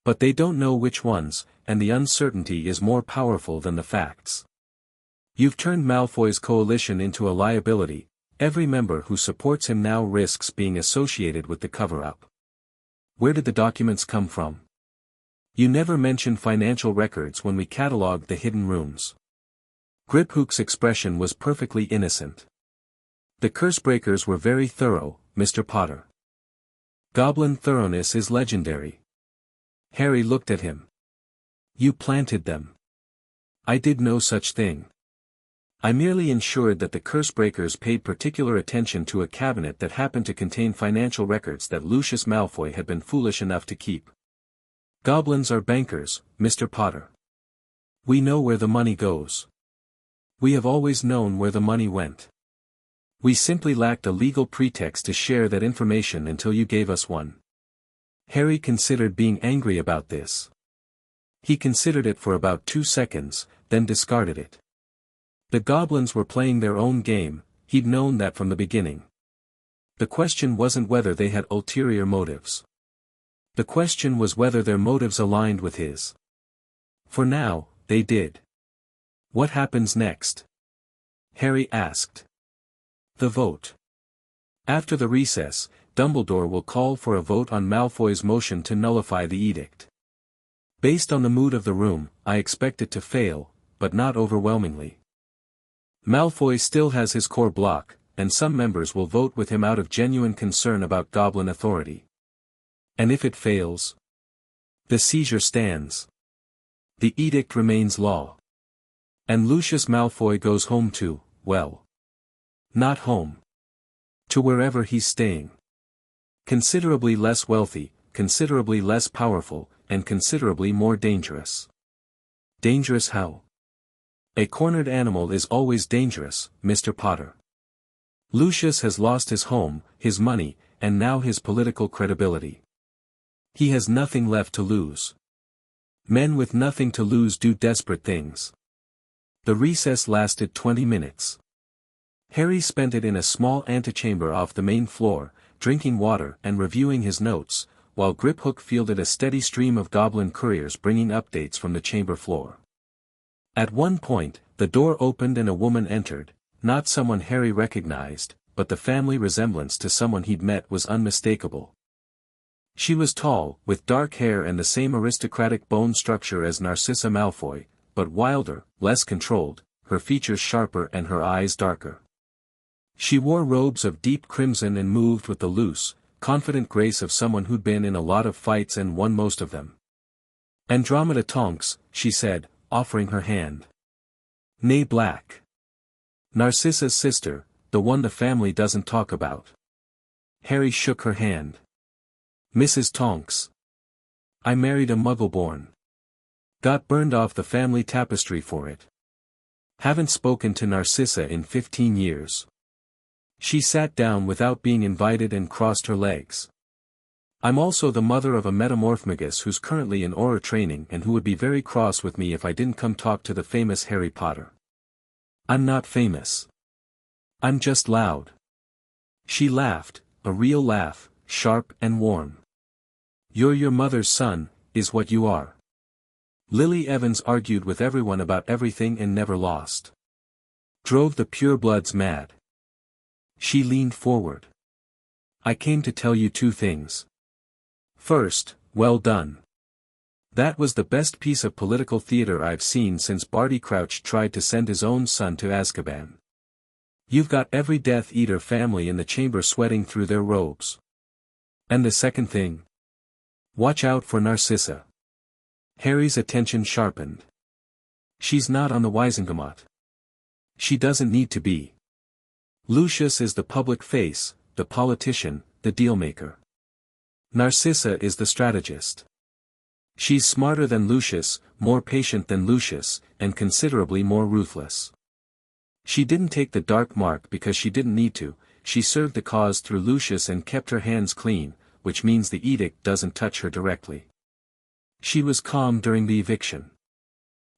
A: But they don't know which ones, and the uncertainty is more powerful than the facts. You've turned Malfoy's coalition into a liability. Every member who supports him now risks being associated with the cover-up. Where did the documents come from? You never mentioned financial records when we catalogued the hidden rooms. Griphook's expression was perfectly innocent. The Cursebreakers were very thorough, Mr. Potter. Goblin thoroughness is legendary. Harry looked at him. You planted them. I did no such thing. I merely ensured that the Cursebreakers paid particular attention to a cabinet that happened to contain financial records that Lucius Malfoy had been foolish enough to keep. Goblins are bankers, Mr. Potter. We know where the money goes. We have always known where the money went. We simply lacked a legal pretext to share that information until you gave us one. Harry considered being angry about this. He considered it for about 2 seconds, then discarded it. The goblins were playing their own game, he'd known that from the beginning. The question wasn't whether they had ulterior motives. The question was whether their motives aligned with his. For now, they did. What happens next? Harry asked. The vote. After the recess, Dumbledore will call for a vote on Malfoy's motion to nullify the edict. Based on the mood of the room, I expect it to fail, but not overwhelmingly. Malfoy still has his core block, and some members will vote with him out of genuine concern about Goblin authority. And if it fails? The seizure stands. The edict remains law. And Lucius Malfoy goes home to, well. Not home. To wherever he's staying. Considerably less wealthy, considerably less powerful, and considerably more dangerous. Dangerous how? A cornered animal is always dangerous, Mr. Potter. Lucius has lost his home, his money, and now his political credibility. He has nothing left to lose. Men with nothing to lose do desperate things. The recess lasted 20 minutes. Harry spent it in a small antechamber off the main floor, drinking water and reviewing his notes, while Griphook fielded a steady stream of goblin couriers bringing updates from the chamber floor. At one point, the door opened and a woman entered, not someone Harry recognized, but the family resemblance to someone he'd met was unmistakable. She was tall, with dark hair and the same aristocratic bone structure as Narcissa Malfoy, but wilder, less controlled, her features sharper and her eyes darker. She wore robes of deep crimson and moved with the loose, confident grace of someone who'd been in a lot of fights and won most of them. Andromeda Tonks, she said, offering her hand. Nay Black. Narcissa's sister, the one the family doesn't talk about. Harry shook her hand. Mrs. Tonks. I married a Muggle-born. Got burned off the family tapestry for it. Haven't spoken to Narcissa in 15 years. She sat down without being invited and crossed her legs. I'm also the mother of a metamorphmagus who's currently in aura training and who would be very cross with me if I didn't come talk to the famous Harry Potter. I'm not famous. I'm just loud. She laughed, a real laugh, sharp and warm. You're your mother's son, is what you are. Lily Evans argued with everyone about everything and never lost. Drove the purebloods mad. She leaned forward. I came to tell you 2 things. First, well done. That was the best piece of political theater I've seen since Barty Crouch tried to send his own son to Azkaban. You've got every Death Eater family in the chamber sweating through their robes. And the second thing? Watch out for Narcissa. Harry's attention sharpened. She's not on the Wisengamot. She doesn't need to be. Lucius is the public face, the politician, the dealmaker. Narcissa is the strategist. She's smarter than Lucius, more patient than Lucius, and considerably more ruthless. She didn't take the dark mark because she didn't need to, she served the cause through Lucius and kept her hands clean, which means the edict doesn't touch her directly. She was calm during the eviction.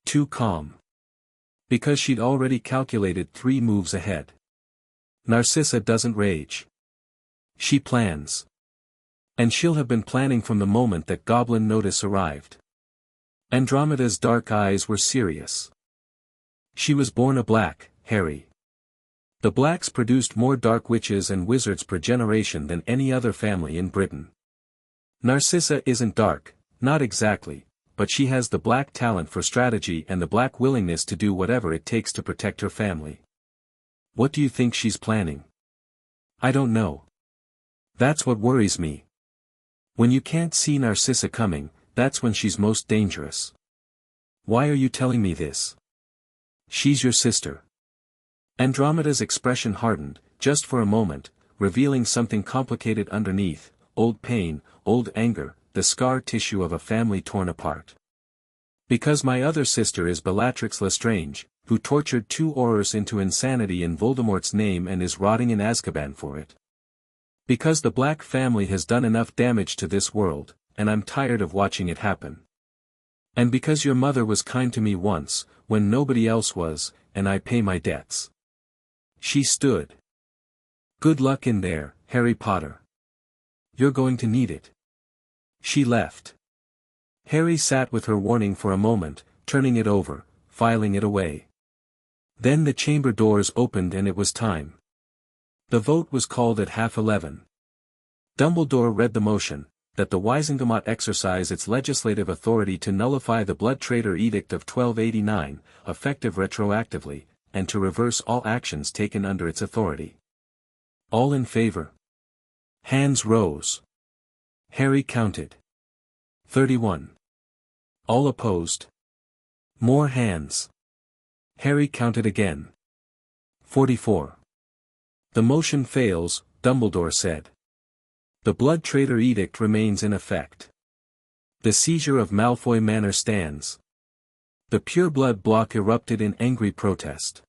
A: Too calm. Because she'd already calculated 3 moves ahead. Narcissa doesn't rage. She plans. And she'll have been planning from the moment that Goblin Notice arrived. Andromeda's dark eyes were serious. She was born a black, Harry. The Blacks produced more dark witches and wizards per generation than any other family in Britain. Narcissa isn't dark, not exactly, but she has the black talent for strategy and the black willingness to do whatever it takes to protect her family. What do you think she's planning? I don't know. That's what worries me. When you can't see Narcissa coming, that's when she's most dangerous. Why are you telling me this? She's your sister. Andromeda's expression hardened, just for a moment, revealing something complicated underneath, old pain, old anger, the scar tissue of a family torn apart. Because my other sister is Bellatrix Lestrange, who tortured 2 Aurors into insanity in Voldemort's name and is rotting in Azkaban for it. Because the Black family has done enough damage to this world, and I'm tired of watching it happen. And because your mother was kind to me once, when nobody else was, and I pay my debts. She stood. Good luck in there, Harry Potter. You're going to need it. She left. Harry sat with her warning for a moment, turning it over, filing it away. Then the chamber doors opened and it was time. The vote was called at 11:30. Dumbledore read the motion, that the Wisengamot exercise its legislative authority to nullify the Blood-Traitor Edict of 1289, effective retroactively, and to reverse all actions taken under its authority. All in favor? Hands rose. Harry counted. 31. All opposed? More hands. Harry counted again. 44. The motion fails, Dumbledore said. The Blood-Traitor Edict remains in effect. The seizure of Malfoy Manor stands. The pure-blood block erupted in angry protest.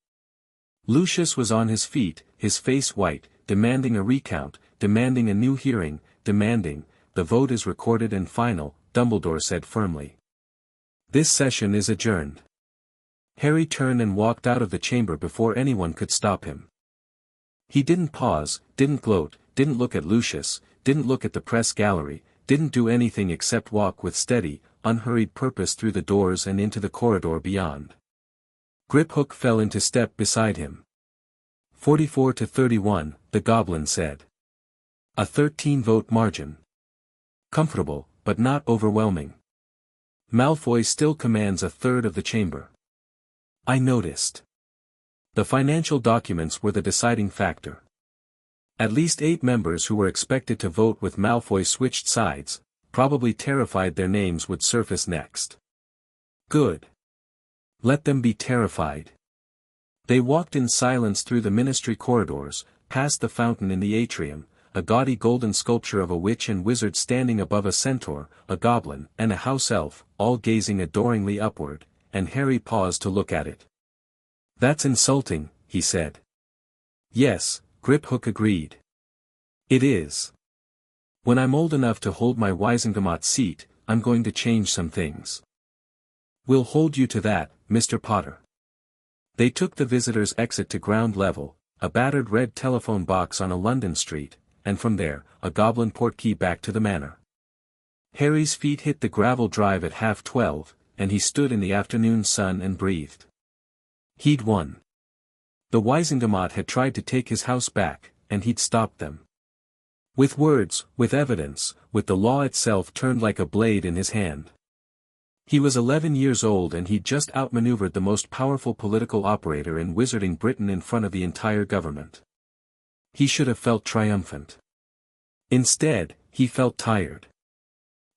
A: Lucius was on his feet, his face white, demanding a recount, demanding a new hearing, demanding, the vote is recorded and final, Dumbledore said firmly. This session is adjourned. Harry turned and walked out of the chamber before anyone could stop him. He didn't pause, didn't gloat, didn't look at Lucius, didn't look at the press gallery, didn't do anything except walk with steady, unhurried purpose through the doors and into the corridor beyond. Griphook fell into step beside him. 44-31, the Goblin said. A 13-vote margin. Comfortable, but not overwhelming. Malfoy still commands a third of the chamber. I noticed. The financial documents were the deciding factor. At least 8 members who were expected to vote with Malfoy switched sides, probably terrified their names would surface next. Good. Let them be terrified. They walked in silence through the ministry corridors, past the fountain in the atrium, a gaudy golden sculpture of a witch and wizard standing above a centaur, a goblin, and a house elf, all gazing adoringly upward, and Harry paused to look at it. That's insulting, he said. Yes, Griphook agreed. It is. When I'm old enough to hold my Wisengamot seat, I'm going to change some things. We'll hold you to that, Mr. Potter. They took the visitors' exit to ground level, a battered red telephone box on a London street, and from there, a goblin portkey back to the manor. Harry's feet hit the gravel drive at 12:30, and he stood in the afternoon sun and breathed. He'd won. The Wisengamot had tried to take his house back, and he'd stopped them. With words, with evidence, with the law itself turned like a blade in his hand. He was 11 years old and he'd just outmaneuvered the most powerful political operator in Wizarding Britain in front of the entire government. He should have felt triumphant. Instead, he felt tired.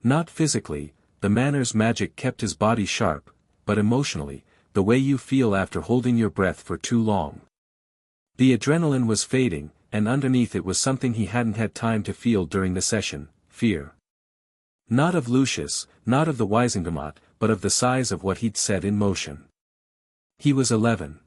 A: Not physically, the Manor's magic kept his body sharp, but emotionally, the way you feel after holding your breath for too long. The adrenaline was fading, and underneath it was something he hadn't had time to feel during the session: fear. Not of Lucius, not of the Wisingamat, but of the size of what he'd set in motion. He was 11.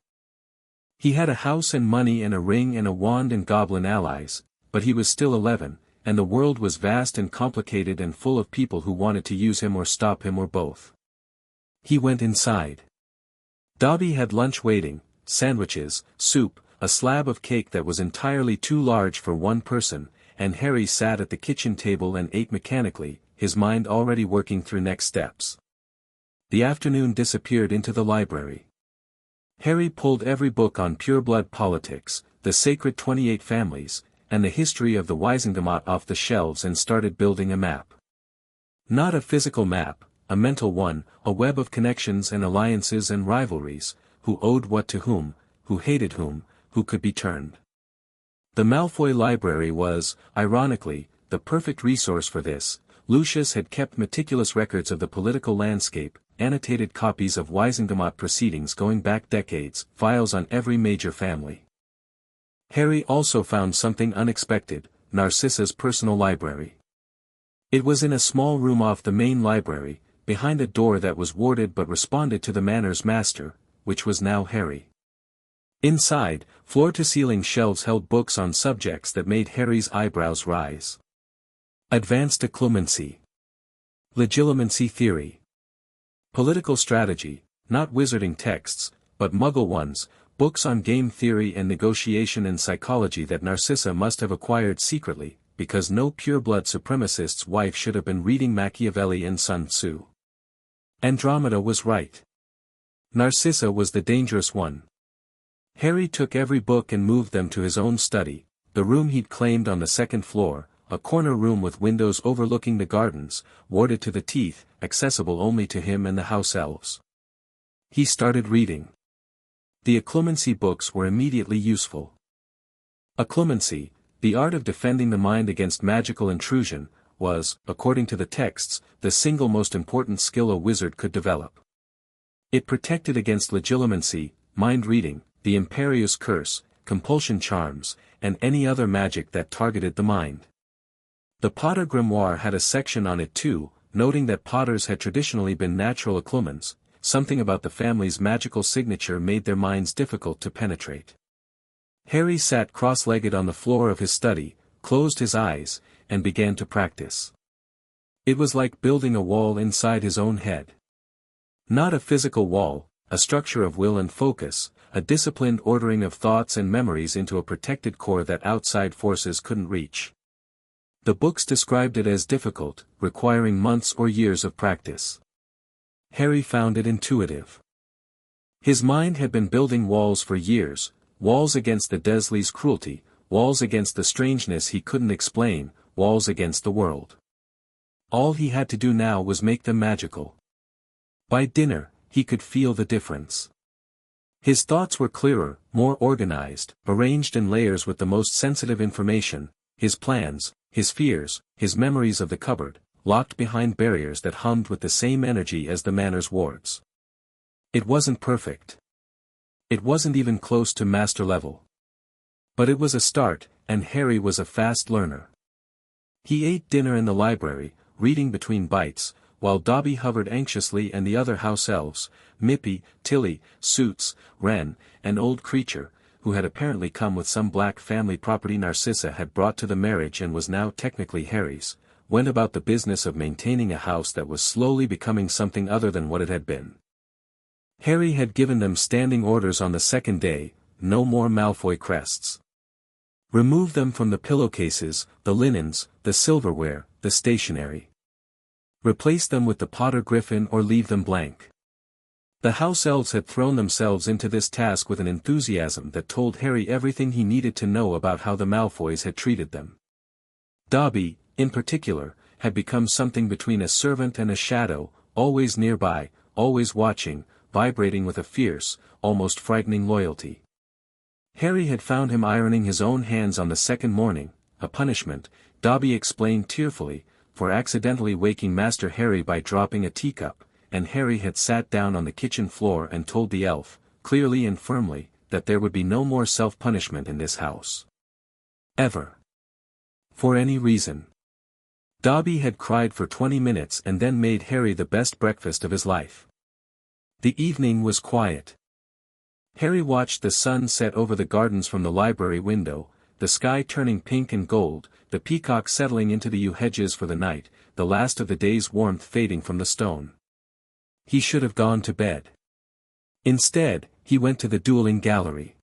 A: He had a house and money and a ring and a wand and goblin allies, but he was still 11, and the world was vast and complicated and full of people who wanted to use him or stop him or both. He went inside. Dobby had lunch waiting: sandwiches, soup, a slab of cake that was entirely too large for one person, and Harry sat at the kitchen table and ate mechanically, his mind already working through next steps. The afternoon disappeared into the library. Harry pulled every book on pureblood politics, the sacred 28 families, and the history of the Wisingamat off the shelves and started building a map. Not a physical map, a mental one, a web of connections and alliances and rivalries, who owed what to whom, who hated whom, who could be turned. The Malfoy library was, ironically, the perfect resource for this. Lucius had kept meticulous records of the political landscape, annotated copies of Wisingamat proceedings going back decades, files on every major family. Harry also found something unexpected: Narcissa's personal library. It was in a small room off the main library, behind a door that was warded but responded to the Manor's master, which was now Harry. Inside, floor-to-ceiling shelves held books on subjects that made Harry's eyebrows rise. Advanced Occlumency. Legilimency Theory. Political Strategy, not wizarding texts, but Muggle ones, books on game theory and negotiation and psychology that Narcissa must have acquired secretly, because no pureblood supremacist's wife should have been reading Machiavelli and Sun Tzu. Andromeda was right. Narcissa was the dangerous one. Harry took every book and moved them to his own study, the room he'd claimed on the second floor, a corner room with windows overlooking the gardens, warded to the teeth, accessible only to him and the house elves. He started reading. The occlumency books were immediately useful. Occlumency, the art of defending the mind against magical intrusion, was, according to the texts, the single most important skill a wizard could develop. It protected against legilimency, mind reading, the Imperious Curse, compulsion charms, and any other magic that targeted the mind. The Potter Grimoire had a section on it too, noting that Potters had traditionally been natural occlumens. Something about the family's magical signature made their minds difficult to penetrate. Harry sat cross-legged on the floor of his study, closed his eyes, and began to practice. It was like building a wall inside his own head. Not a physical wall, a structure of will and focus, a disciplined ordering of thoughts and memories into a protected core that outside forces couldn't reach. The books described it as difficult, requiring months or years of practice. Harry found it intuitive. His mind had been building walls for years, walls against the Dursley's cruelty, walls against the strangeness he couldn't explain, walls against the world. All he had to do now was make them magical. By dinner, he could feel the difference. His thoughts were clearer, more organized, arranged in layers with the most sensitive information: his plans, his fears, his memories of the cupboard, locked behind barriers that hummed with the same energy as the Manor's wards. It wasn't perfect. It wasn't even close to master level. But it was a start, and Harry was a fast learner. He ate dinner in the library, reading between bites, while Dobby hovered anxiously and the other house elves, Mippy, Tilly, Suits, Wren, and Old Creature, who had apparently come with some black family property Narcissa had brought to the marriage and was now technically Harry's, went about the business of maintaining a house that was slowly becoming something other than what it had been. Harry had given them standing orders on the second day: no more Malfoy crests. Remove them from the pillowcases, the linens, the silverware, the stationery. Replace them with the Potter Griffin or leave them blank. The house elves had thrown themselves into this task with an enthusiasm that told Harry everything he needed to know about how the Malfoys had treated them. Dobby, in particular, had become something between a servant and a shadow, always nearby, always watching, vibrating with a fierce, almost frightening loyalty. Harry had found him ironing his own hands on the second morning, a punishment, Dobby explained tearfully, for accidentally waking Master Harry by dropping a teacup, and Harry had sat down on the kitchen floor and told the elf, clearly and firmly, that there would be no more self-punishment in this house. Ever. For any reason. Dobby had cried for 20 minutes and then made Harry the best breakfast of his life. The evening was quiet. Harry watched the sun set over the gardens from the library window, the sky turning pink and gold, the peacock settling into the yew hedges for the night, the last of the day's warmth fading from the stone. He should have gone to bed. Instead, he went to the dueling gallery.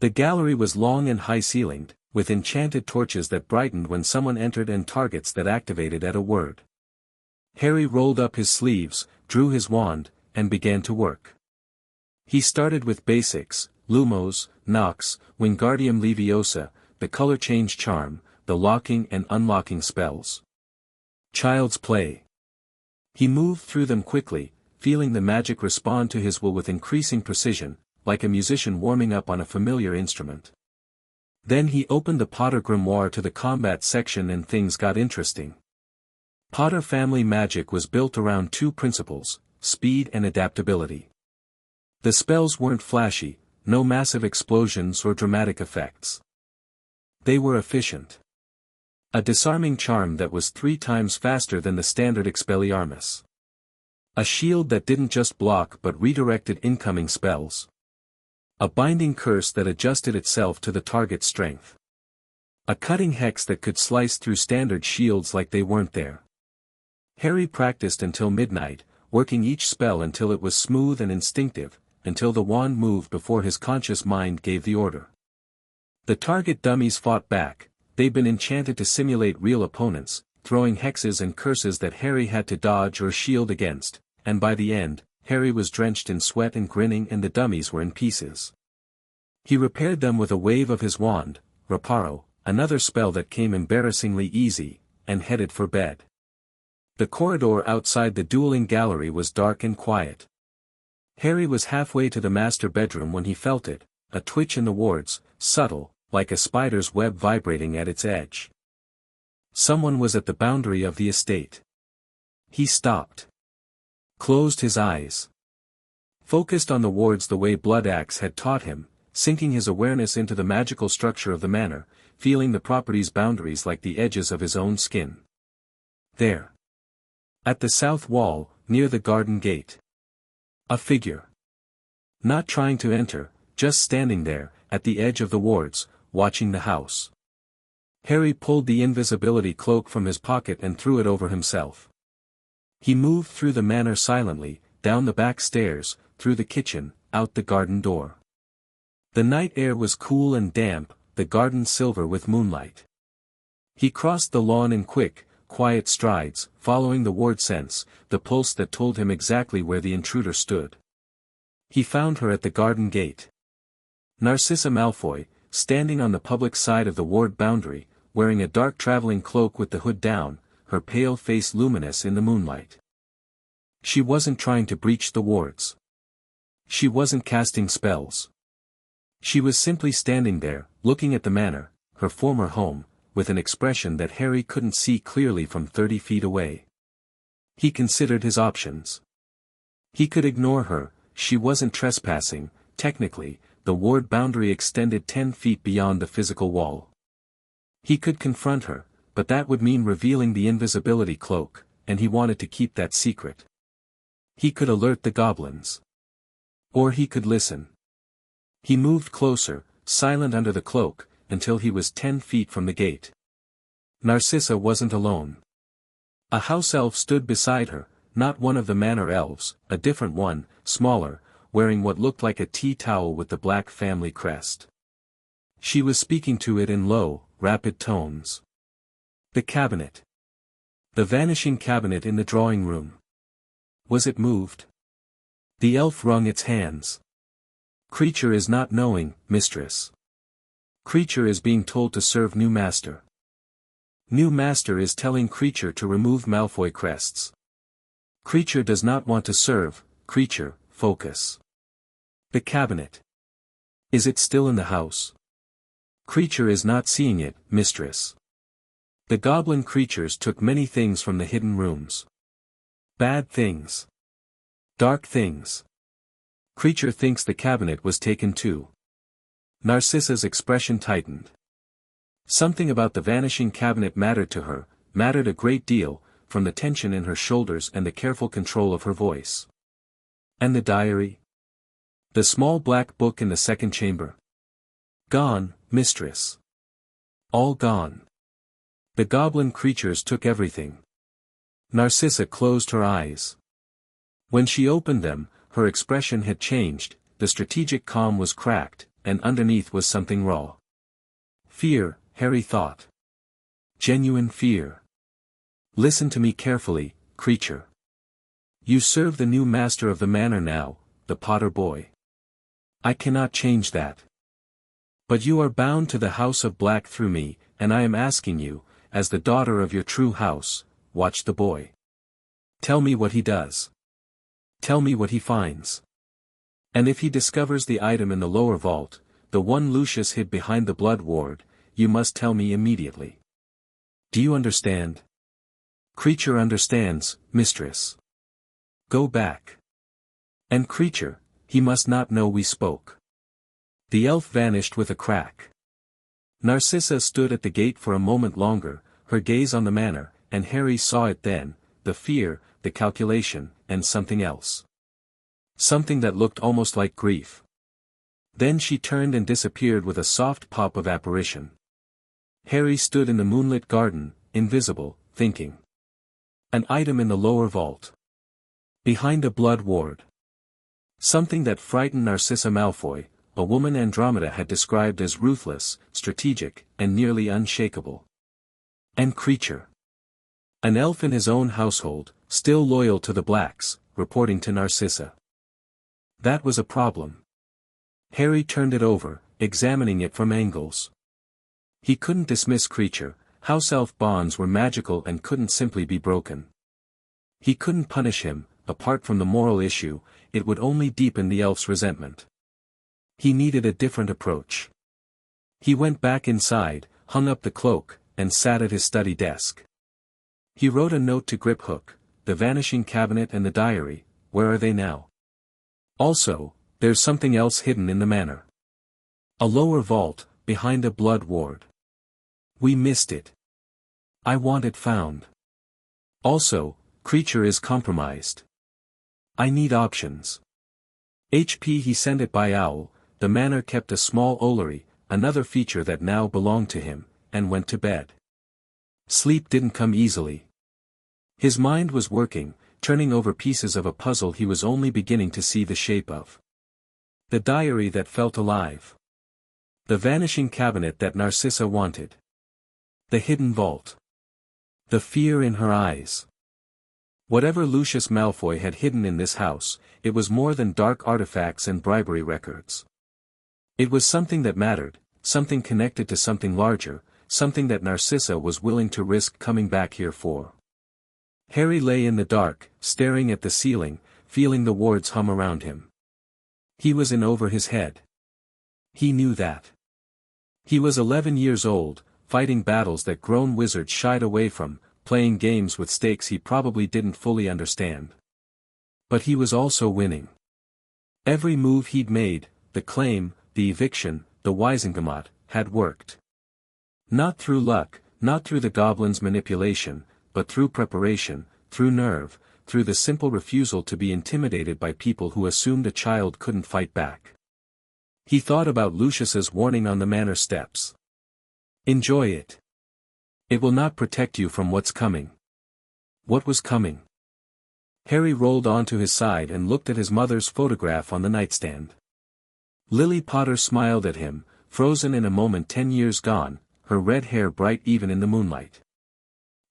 A: The gallery was long and high-ceilinged, with enchanted torches that brightened when someone entered and targets that activated at a word. Harry rolled up his sleeves, drew his wand, and began to work. He started with basics, Lumos, Nox, Wingardium Leviosa, the color change charm, the locking and unlocking spells. Child's play. He moved through them quickly, feeling the magic respond to his will with increasing precision, like a musician warming up on a familiar instrument. Then he opened the Potter grimoire to the combat section and things got interesting. Potter family magic was built around two principles, speed and adaptability. The spells weren't flashy, no massive explosions or dramatic effects. They were efficient. A disarming charm that was 3 times faster than the standard Expelliarmus. A shield that didn't just block but redirected incoming spells. A binding curse that adjusted itself to the target's strength. A cutting hex that could slice through standard shields like they weren't there. Harry practiced until midnight, working each spell until it was smooth and instinctive, until the wand moved before his conscious mind gave the order. The target dummies fought back, they'd been enchanted to simulate real opponents, throwing hexes and curses that Harry had to dodge or shield against, and by the end, Harry was drenched in sweat and grinning and the dummies were in pieces. He repaired them with a wave of his wand, Reparo, another spell that came embarrassingly easy, and headed for bed. The corridor outside the dueling gallery was dark and quiet. Harry was halfway to the master bedroom when he felt it, a twitch in the wards, subtle, like a spider's web vibrating at its edge. Someone was at the boundary of the estate. He stopped. Closed his eyes. Focused on the wards the way Bloodaxe had taught him, sinking his awareness into the magical structure of the manor, feeling the property's boundaries like the edges of his own skin. There. At the south wall, near the garden gate. A figure. Not trying to enter, just standing there, at the edge of the wards, watching the house. Harry pulled the invisibility cloak from his pocket and threw it over himself. He moved through the manor silently, down the back stairs, through the kitchen, out the garden door. The night air was cool and damp, the garden silver with moonlight. He crossed the lawn in quick, quiet strides, following the ward sense, the pulse that told him exactly where the intruder stood. He found her at the garden gate. Narcissa Malfoy, standing on the public side of the ward boundary, wearing a dark traveling cloak with the hood down, her pale face luminous in the moonlight. She wasn't trying to breach the wards. She wasn't casting spells. She was simply standing there, looking at the manor, her former home, with an expression that Harry couldn't see clearly from 30 feet away. He considered his options. He could ignore her, she wasn't trespassing, technically, the ward boundary extended 10 feet beyond the physical wall. He could confront her, but that would mean revealing the invisibility cloak, and he wanted to keep that secret. He could alert the goblins. Or he could listen. He moved closer, silent under the cloak, until he was 10 feet from the gate. Narcissa wasn't alone. A house elf stood beside her, not one of the manor elves, a different one, smaller, wearing what looked like a tea towel with the black family crest. She was speaking to it in low, rapid tones. The cabinet. The vanishing cabinet in the drawing room. Was it moved? The elf wrung its hands. Creature is not knowing, mistress. Creature is being told to serve new master. New master is telling creature to remove Malfoy crests. Creature does not want to serve, creature, focus. The cabinet. Is it still in the house? Creature is not seeing it, mistress. The goblin creatures took many things from the hidden rooms. Bad things. Dark things. Creature thinks the cabinet was taken too. Narcissa's expression tightened. Something about the vanishing cabinet mattered to her, mattered a great deal, from the tension in her shoulders and the careful control of her voice. And the diary? The small black book in the second chamber? Gone, mistress. All gone. The goblin creatures took everything. Narcissa closed her eyes. When she opened them, her expression had changed, the strategic calm was cracked, and underneath was something raw. Fear, Harry thought. Genuine fear. Listen to me carefully, creature. You serve the new master of the manor now, the Potter boy. I cannot change that. But you are bound to the House of Black through me, and I am asking you, as the daughter of your true house, watch the boy. Tell me what he does. Tell me what he finds. And if he discovers the item in the lower vault, the one Lucius hid behind the blood ward, you must tell me immediately. Do you understand? Creature understands, mistress. Go back. And creature, he must not know we spoke. The elf vanished with a crack. Narcissa stood at the gate for a moment longer, her gaze on the manor, and Harry saw it then, the fear, the calculation, and something else. Something that looked almost like grief. Then she turned and disappeared with a soft pop of apparition. Harry stood in the moonlit garden, invisible, thinking. An item in the lower vault. Behind a blood ward. Something that frightened Narcissa Malfoy, a woman Andromeda had described as ruthless, strategic, and nearly unshakable. And creature. An elf in his own household, still loyal to the Blacks, reporting to Narcissa. That was a problem. Harry turned it over, examining it from angles. He couldn't dismiss creature, house-elf bonds were magical and couldn't simply be broken. He couldn't punish him, apart from the moral issue, it would only deepen the elf's resentment. He needed a different approach. He went back inside, hung up the cloak, and sat at his study desk. He wrote a note to Griphook, the vanishing cabinet and the diary, where are they now? Also, there's something else hidden in the manor. A lower vault, behind a blood ward. We missed it. I want it found. Also, creature is compromised. I need options. HP he sent it by owl, the manor kept a small owlery, another feature that now belonged to him, and went to bed. Sleep didn't come easily. His mind was working, turning over pieces of a puzzle he was only beginning to see the shape of. The diary that felt alive. The vanishing cabinet that Narcissa wanted. The hidden vault. The fear in her eyes. Whatever Lucius Malfoy had hidden in this house, it was more than dark artifacts and bribery records. It was something that mattered, something connected to something larger, something that Narcissa was willing to risk coming back here for. Harry lay in the dark, staring at the ceiling, feeling the wards hum around him. He was in over his head. He knew that. He was 11 years old, fighting battles that grown wizards shied away from, playing games with stakes he probably didn't fully understand. But he was also winning. Every move he'd made, the claim, the eviction, the Wisengamot, had worked. Not through luck, not through the goblin's manipulation, but through preparation, through nerve, through the simple refusal to be intimidated by people who assumed a child couldn't fight back. He thought about Lucius's warning on the manor steps. Enjoy it. It will not protect you from what's coming. What was coming? Harry rolled onto his side and looked at his mother's photograph on the nightstand. Lily Potter smiled at him, frozen in a moment 10 years gone, her red hair bright even in the moonlight.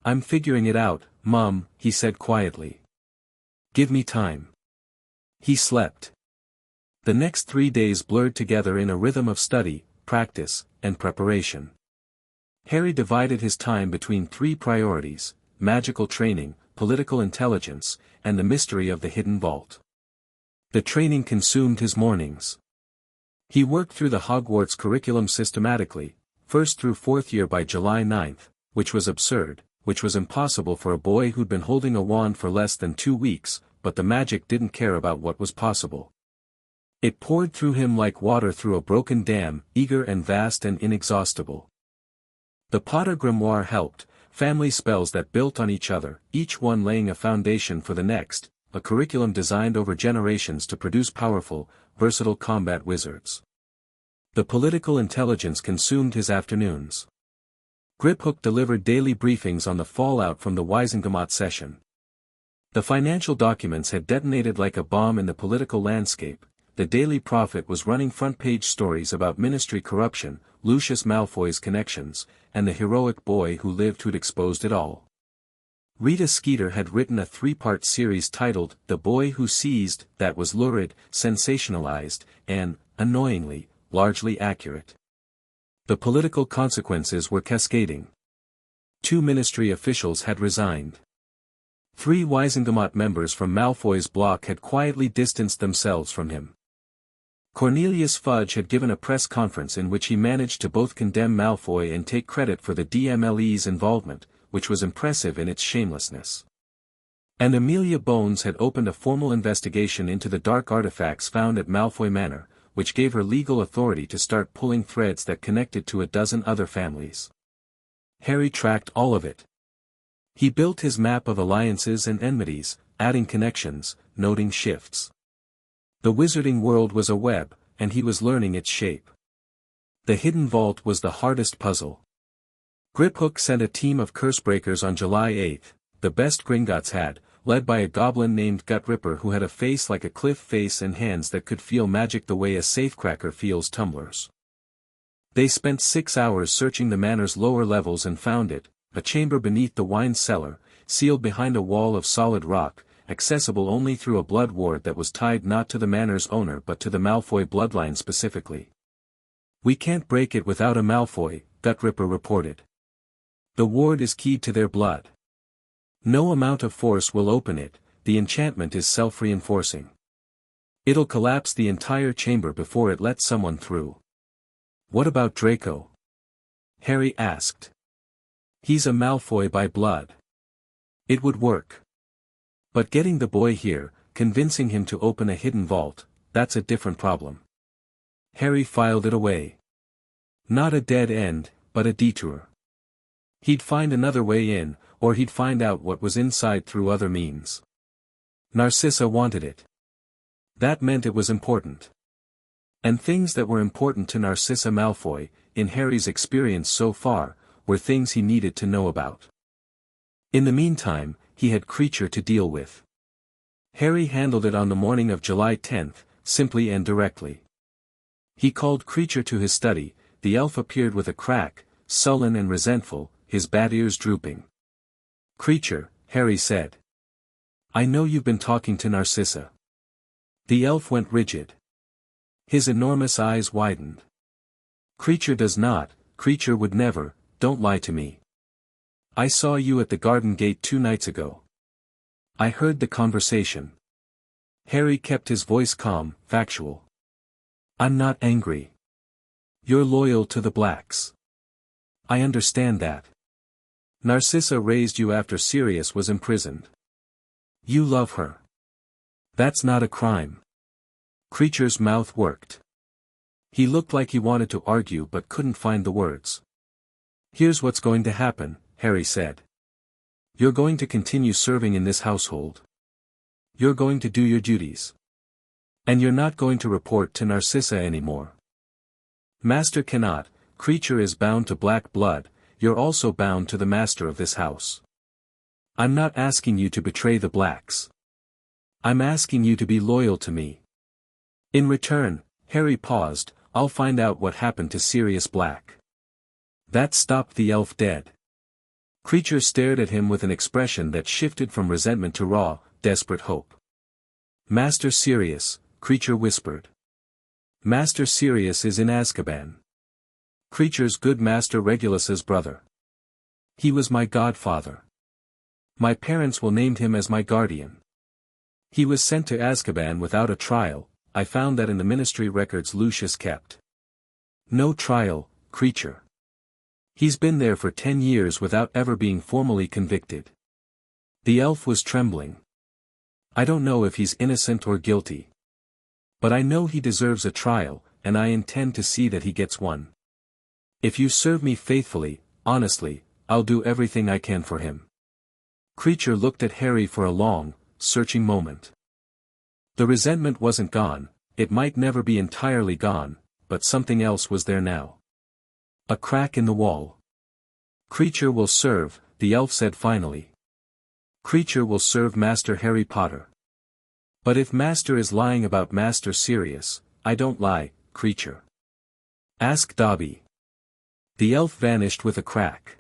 A: I'm figuring it out, Mum, he said quietly. Give me time. He slept. The next 3 days blurred together in a rhythm of study, practice, and preparation. Harry divided his time between 3 priorities: magical training, political intelligence, and the mystery of the hidden vault. The training consumed his mornings. He worked through the Hogwarts curriculum systematically, first through 4th year by July 9th, which was absurd, which was impossible for a boy who'd been holding a wand for less than 2 weeks, but the magic didn't care about what was possible. It poured through him like water through a broken dam, eager and vast and inexhaustible. The Potter grimoire helped, family spells that built on each other, each one laying a foundation for the next, a curriculum designed over generations to produce powerful, versatile combat wizards. The political intelligence consumed his afternoons. Griphook delivered daily briefings on the fallout from the Wizengamot session. The financial documents had detonated like a bomb in the political landscape. The Daily Prophet was running front-page stories about ministry corruption, Lucius Malfoy's connections, and the heroic boy who lived who'd exposed it all. Rita Skeeter had written a 3-part series titled The Boy Who Seized that was lurid, sensationalized, and, annoyingly, largely accurate. The political consequences were cascading. 2 ministry officials had resigned. 3 Wizengamot members from Malfoy's block had quietly distanced themselves from him. Cornelius Fudge had given a press conference in which he managed to both condemn Malfoy and take credit for the DMLE's involvement, which was impressive in its shamelessness. And Amelia Bones had opened a formal investigation into the dark artifacts found at Malfoy Manor, which gave her legal authority to start pulling threads that connected to a dozen other families. Harry tracked all of it. He built his map of alliances and enmities, adding connections, noting shifts. The wizarding world was a web, and he was learning its shape. The hidden vault was the hardest puzzle. Griphook sent a team of Cursebreakers on July 8, the best Gringotts had, led by a goblin named Gutripper who had a face like a cliff face and hands that could feel magic the way a safecracker feels tumblers. They spent 6 hours searching the manor's lower levels and found it, a chamber beneath the wine cellar, sealed behind a wall of solid rock, accessible only through a blood ward that was tied not to the manor's owner but to the Malfoy bloodline specifically. "We can't break it without a Malfoy," Gutripper reported. "The ward is keyed to their blood. No amount of force will open it, the enchantment is self-reinforcing. It'll collapse the entire chamber before it lets someone through." "What about Draco?" Harry asked. "He's a Malfoy by blood. It would work. But getting the boy here, convincing him to open a hidden vault, that's a different problem." Harry filed it away. Not a dead end, but a detour. He'd find another way in, or he'd find out what was inside through other means. Narcissa wanted it. That meant it was important. And things that were important to Narcissa Malfoy, in Harry's experience so far, were things he needed to know about. In the meantime, he had Creature to deal with. Harry handled it on the morning of July 10, simply and directly. He called Creature to his study. The elf appeared with a crack, sullen and resentful, his bat ears drooping. "Creature," Harry said. "I know you've been talking to Narcissa." The elf went rigid. His enormous eyes widened. "Creature does not, Creature would never, don't lie to me. I saw you at the garden gate 2 nights ago. I heard the conversation." Harry kept his voice calm, factual. "I'm not angry. You're loyal to the Blacks. I understand that. Narcissa raised you after Sirius was imprisoned. You love her. That's not a crime." Creature's mouth worked. He looked like he wanted to argue but couldn't find the words. "Here's what's going to happen," Harry said. "You're going to continue serving in this household. You're going to do your duties. And you're not going to report to Narcissa anymore. Master cannot, Creature is bound to black blood, you're also bound to the master of this house. I'm not asking you to betray the Blacks. I'm asking you to be loyal to me. In return," Harry paused, "I'll find out what happened to Sirius Black." That stopped the elf dead. Creature stared at him with an expression that shifted from resentment to raw, desperate hope. "Master Sirius," Creature whispered. "Master Sirius is in Azkaban. Creature's good Master Regulus's brother. He was my godfather. My parents will name him as my guardian. He was sent to Azkaban without a trial, I found that in the ministry records Lucius kept. No trial, Creature. He's been there for 10 years without ever being formally convicted." The elf was trembling. I don't know if he's innocent or guilty. But I know he deserves a trial, and I intend to see that he gets one. If you serve me faithfully, honestly, I'll do everything I can for him." Creature looked at Harry for a long, searching moment. The resentment wasn't gone, it might never be entirely gone, but something else was there now. A crack in the wall. "Creature will serve," the elf said finally. "Creature will serve Master Harry Potter. But if Master is lying about Master Sirius, I don't lie, creature. Ask Dobby." The elf vanished with a crack.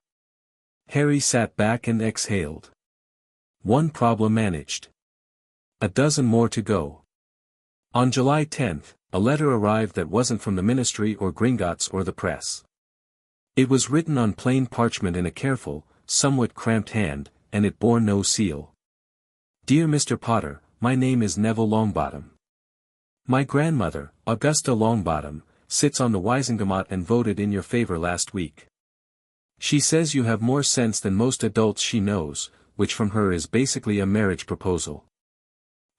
A: Harry sat back and exhaled. One problem managed. A dozen more to go. On July 10th, a letter arrived that wasn't from the Ministry or Gringotts or the press. It was written on plain parchment in a careful, somewhat cramped hand, and it bore no seal. "Dear Mr. Potter, my name is Neville Longbottom. My grandmother, Augusta Longbottom, sits on the Wisengamot and voted in your favor last week. She says you have more sense than most adults she knows, which from her is basically a marriage proposal.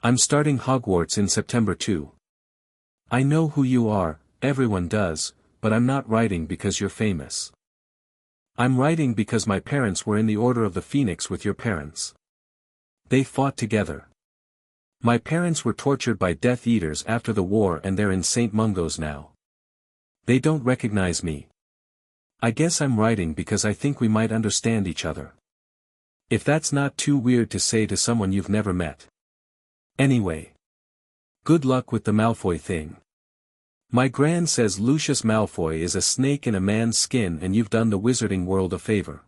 A: I'm starting Hogwarts in September too. I know who you are, everyone does, but I'm not writing because you're famous. I'm writing because my parents were in the Order of the Phoenix with your parents. They fought together. My parents were tortured by Death Eaters after the war and they're in St. Mungo's now. They don't recognize me. I guess I'm writing because I think we might understand each other. If that's not too weird to say to someone you've never met. Anyway. Good luck with the Malfoy thing. My gran says Lucius Malfoy is a snake in a man's skin and you've done the wizarding world a favor.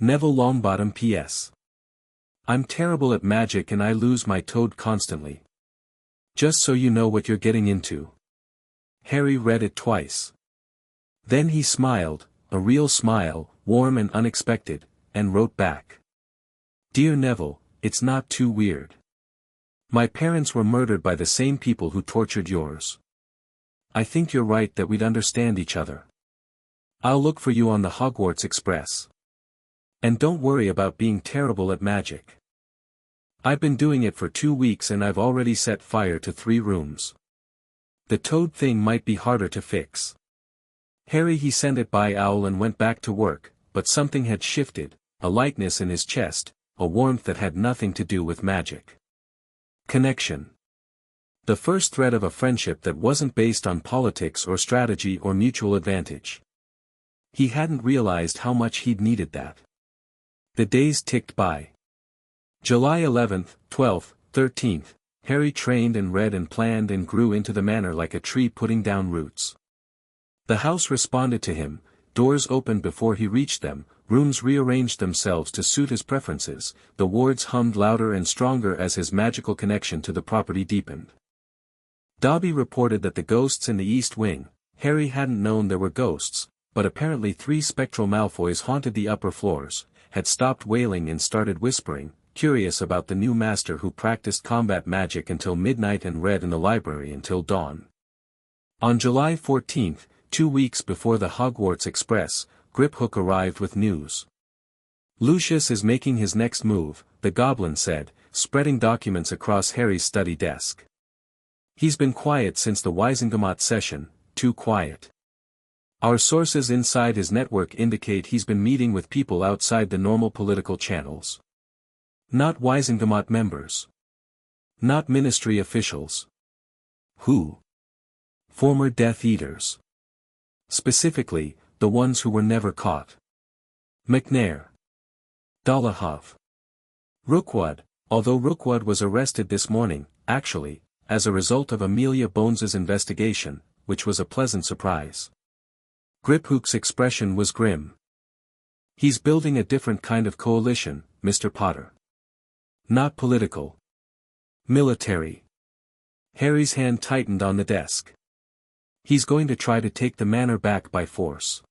A: Neville Longbottom P.S. I'm terrible at magic and I lose my toad constantly. Just so you know what you're getting into." Harry read it twice. Then he smiled, a real smile, warm and unexpected, and wrote back. "Dear Neville, it's not too weird. My parents were murdered by the same people who tortured yours. I think you're right that we'd understand each other. I'll look for you on the Hogwarts Express. And don't worry about being terrible at magic. I've been doing it for 2 weeks and I've already set fire to 3 rooms. The toad thing might be harder to fix." Harry he sent it by owl and went back to work, but something had shifted, a lightness in his chest, a warmth that had nothing to do with magic. Connection. The first thread of a friendship that wasn't based on politics or strategy or mutual advantage. He hadn't realized how much he'd needed that. The days ticked by. July 11th, 12th, 13th, Harry trained and read and planned and grew into the manor like a tree putting down roots. The house responded to him, doors opened before he reached them, rooms rearranged themselves to suit his preferences, the wards hummed louder and stronger as his magical connection to the property deepened. Dobby reported that the ghosts in the East Wing, Harry hadn't known there were ghosts, but apparently 3 spectral Malfoys haunted the upper floors, had stopped wailing and started whispering, curious about the new master who practiced combat magic until midnight and read in the library until dawn. On July 14th, 2 weeks before the Hogwarts Express, Griphook arrived with news. "Lucius is making his next move," the goblin said, spreading documents across Harry's study desk. "He's been quiet since the Wisengamot session, too quiet. Our sources inside his network indicate he's been meeting with people outside the normal political channels. Not Wisengamot members. Not ministry officials. Who? Former Death Eaters. Specifically, the ones who were never caught. McNair. Dolohov. Rookwood, although Rookwood was arrested this morning, actually, as a result of Amelia Bones's investigation, which was a pleasant surprise. Griphook's expression was grim. "He's building a different kind of coalition, Mr. Potter. Not political. Military." Harry's hand tightened on the desk. "He's going to try to take the manor back by force.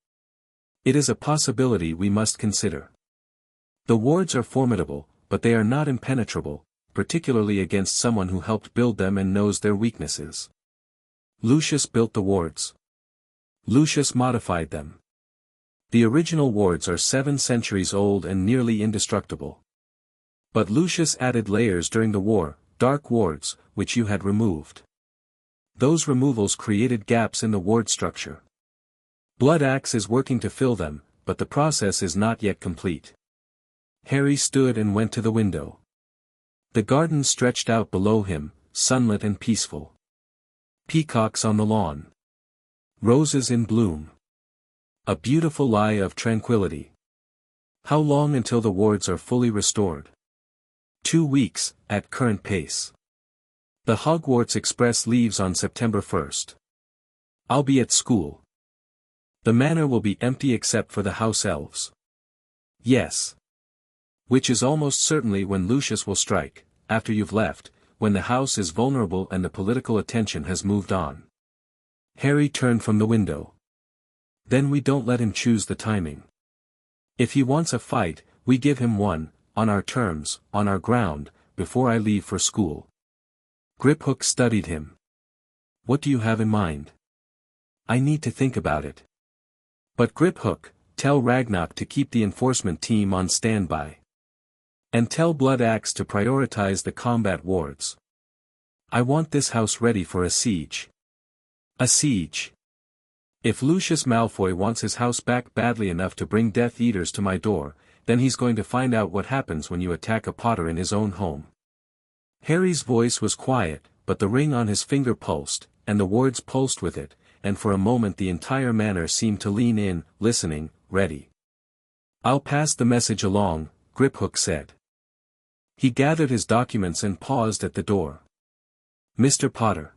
A: It is a possibility we must consider. The wards are formidable, but they are not impenetrable, particularly against someone who helped build them and knows their weaknesses. Lucius built the wards. Lucius modified them. The original wards are 7 centuries old and nearly indestructible. But Lucius added layers during the war, dark wards, which you had removed. Those removals created gaps in the ward structure. Blood Axe is working to fill them, but the process is not yet complete. Harry stood and went to the window. The garden stretched out below him, sunlit and peaceful. Peacocks on the lawn. Roses in bloom. A beautiful lie of tranquility. How long until the wards are fully restored? 2 weeks, at current pace. The Hogwarts Express leaves on September 1st. I'll be at school. The manor will be empty except for the house elves. Yes. Which is almost certainly when Lucius will strike, after you've left, when the house is vulnerable and the political attention has moved on. Harry turned from the window. Then we don't let him choose the timing. If he wants a fight, we give him one, on our terms, on our ground, before I leave for school. Griphook studied him. What do you have in mind? I need to think about it. But Griphook, tell Ragnarok to keep the enforcement team on standby. And tell Blood Axe to prioritize the combat wards. I want this house ready for a siege. A siege. If Lucius Malfoy wants his house back badly enough to bring Death Eaters to my door, then he's going to find out what happens when you attack a Potter in his own home. Harry's voice was quiet, but the ring on his finger pulsed, and the wards pulsed with it, and for a moment the entire manor seemed to lean in, listening, ready. I'll pass the message along, Griphook said. He gathered his documents and paused at the door. Mr. Potter.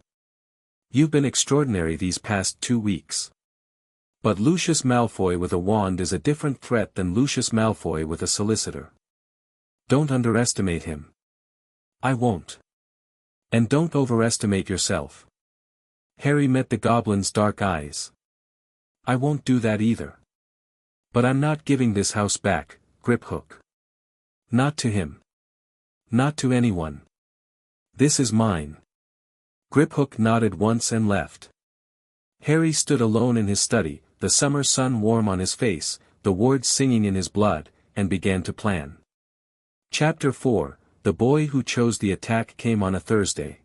A: You've been extraordinary these past 2 weeks. But Lucius Malfoy with a wand is a different threat than Lucius Malfoy with a solicitor. Don't underestimate him. I won't. And don't overestimate yourself. Harry met the goblin's dark eyes. I won't do that either. But I'm not giving this house back, Griphook. Not to him. Not to anyone. This is mine. Griphook nodded once and left. Harry stood alone in his study, the summer sun warm on his face, the wards singing in his blood, and began to plan. Chapter 4, The Boy Who Chose the Attack came on a Thursday.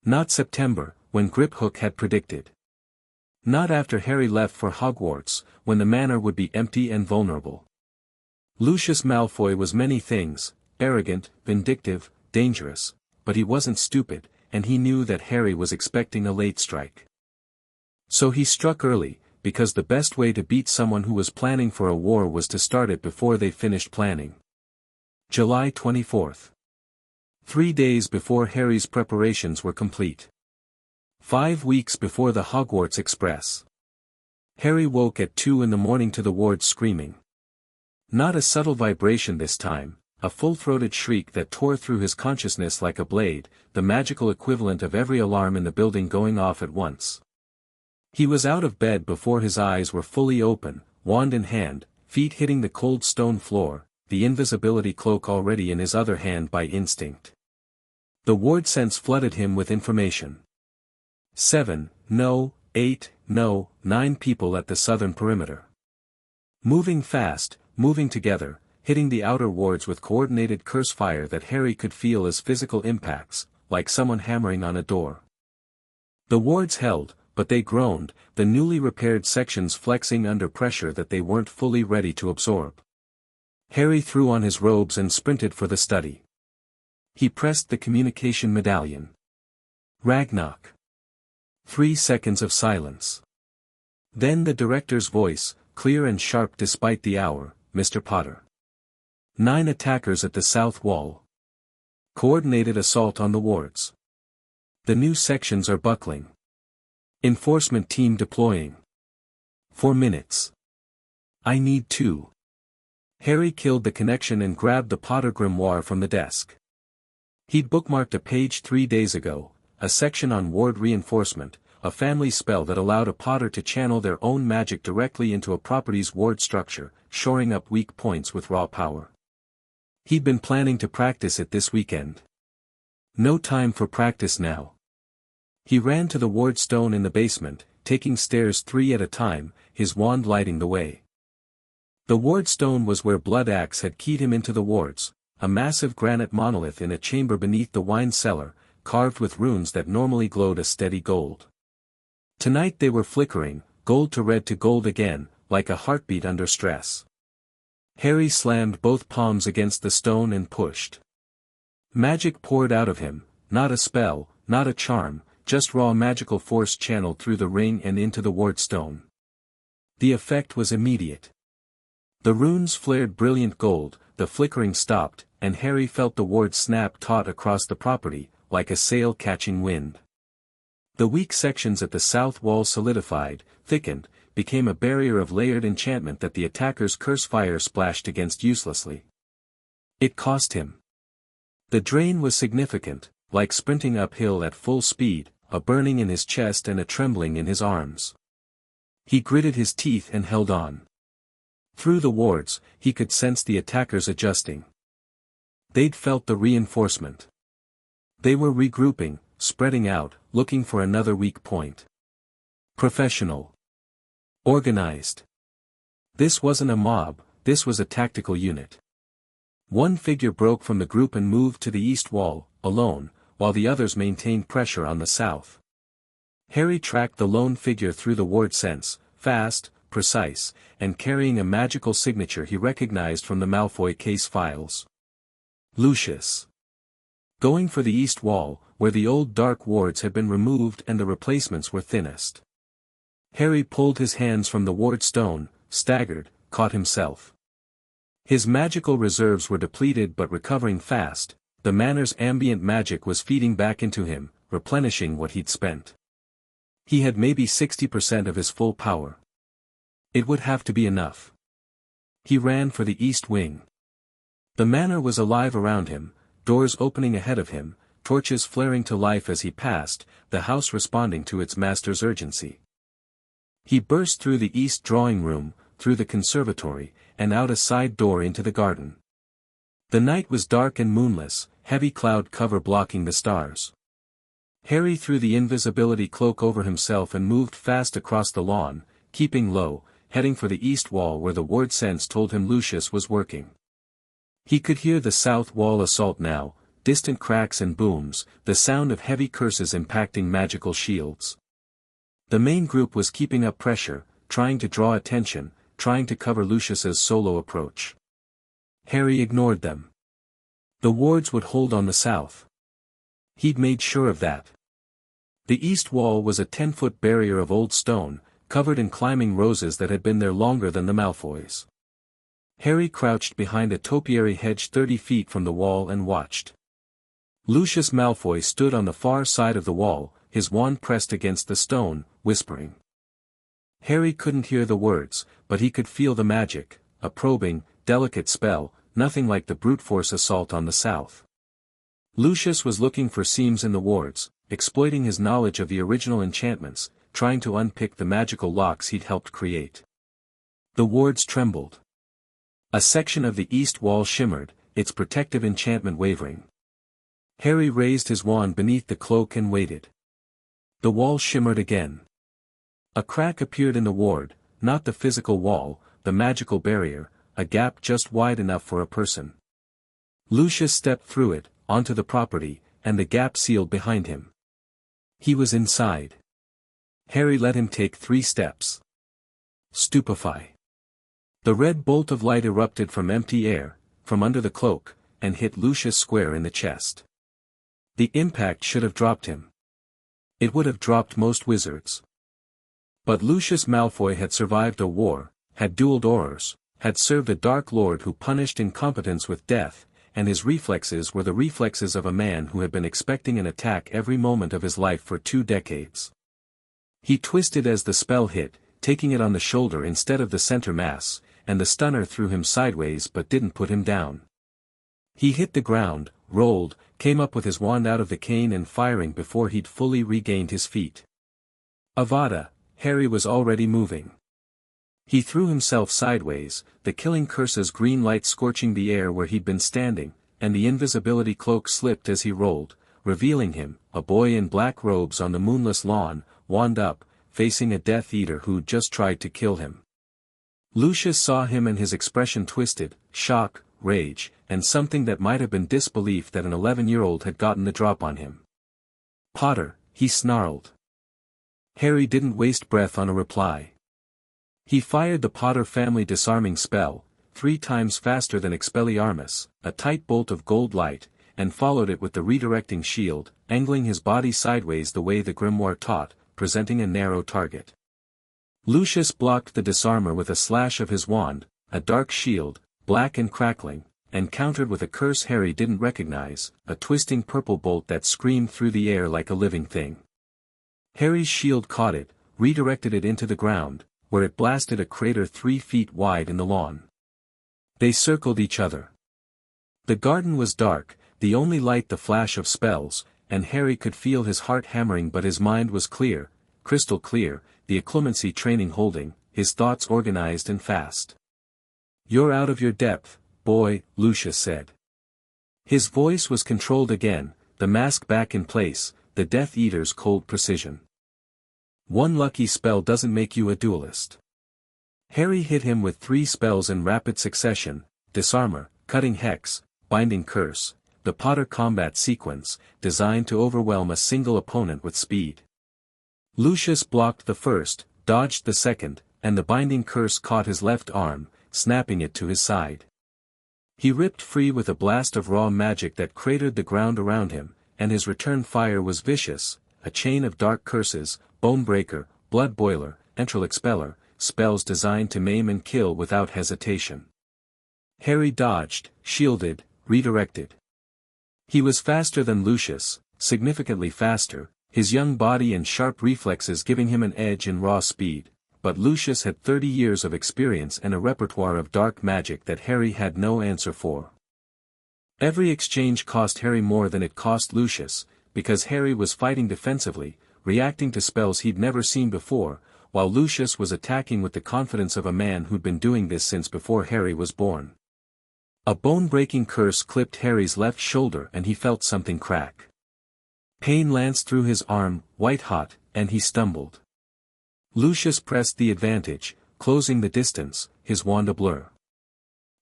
A: Not September, when Griphook had predicted. Not after Harry left for Hogwarts, when the manor would be empty and vulnerable. Lucius Malfoy was many things, arrogant, vindictive, dangerous, but he wasn't stupid, and he knew that Harry was expecting a late strike. So he struck early, because the best way to beat someone who was planning for a war was to start it before they finished planning. July 24th. 3 days before Harry's preparations were complete. 5 weeks before the Hogwarts Express. Harry woke at 2 in the morning to the wards screaming. Not a subtle vibration this time, a full-throated shriek that tore through his consciousness like a blade, the magical equivalent of every alarm in the building going off at once. He was out of bed before his eyes were fully open, wand in hand, feet hitting the cold stone floor, the invisibility cloak already in his other hand by instinct. The ward sense flooded him with information. 7, no, 8, no, 9 people at the southern perimeter. Moving fast, moving together, hitting the outer wards with coordinated curse fire that Harry could feel as physical impacts, like someone hammering on a door. The wards held, but they groaned, the newly repaired sections flexing under pressure that they weren't fully ready to absorb. Harry threw on his robes and sprinted for the study. He pressed the communication medallion. Ragnarok. 3 seconds of silence. Then the director's voice, clear and sharp despite the hour, Mr. Potter. 9 attackers at the south wall. Coordinated assault on the wards. The new sections are buckling. Enforcement team deploying. 4 minutes. I need 2. Harry killed the connection and grabbed the Potter grimoire from the desk. He'd bookmarked a page 3 days ago, a section on ward reinforcement, a family spell that allowed a Potter to channel their own magic directly into a property's ward structure, shoring up weak points with raw power. He'd been planning to practice it this weekend. No time for practice now. He ran to the ward stone in the basement, taking stairs 3 at a time, his wand lighting the way. The ward stone was where Blood Axe had keyed him into the wards, a massive granite monolith in a chamber beneath the wine cellar, carved with runes that normally glowed a steady gold. Tonight they were flickering, gold to red to gold again, like a heartbeat under stress. Harry slammed both palms against the stone and pushed. Magic poured out of him, not a spell, not a charm, just raw magical force channeled through the ring and into the ward stone. The effect was immediate. The runes flared brilliant gold, the flickering stopped, and Harry felt the ward snap taut across the property, like a sail catching wind. The weak sections at the south wall solidified, thickened, became a barrier of layered enchantment that the attacker's curse fire splashed against uselessly. It cost him. The drain was significant, like sprinting uphill at full speed, a burning in his chest and a trembling in his arms. He gritted his teeth and held on. Through the wards, he could sense the attackers adjusting. They'd felt the reinforcement. They were regrouping, spreading out, looking for another weak point. Professional. Organized. This wasn't a mob, this was a tactical unit. One figure broke from the group and moved to the east wall, alone, while the others maintained pressure on the south. Harry tracked the lone figure through the ward sense, fast, precise, and carrying a magical signature he recognized from the Malfoy case files. Lucius. Going for the east wall, where the old dark wards had been removed and the replacements were thinnest. Harry pulled his hands from the ward stone, staggered, caught himself. His magical reserves were depleted but recovering fast, the Manor's ambient magic was feeding back into him, replenishing what he'd spent. He had maybe 60% of his full power. It would have to be enough. He ran for the east wing. The Manor was alive around him, doors opening ahead of him, torches flaring to life as he passed, the house responding to its master's urgency. He burst through the east drawing room, through the conservatory, and out a side door into the garden. The night was dark and moonless, heavy cloud cover blocking the stars. Harry threw the invisibility cloak over himself and moved fast across the lawn, keeping low, heading for the east wall where the ward sense told him Lucius was working. He could hear the south wall assault now, distant cracks and booms, the sound of heavy curses impacting magical shields. The main group was keeping up pressure, trying to draw attention, trying to cover Lucius's solo approach. Harry ignored them. The wards would hold on the south. He'd made sure of that. The east wall was a 10-foot barrier of old stone, covered in climbing roses that had been there longer than the Malfoys. Harry crouched behind a topiary hedge 30 feet from the wall and watched. Lucius Malfoy stood on the far side of the wall, his wand pressed against the stone, whispering. Harry couldn't hear the words, but he could feel the magic, a probing, delicate spell, nothing like the brute force assault on the south. Lucius was looking for seams in the wards, exploiting his knowledge of the original enchantments, trying to unpick the magical locks he'd helped create. The wards trembled. A section of the east wall shimmered, its protective enchantment wavering. Harry raised his wand beneath the cloak and waited. The wall shimmered again. A crack appeared in the ward, not the physical wall, the magical barrier, a gap just wide enough for a person. Lucius stepped through it, onto the property, and the gap sealed behind him. He was inside. Harry let him take 3 steps. Stupefy. The red bolt of light erupted from empty air, from under the cloak, and hit Lucius square in the chest. The impact should have dropped him. It would have dropped most wizards. But Lucius Malfoy had survived a war, had dueled Aurors, had served a Dark Lord who punished incompetence with death, and his reflexes were the reflexes of a man who had been expecting an attack every moment of his life for 2 decades. He twisted as the spell hit, taking it on the shoulder instead of the center mass, and the stunner threw him sideways but didn't put him down. He hit the ground, rolled, came up with his wand out of the cane and firing before he'd fully regained his feet. Avada, Harry was already moving. He threw himself sideways, the killing curse's green light scorching the air where he'd been standing, and the invisibility cloak slipped as he rolled, revealing him, a boy in black robes on the moonless lawn, wand up, facing a Death Eater who'd just tried to kill him. Lucius saw him and his expression twisted, shock, rage, and something that might have been disbelief that an 11-year-old had gotten the drop on him. "Potter," he snarled. Harry didn't waste breath on a reply. He fired the Potter family disarming spell, 3 times faster than Expelliarmus, a tight bolt of gold light, and followed it with the redirecting shield, angling his body sideways the way the grimoire taught, presenting a narrow target. Lucius blocked the disarmer with a slash of his wand, a dark shield, black and crackling, and countered with a curse Harry didn't recognize, a twisting purple bolt that screamed through the air like a living thing. Harry's shield caught it, redirected it into the ground, where it blasted a crater 3 feet wide in the lawn. They circled each other. The garden was dark, the only light the flash of spells, and Harry could feel his heart hammering, but his mind was clear, crystal clear, the occlumency training holding, his thoughts organized and fast. "You're out of your depth, boy," Lucius said. His voice was controlled again, the mask back in place, the Death Eater's cold precision. "One lucky spell doesn't make you a duelist." Harry hit him with 3 spells in rapid succession: Disarmor, Cutting Hex, Binding Curse, the Potter combat sequence, designed to overwhelm a single opponent with speed. Lucius blocked the first, dodged the second, and the Binding Curse caught his left arm, snapping it to his side. He ripped free with a blast of raw magic that cratered the ground around him, and his return fire was vicious, a chain of dark curses, Bone Breaker, Blood Boiler, Entral Expeller, spells designed to maim and kill without hesitation. Harry dodged, shielded, redirected. He was faster than Lucius, significantly faster, his young body and sharp reflexes giving him an edge in raw speed, but Lucius had 30 years of experience and a repertoire of dark magic that Harry had no answer for. Every exchange cost Harry more than it cost Lucius, because Harry was fighting defensively, reacting to spells he'd never seen before, while Lucius was attacking with the confidence of a man who'd been doing this since before Harry was born. A bone-breaking curse clipped Harry's left shoulder and he felt something crack. Pain lanced through his arm, white-hot, and he stumbled. Lucius pressed the advantage, closing the distance, his wand a blur.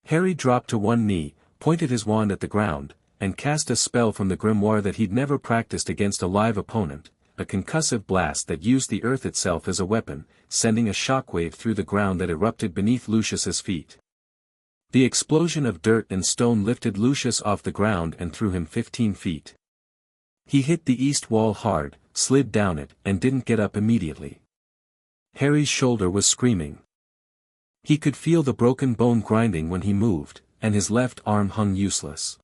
A: Harry dropped to one knee, pointed his wand at the ground, and cast a spell from the grimoire that he'd never practiced against a live opponent, a concussive blast that used the earth itself as a weapon, sending a shockwave through the ground that erupted beneath Lucius's feet. The explosion of dirt and stone lifted Lucius off the ground and threw him 15 feet. He hit the east wall hard, slid down it, and didn't get up immediately. Harry's shoulder was screaming. He could feel the broken bone grinding when he moved, and his left arm hung useless.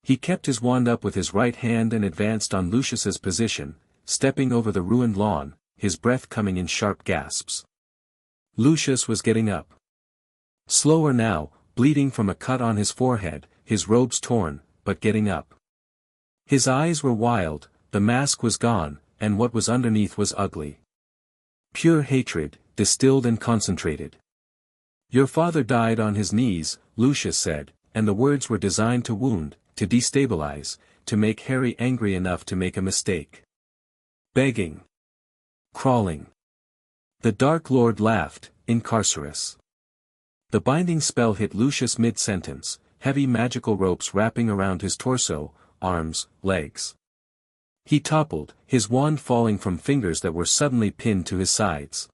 A: He kept his wand up with his right hand and advanced on Lucius's position, stepping over the ruined lawn, his breath coming in sharp gasps. Lucius was getting up. Slower now, bleeding from a cut on his forehead, his robes torn, but getting up. His eyes were wild, the mask was gone, and what was underneath was ugly. Pure hatred, distilled and concentrated. "Your father died on his knees," Lucius said, and the words were designed to wound, to destabilize, to make Harry angry enough to make a mistake. Begging. Crawling. The Dark Lord laughed, incarcerous. The binding spell hit Lucius mid-sentence, heavy magical ropes wrapping around his torso, arms, legs. He toppled, his wand falling from fingers that were suddenly pinned to his sides.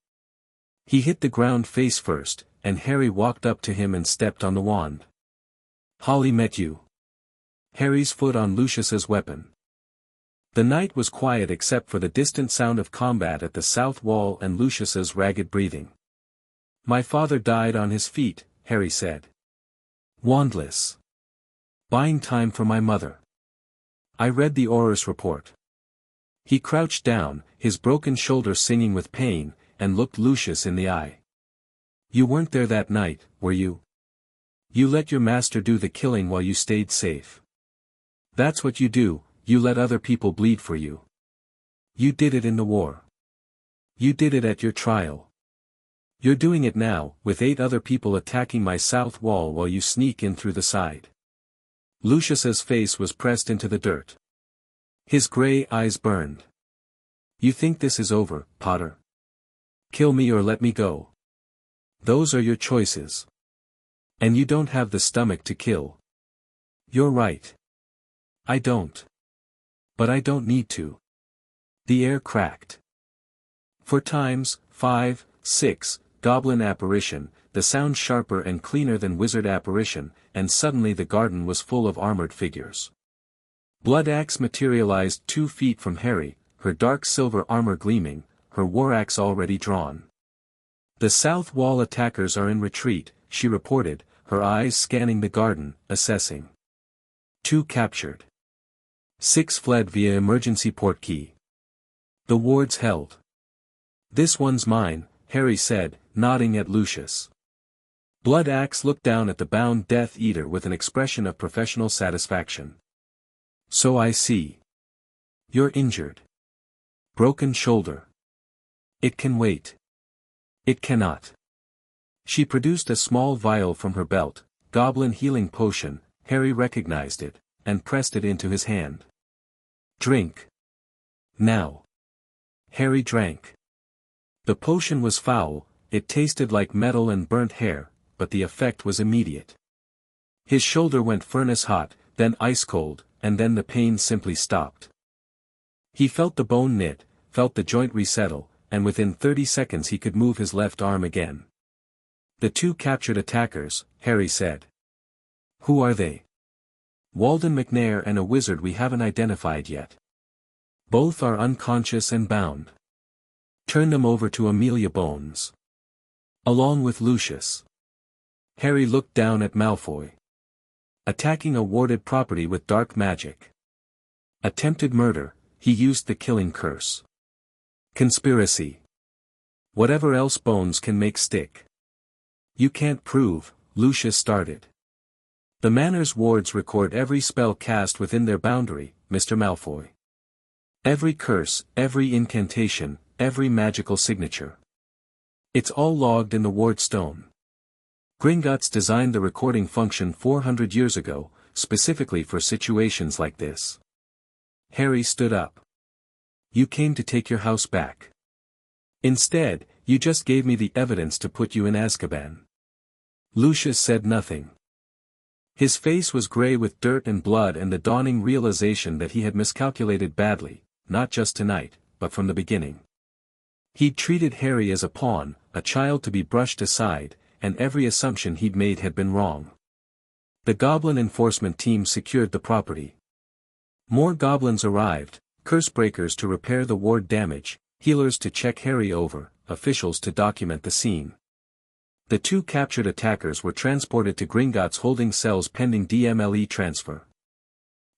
A: He hit the ground face first, and Harry walked up to him and stepped on the wand. "Holly met you." Harry's foot on Lucius's weapon. The night was quiet except for the distant sound of combat at the south wall and Lucius's ragged breathing. "My father died on his feet," Harry said. "Wandless. Buying time for my mother. I read the Auror's report." He crouched down, his broken shoulder singing with pain, and looked Lucius in the eye. "You weren't there that night, were you? You let your master do the killing while you stayed safe. That's what you do, you let other people bleed for you. You did it in the war. You did it at your trial. You're doing it now, with 8 other people attacking my south wall while you sneak in through the side." Lucius's face was pressed into the dirt. His gray eyes burned. "You think this is over, Potter? Kill me or let me go. Those are your choices. And you don't have the stomach to kill. You're right. I don't. But I don't need to. The air cracked. For times, 5, 6, goblin apparition, the sound sharper and cleaner than wizard apparition, and suddenly the garden was full of armored figures. Blood Axe materialized 2 feet from Harry, her dark silver armor gleaming, her war axe already drawn. The south wall attackers are in retreat, she reported, her eyes scanning the garden, assessing. 2 captured. 6 fled via emergency portkey. The wards held. This one's mine, Harry said, nodding at Lucius. Blood Axe looked down at the bound Death Eater with an expression of professional satisfaction. So I see. You're injured. Broken shoulder. It can wait. It cannot. She produced a small vial from her belt, goblin healing potion. Harry recognized it, and pressed it into his hand. Drink. Now. Harry drank. The potion was foul, it tasted like metal and burnt hair, but the effect was immediate. His shoulder went furnace hot, then ice cold, and then the pain simply stopped. He felt the bone knit, felt the joint resettle, and within 30 seconds he could move his left arm again. The 2 captured attackers, Harry said. Who are they? Walden McNair and a wizard we haven't identified yet. Both are unconscious and bound. Turn them over to Amelia Bones. Along with Lucius. Harry looked down at Malfoy. Attacking a warded property with dark magic. Attempted murder, he used the killing curse. Conspiracy. Whatever else Bones can make stick. You can't prove, Lucius started. The Manor's wards record every spell cast within their boundary, Mr. Malfoy. Every curse, every incantation, every magical signature. It's all logged in the ward stone. Gringotts designed the recording function 400 years ago, specifically for situations like this. Harry stood up. You came to take your house back. Instead, you just gave me the evidence to put you in Azkaban. Lucius said nothing. His face was gray with dirt and blood and the dawning realization that he had miscalculated badly, not just tonight, but from the beginning. He'd treated Harry as a pawn, a child to be brushed aside, and every assumption he'd made had been wrong. The goblin enforcement team secured the property. More goblins arrived, cursebreakers to repair the ward damage, healers to check Harry over, officials to document the scene. The 2 captured attackers were transported to Gringotts holding cells pending DMLE transfer.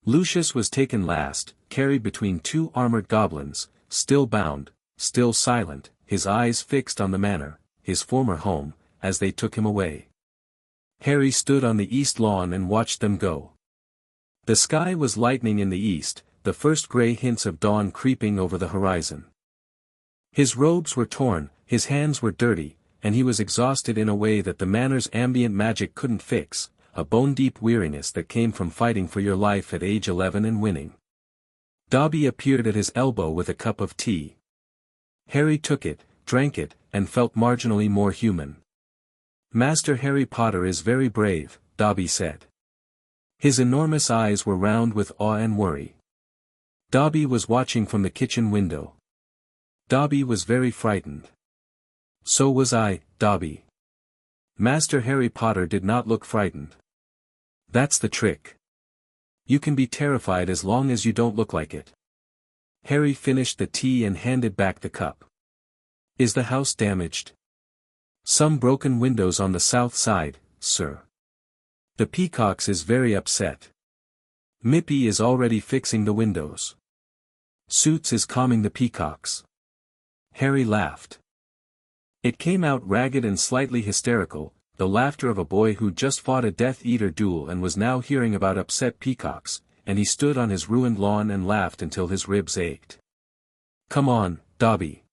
A: Lucius was taken last, carried between 2 armored goblins, still bound, still silent, his eyes fixed on the manor, his former home, as they took him away. Harry stood on the east lawn and watched them go. The sky was lightening in the east, the first gray hints of dawn creeping over the horizon. His robes were torn, his hands were dirty, and he was exhausted in a way that the manor's ambient magic couldn't fix, a bone-deep weariness that came from fighting for your life at age 11 and winning. Dobby appeared at his elbow with a cup of tea. Harry took it, drank it, and felt marginally more human. Master Harry Potter is very brave, Dobby said. His enormous eyes were round with awe and worry. Dobby was watching from the kitchen window. Dobby was very frightened. So was I, Dobby. Master Harry Potter did not look frightened. That's the trick. You can be terrified as long as you don't look like it. Harry finished the tea and handed back the cup. Is the house damaged? Some broken windows on the south side, sir. The Peacocks is very upset. Mippy is already fixing the windows. Suits is calming the Peacocks. Harry laughed. It came out ragged and slightly hysterical, the laughter of a boy who just fought a Death Eater duel and was now hearing about upset peacocks, and he stood on his ruined lawn and laughed until his ribs ached. Come on, Dobby.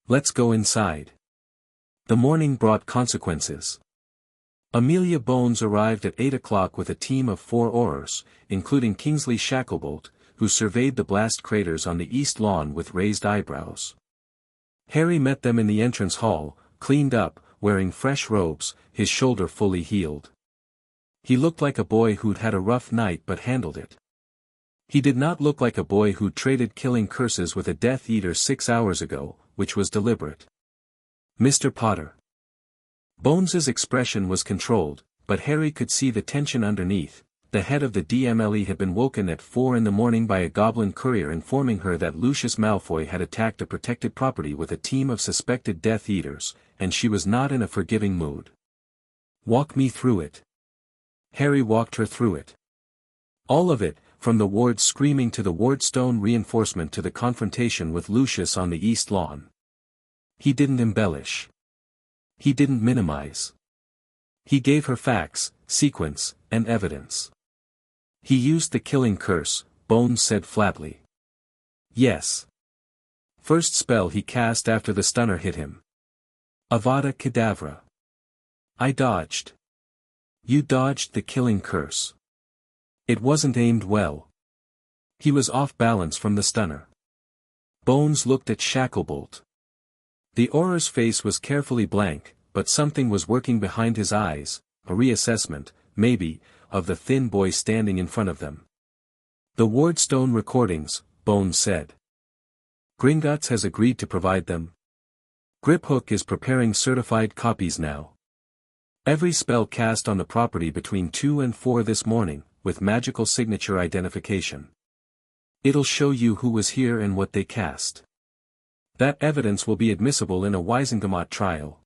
A: Let's go inside. The morning brought consequences. Amelia Bones arrived at 8 o'clock with a team of 4 Aurors, including Kingsley Shacklebolt, who surveyed the blast craters on the east lawn with raised eyebrows. Harry met them in the entrance hall, cleaned up, wearing fresh robes, his shoulder fully healed. He looked like a boy who'd had a rough night but handled it. He did not look like a boy who'd traded killing curses with a Death Eater 6 hours ago, which was deliberate. Mr. Potter. Bones's expression was controlled, but Harry could see the tension underneath. The head of the DMLE had been woken at 4 in the morning by a goblin courier informing her that Lucius Malfoy had attacked a protected property with a team of suspected Death Eaters, and she was not in a forgiving mood. Walk me through it. Harry walked her through it. All of it, from the ward screaming to the wardstone reinforcement to the confrontation with Lucius on the East Lawn. He didn't embellish. He didn't minimize. He gave her facts, sequence, and evidence. He used the killing curse, Bones said flatly. Yes. First spell he cast after the stunner hit him. Avada Kedavra. I dodged. You dodged the killing curse. It wasn't aimed well. He was off balance from the stunner. Bones looked at Shacklebolt. The Auror's face was carefully blank, but something was working behind his eyes, a reassessment, maybe, of the thin boy standing in front of them. The Wardstone recordings, Bones said. Gringotts has agreed to provide them. Griphook is preparing certified copies now. Every spell cast on the property between 2 and 4 this morning, with magical signature identification. It'll show you who was here and what they cast. That evidence will be admissible in a Wisengamot trial.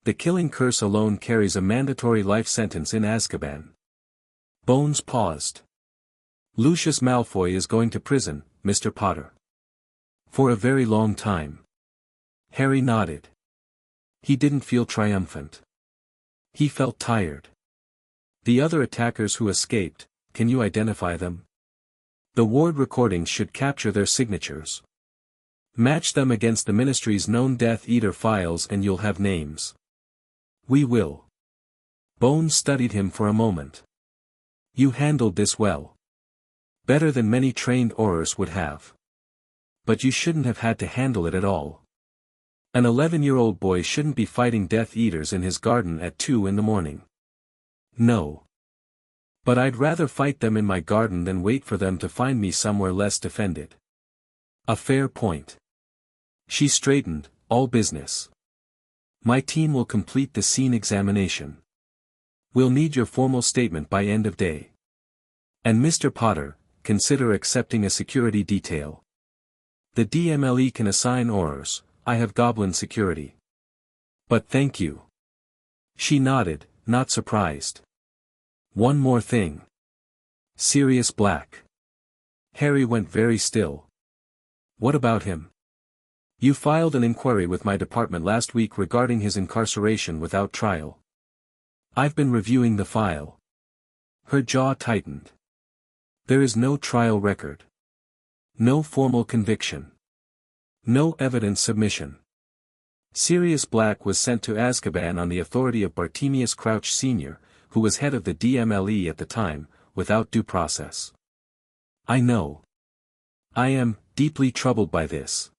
A: The killing curse alone carries a mandatory life sentence in Azkaban. Bones paused. Lucius Malfoy is going to prison, Mr. Potter. For a very long time. Harry nodded. He didn't feel triumphant. He felt tired. The other attackers who escaped, can you identify them? The ward recordings should capture their signatures. Match them against the Ministry's known Death Eater files and you'll have names. We will. Bones studied him for a moment. You handled this well. Better than many trained Aurors would have. But you shouldn't have had to handle it at all. An 11-year-old boy shouldn't be fighting Death Eaters in his garden at 2 in the morning. No. But I'd rather fight them in my garden than wait for them to find me somewhere less defended. A fair point. She straightened, all business. My team will complete the scene examination. We'll need your formal statement by end of day. And Mr. Potter, consider accepting a security detail. The DMLE can assign Aurors, I have Goblin security. But thank you. She nodded, not surprised. One more thing. Sirius Black. Harry went very still. What about him? You filed an inquiry with my department last week regarding his incarceration without trial. I've been reviewing the file. Her jaw tightened. There is no trial record. No formal conviction. No evidence submission. Sirius Black was sent to Azkaban on the authority of Bartemius Crouch Sr., who was head of the DMLE at the time, without due process. I know. I am deeply troubled by this.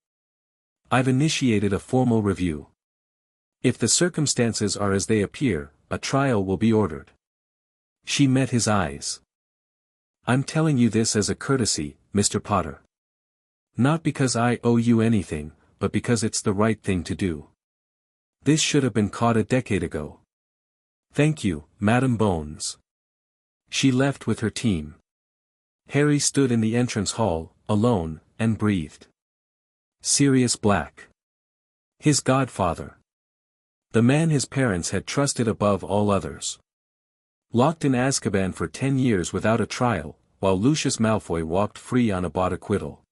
A: I've initiated a formal review. If the circumstances are as they appear, a trial will be ordered. She met his eyes. I'm telling you this as a courtesy, Mr. Potter. Not because I owe you anything, but because it's the right thing to do. This should have been caught a decade ago. Thank you, Madam Bones. She left with her team. Harry stood in the entrance hall, alone, and breathed. Sirius Black. His godfather. The man his parents had trusted above all others. Locked in Azkaban for 10 years without a trial, while Lucius Malfoy walked free on a bought acquittal.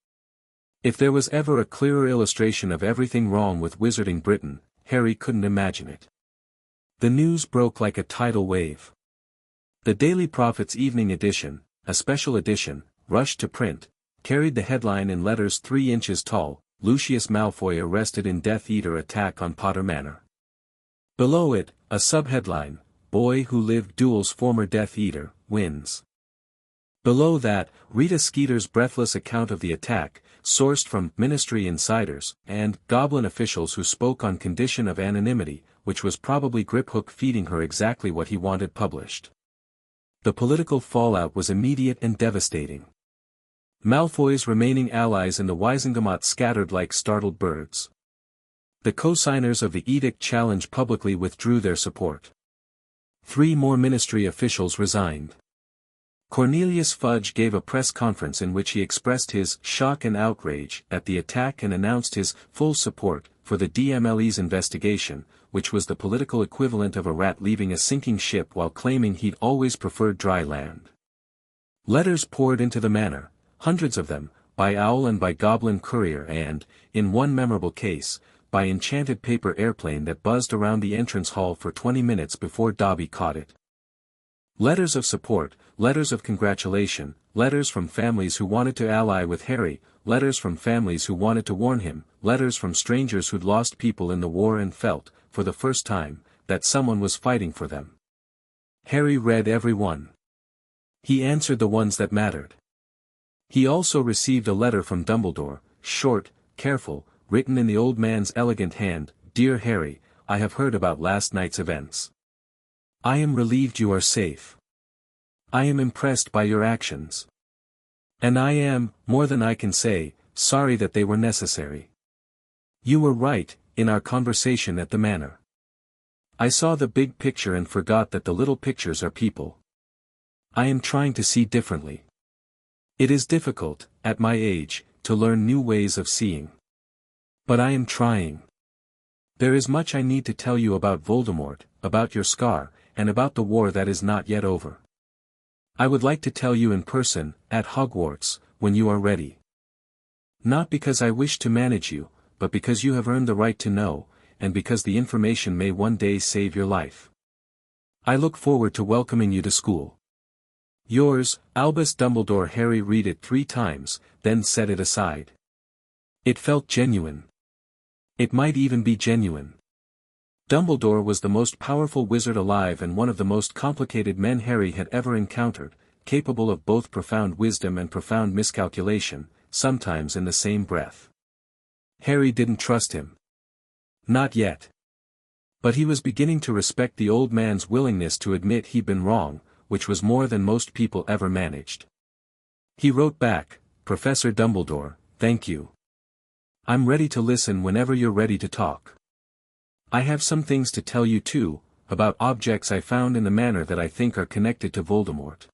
A: If there was ever a clearer illustration of everything wrong with Wizarding Britain, Harry couldn't imagine it. The news broke like a tidal wave. The Daily Prophet's evening edition, a special edition, rushed to print, carried the headline in letters 3 inches tall, Lucius Malfoy arrested in Death Eater attack on Potter Manor. Below it, a subheadline, Boy who lived duels former Death Eater, wins. Below that, Rita Skeeter's breathless account of the attack, sourced from Ministry insiders and Goblin officials who spoke on condition of anonymity, which was probably Griphook feeding her exactly what he wanted published. The political fallout was immediate and devastating. Malfoy's remaining allies in the Wizengamot scattered like startled birds. The co-signers of the edict challenge publicly withdrew their support. 3 more ministry officials resigned. Cornelius Fudge gave a press conference in which he expressed his shock and outrage at the attack and announced his full support for the DMLE's investigation, which was the political equivalent of a rat leaving a sinking ship while claiming he'd always preferred dry land. Letters poured into the manor, hundreds of them, by owl and by goblin courier and, in one memorable case, by enchanted paper airplane that buzzed around the entrance hall for 20 minutes before Dobby caught it. Letters of support, letters of congratulation, letters from families who wanted to ally with Harry, letters from families who wanted to warn him, letters from strangers who'd lost people in the war and felt, for the first time, that someone was fighting for them. Harry read every one. He answered the ones that mattered. He also received a letter from Dumbledore, short, careful, written in the old man's elegant hand. Dear Harry, I have heard about last night's events. I am relieved you are safe. I am impressed by your actions. And I am, more than I can say, sorry that they were necessary. You were right, in our conversation at the manor. I saw the big picture and forgot that the little pictures are people. I am trying to see differently. It is difficult, at my age, to learn new ways of seeing. But I am trying. There is much I need to tell you about Voldemort, about your scar, and about the war that is not yet over. I would like to tell you in person, at Hogwarts, when you are ready. Not because I wish to manage you, but because you have earned the right to know, and because the information may one day save your life. I look forward to welcoming you to school. Yours, Albus Dumbledore. Harry read it 3 times, then set it aside. It felt genuine. It might even be genuine. Dumbledore was the most powerful wizard alive and one of the most complicated men Harry had ever encountered, capable of both profound wisdom and profound miscalculation, sometimes in the same breath. Harry didn't trust him. Not yet. But he was beginning to respect the old man's willingness to admit he'd been wrong, which was more than most people ever managed. He wrote back, Professor Dumbledore, thank you. I'm ready to listen whenever you're ready to talk. I have some things to tell you too, about objects I found in the manor that I think are connected to Voldemort.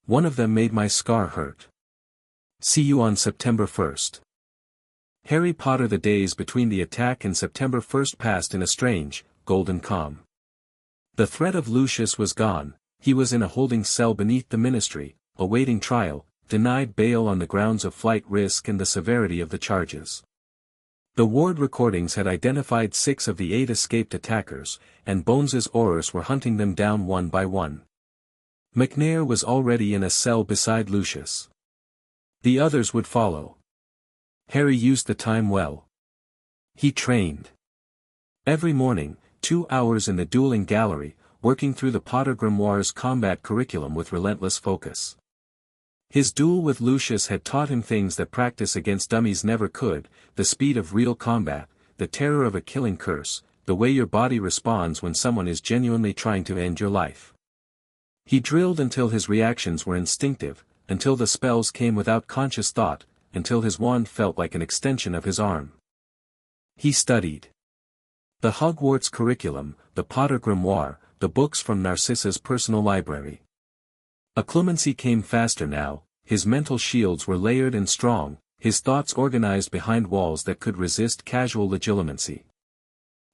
A: One of them made my scar hurt. See you on September 1st. Harry Potter. The days between the attack and September 1st passed in a strange, golden calm. The threat of Lucius was gone. He was in a holding cell beneath the ministry, awaiting trial, denied bail on the grounds of flight risk and the severity of the charges. The ward recordings had identified 6 of the 8 escaped attackers, and Bones's Aurors were hunting them down one by one. McNair was already in a cell beside Lucius. The others would follow. Harry used the time well. He trained. Every morning, 2 hours in the dueling gallery, working through the Potter Grimoire's combat curriculum with relentless focus. His duel with Lucius had taught him things that practice against dummies never could: the speed of real combat, the terror of a killing curse, the way your body responds when someone is genuinely trying to end your life. He drilled until his reactions were instinctive, until the spells came without conscious thought, until his wand felt like an extension of his arm. He studied. The Hogwarts curriculum, the Potter Grimoire, the books from Narcissa's personal library. Occlumency came faster now, his mental shields were layered and strong, his thoughts organized behind walls that could resist casual legilimency.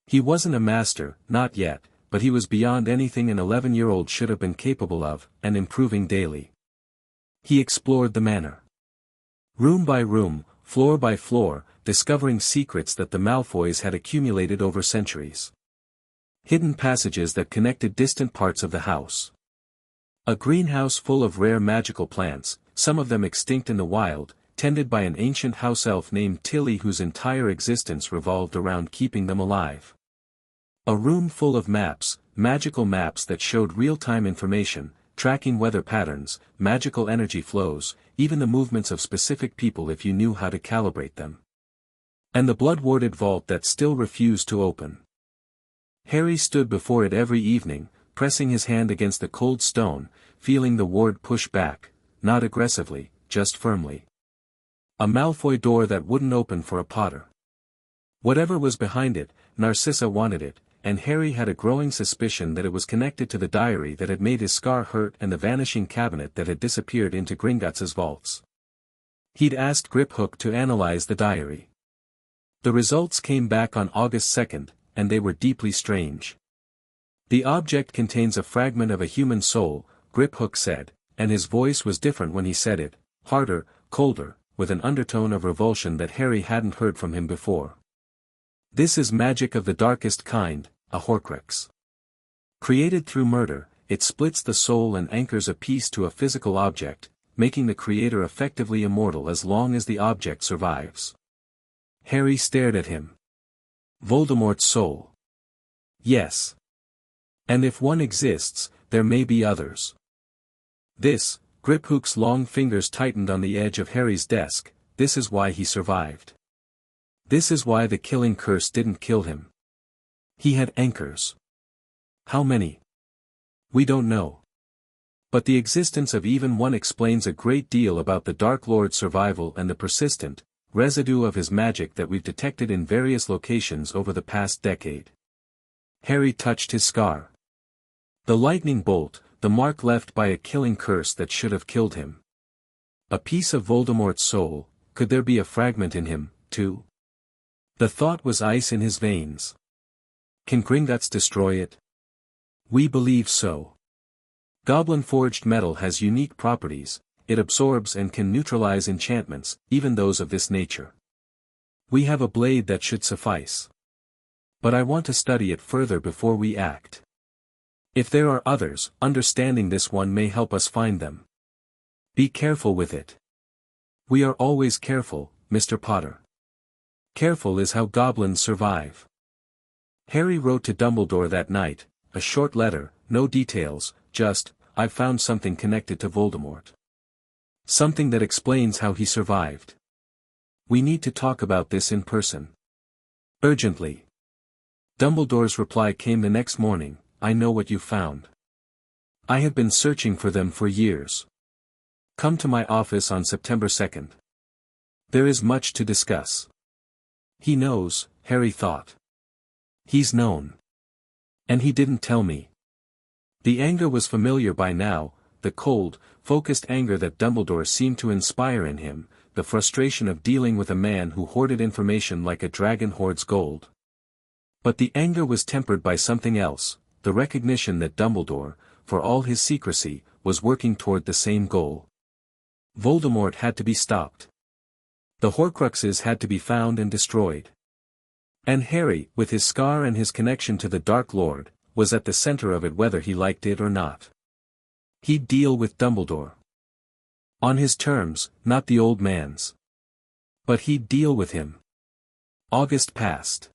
A: He wasn't a master, not yet, but he was beyond anything an 11-year-old should have been capable of, and improving daily. He explored the manor. Room by room, floor by floor, discovering secrets that the Malfoys had accumulated over centuries. Hidden passages that connected distant parts of the house. A greenhouse full of rare magical plants, some of them extinct in the wild, tended by an ancient house elf named Tilly whose entire existence revolved around keeping them alive. A room full of maps, magical maps that showed real-time information, tracking weather patterns, magical energy flows, even the movements of specific people if you knew how to calibrate them. And the blood-warded vault that still refused to open. Harry stood before it every evening, pressing his hand against the cold stone, feeling the ward push back, not aggressively, just firmly. A Malfoy door that wouldn't open for a Potter. Whatever was behind it, Narcissa wanted it, and Harry had a growing suspicion that it was connected to the diary that had made his scar hurt and the vanishing cabinet that had disappeared into Gringotts's vaults. He'd asked Griphook to analyze the diary. The results came back on August 2nd, and they were deeply strange. The object contains a fragment of a human soul, Griphook said, and his voice was different when he said it, harder, colder, with an undertone of revulsion that Harry hadn't heard from him before. This is magic of the darkest kind, a Horcrux. Created through murder, it splits the soul and anchors a piece to a physical object, making the creator effectively immortal as long as the object survives. Harry stared at him. Voldemort's soul. Yes. And if one exists, there may be others. This, Griphook's long fingers tightened on the edge of Harry's desk, this is why he survived. This is why the killing curse didn't kill him. He had anchors. How many? We don't know. But the existence of even one explains a great deal about the Dark Lord's survival and the persistent residue of his magic that we've detected in various locations over the past decade. Harry touched his scar. The lightning bolt, the mark left by a killing curse that should have killed him. A piece of Voldemort's soul, could there be a fragment in him, too? The thought was ice in his veins. Can Gringotts destroy it? We believe so. Goblin-forged metal has unique properties, it absorbs and can neutralize enchantments, even those of this nature. We have a blade that should suffice. But I want to study it further before we act. If there are others, understanding this one may help us find them. Be careful with it. We are always careful, Mr. Potter. Careful is how goblins survive. Harry wrote to Dumbledore that night, a short letter, no details, just, I've found something connected to Voldemort. Something that explains how he survived. We need to talk about this in person. Urgently. Dumbledore's reply came the next morning, I know what you found. I have been searching for them for years. Come to my office on September 2nd. There is much to discuss. He knows, Harry thought. He's known. And he didn't tell me. The anger was familiar by now, the cold, focused anger that Dumbledore seemed to inspire in him, the frustration of dealing with a man who hoarded information like a dragon hoards gold. But the anger was tempered by something else, the recognition that Dumbledore, for all his secrecy, was working toward the same goal. Voldemort had to be stopped. The Horcruxes had to be found and destroyed. And Harry, with his scar and his connection to the Dark Lord, was at the center of it whether he liked it or not. He'd deal with Dumbledore. On his terms, not the old man's. But he'd deal with him. August passed.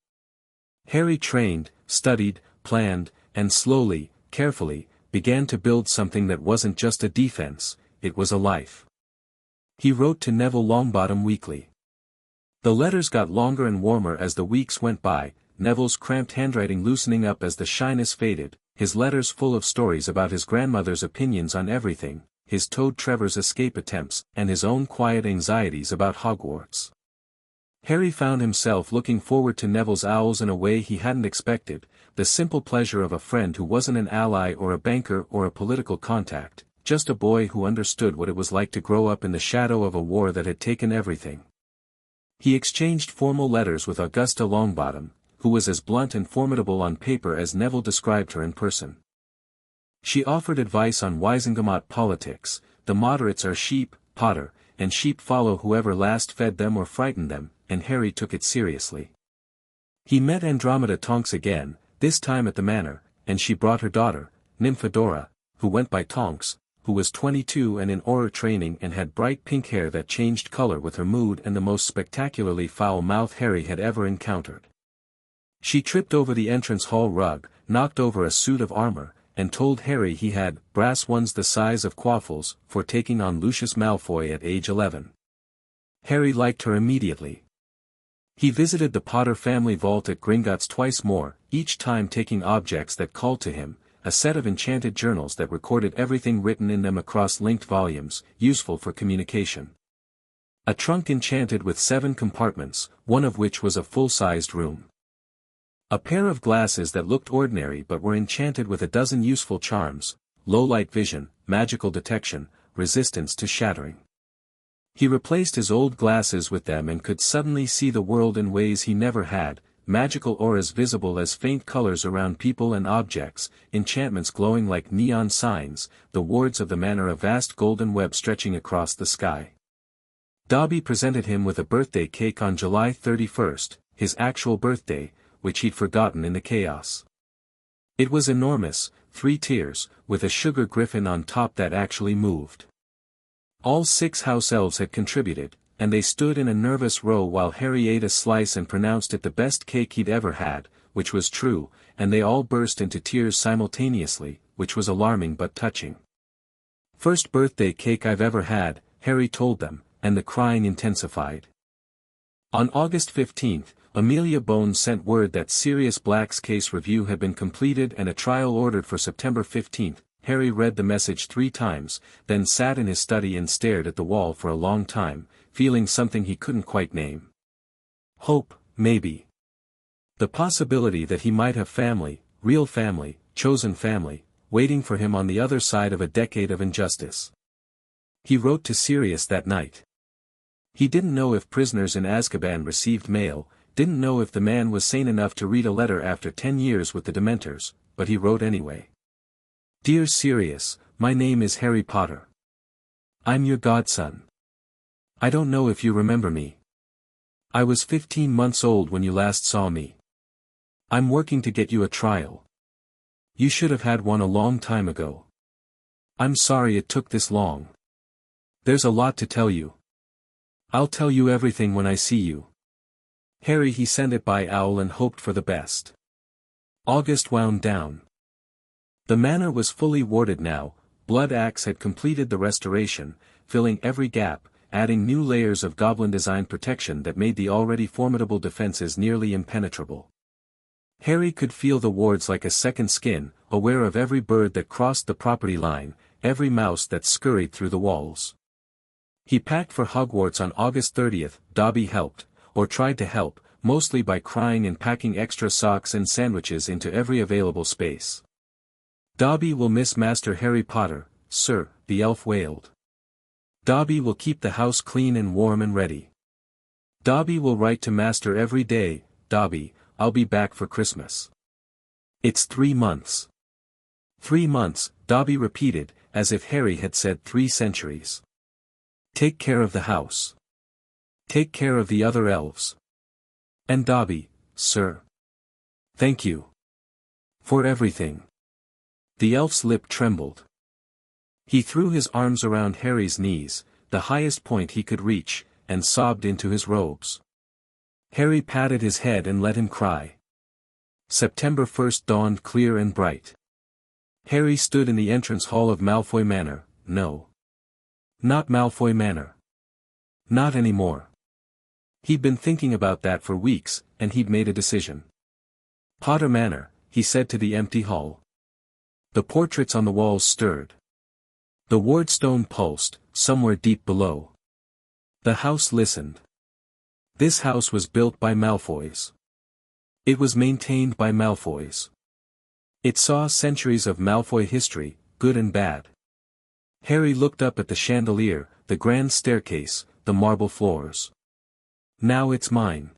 A: Harry trained, studied, planned, and slowly, carefully, began to build something that wasn't just a defense, it was a life. He wrote to Neville Longbottom weekly. The letters got longer and warmer as the weeks went by, Neville's cramped handwriting loosening up as the shyness faded, his letters full of stories about his grandmother's opinions on everything, his Toad Trevor's escape attempts, and his own quiet anxieties about Hogwarts. Harry found himself looking forward to Neville's owls in a way he hadn't expected, the simple pleasure of a friend who wasn't an ally or a banker or a political contact, just a boy who understood what it was like to grow up in the shadow of a war that had taken everything. He exchanged formal letters with Augusta Longbottom, who was as blunt and formidable on paper as Neville described her in person. She offered advice on Wisengamot politics, the moderates are sheep, Potter, and sheep follow whoever last fed them or frightened them, and Harry took it seriously. He met Andromeda Tonks again, this time at the Manor, and she brought her daughter, Nymphadora, who went by Tonks, who was 22 and in Auror training and had bright pink hair that changed color with her mood and the most spectacularly foul mouth Harry had ever encountered. She tripped over the entrance hall rug, knocked over a suit of armor, and told Harry he had brass ones the size of quaffles for taking on Lucius Malfoy at age 11. Harry liked her immediately. He visited the Potter family vault at Gringotts twice more, each time taking objects that called to him, a set of enchanted journals that recorded everything written in them across linked volumes, useful for communication. A trunk enchanted with 7 compartments, one of which was a full-sized room. A pair of glasses that looked ordinary but were enchanted with a dozen useful charms, low-light vision, magical detection, resistance to shattering. He replaced his old glasses with them and could suddenly see the world in ways he never had, magical auras visible as faint colors around people and objects, enchantments glowing like neon signs, the wards of the manor a vast golden web stretching across the sky. Dobby presented him with a birthday cake on July 31st, his actual birthday, which he'd forgotten in the chaos. It was enormous, 3 tiers, with a sugar griffin on top that actually moved. All 6 house elves had contributed, and they stood in a nervous row while Harry ate a slice and pronounced it the best cake he'd ever had, which was true, and they all burst into tears simultaneously, which was alarming but touching. "First birthday cake I've ever had," Harry told them, and the crying intensified. On August 15th, Amelia Bones sent word that Sirius Black's case review had been completed and a trial ordered for September 15th. Harry read the message 3 times, then sat in his study and stared at the wall for a long time, feeling something he couldn't quite name. Hope, maybe. The possibility that he might have family, real family, chosen family, waiting for him on the other side of a decade of injustice. He wrote to Sirius that night. He didn't know if prisoners in Azkaban received mail, didn't know if the man was sane enough to read a letter after 10 years with the Dementors, but he wrote anyway. "Dear Sirius, my name is Harry Potter. I'm your godson. I don't know if you remember me. I was 15 months old when you last saw me. I'm working to get you a trial. You should have had one a long time ago. I'm sorry it took this long. There's a lot to tell you. I'll tell you everything when I see you." Harry he sent it by owl and hoped for the best. August wound down. The manor was fully warded now. Blood Axe had completed the restoration, filling every gap, adding new layers of goblin-designed protection that made the already formidable defenses nearly impenetrable. Harry could feel the wards like a second skin, aware of every bird that crossed the property line, every mouse that scurried through the walls. He packed for Hogwarts on August 30th. Dobby helped, or tried to help, mostly by crying and packing extra socks and sandwiches into every available space. "Dobby will miss Master Harry Potter, sir," the elf wailed. "Dobby will keep the house clean and warm and ready. Dobby will write to Master every day. Dobby, I'll be back for Christmas. It's 3 months. 3 months, Dobby repeated, as if Harry had said 3 centuries. Take care of the house. Take care of the other elves. And Dobby, sir. Thank you. For everything." The elf's lip trembled. He threw his arms around Harry's knees, the highest point he could reach, and sobbed into his robes. Harry patted his head and let him cry. September 1st dawned clear and bright. Harry stood in the entrance hall of Malfoy Manor. No. Not Malfoy Manor. Not anymore. He'd been thinking about that for weeks, and he'd made a decision. Potter Manor, he said to the empty hall. The portraits on the walls stirred. The wardstone pulsed, somewhere deep below. The house listened. This house was built by Malfoys. It was maintained by Malfoys. It saw centuries of Malfoy history, good and bad. Harry looked up at the chandelier, the grand staircase, the marble floors. Now it's mine.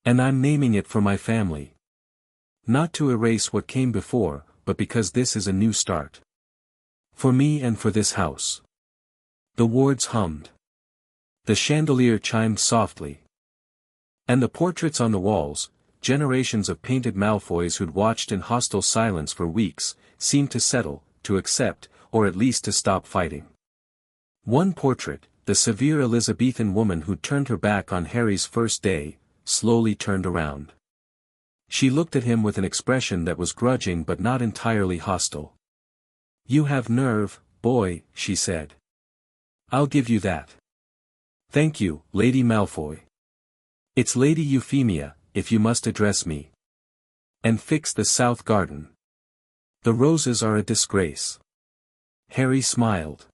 A: And I'm naming it for my family. Not to erase what came before, but because this is a new start. For me and for this house. The wards hummed. The chandelier chimed softly. And the portraits on the walls, generations of painted Malfoys who'd watched in hostile silence for weeks, seemed to settle, to accept, or at least to stop fighting. One portrait, the severe Elizabethan woman who turned her back on Harry's first day, slowly turned around. She looked at him with an expression that was grudging but not entirely hostile. "You have nerve, boy," she said. "I'll give you that. Thank you, Lady Malfoy. It's Lady Euphemia, if you must address me. And fix the south garden. The roses are a disgrace. Harry smiled.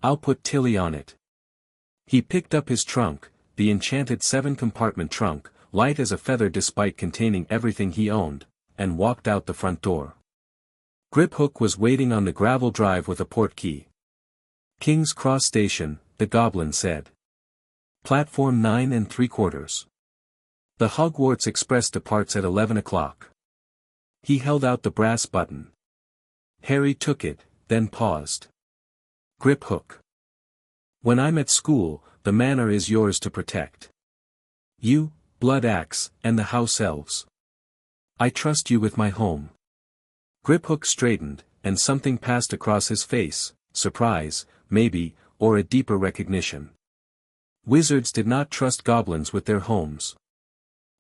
A: I'll put Tilly on it. He picked up his trunk, the enchanted 7-compartment trunk, light as a feather despite containing everything he owned, and walked out the front door. Griphook was waiting on the gravel drive with a portkey. King's Cross Station, the goblin said. Platform 9 3/4. The Hogwarts Express departs at 11 o'clock. He held out the brass button. Harry took it, then paused. Griphook. When I'm at school, the manor is yours to protect. You, Blood Axe, and the house elves. I trust you with my home. Griphook straightened, and something passed across his face, surprise, maybe, or a deeper recognition. Wizards did not trust goblins with their homes.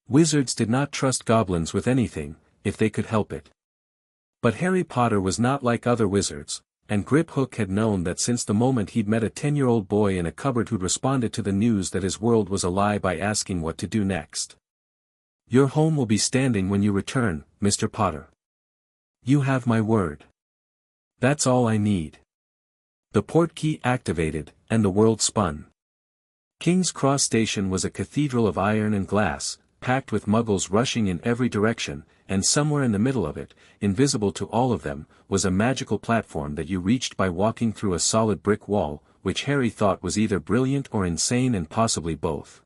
A: Wizards did not trust goblins with anything, if they could help it. But Harry Potter was not like other wizards, and Griphook had known that since the moment he'd met a 10-year-old boy in a cupboard who'd responded to the news that his world was a lie by asking what to do next. Your home will be standing when you return, Mr. Potter. You have my word. That's all I need. The portkey activated, and the world spun. King's Cross Station was a cathedral of iron and glass, packed with muggles rushing in every direction, and somewhere in the middle of it, invisible to all of them, was a magical platform that you reached by walking through a solid brick wall, which Harry thought was either brilliant or insane and possibly both.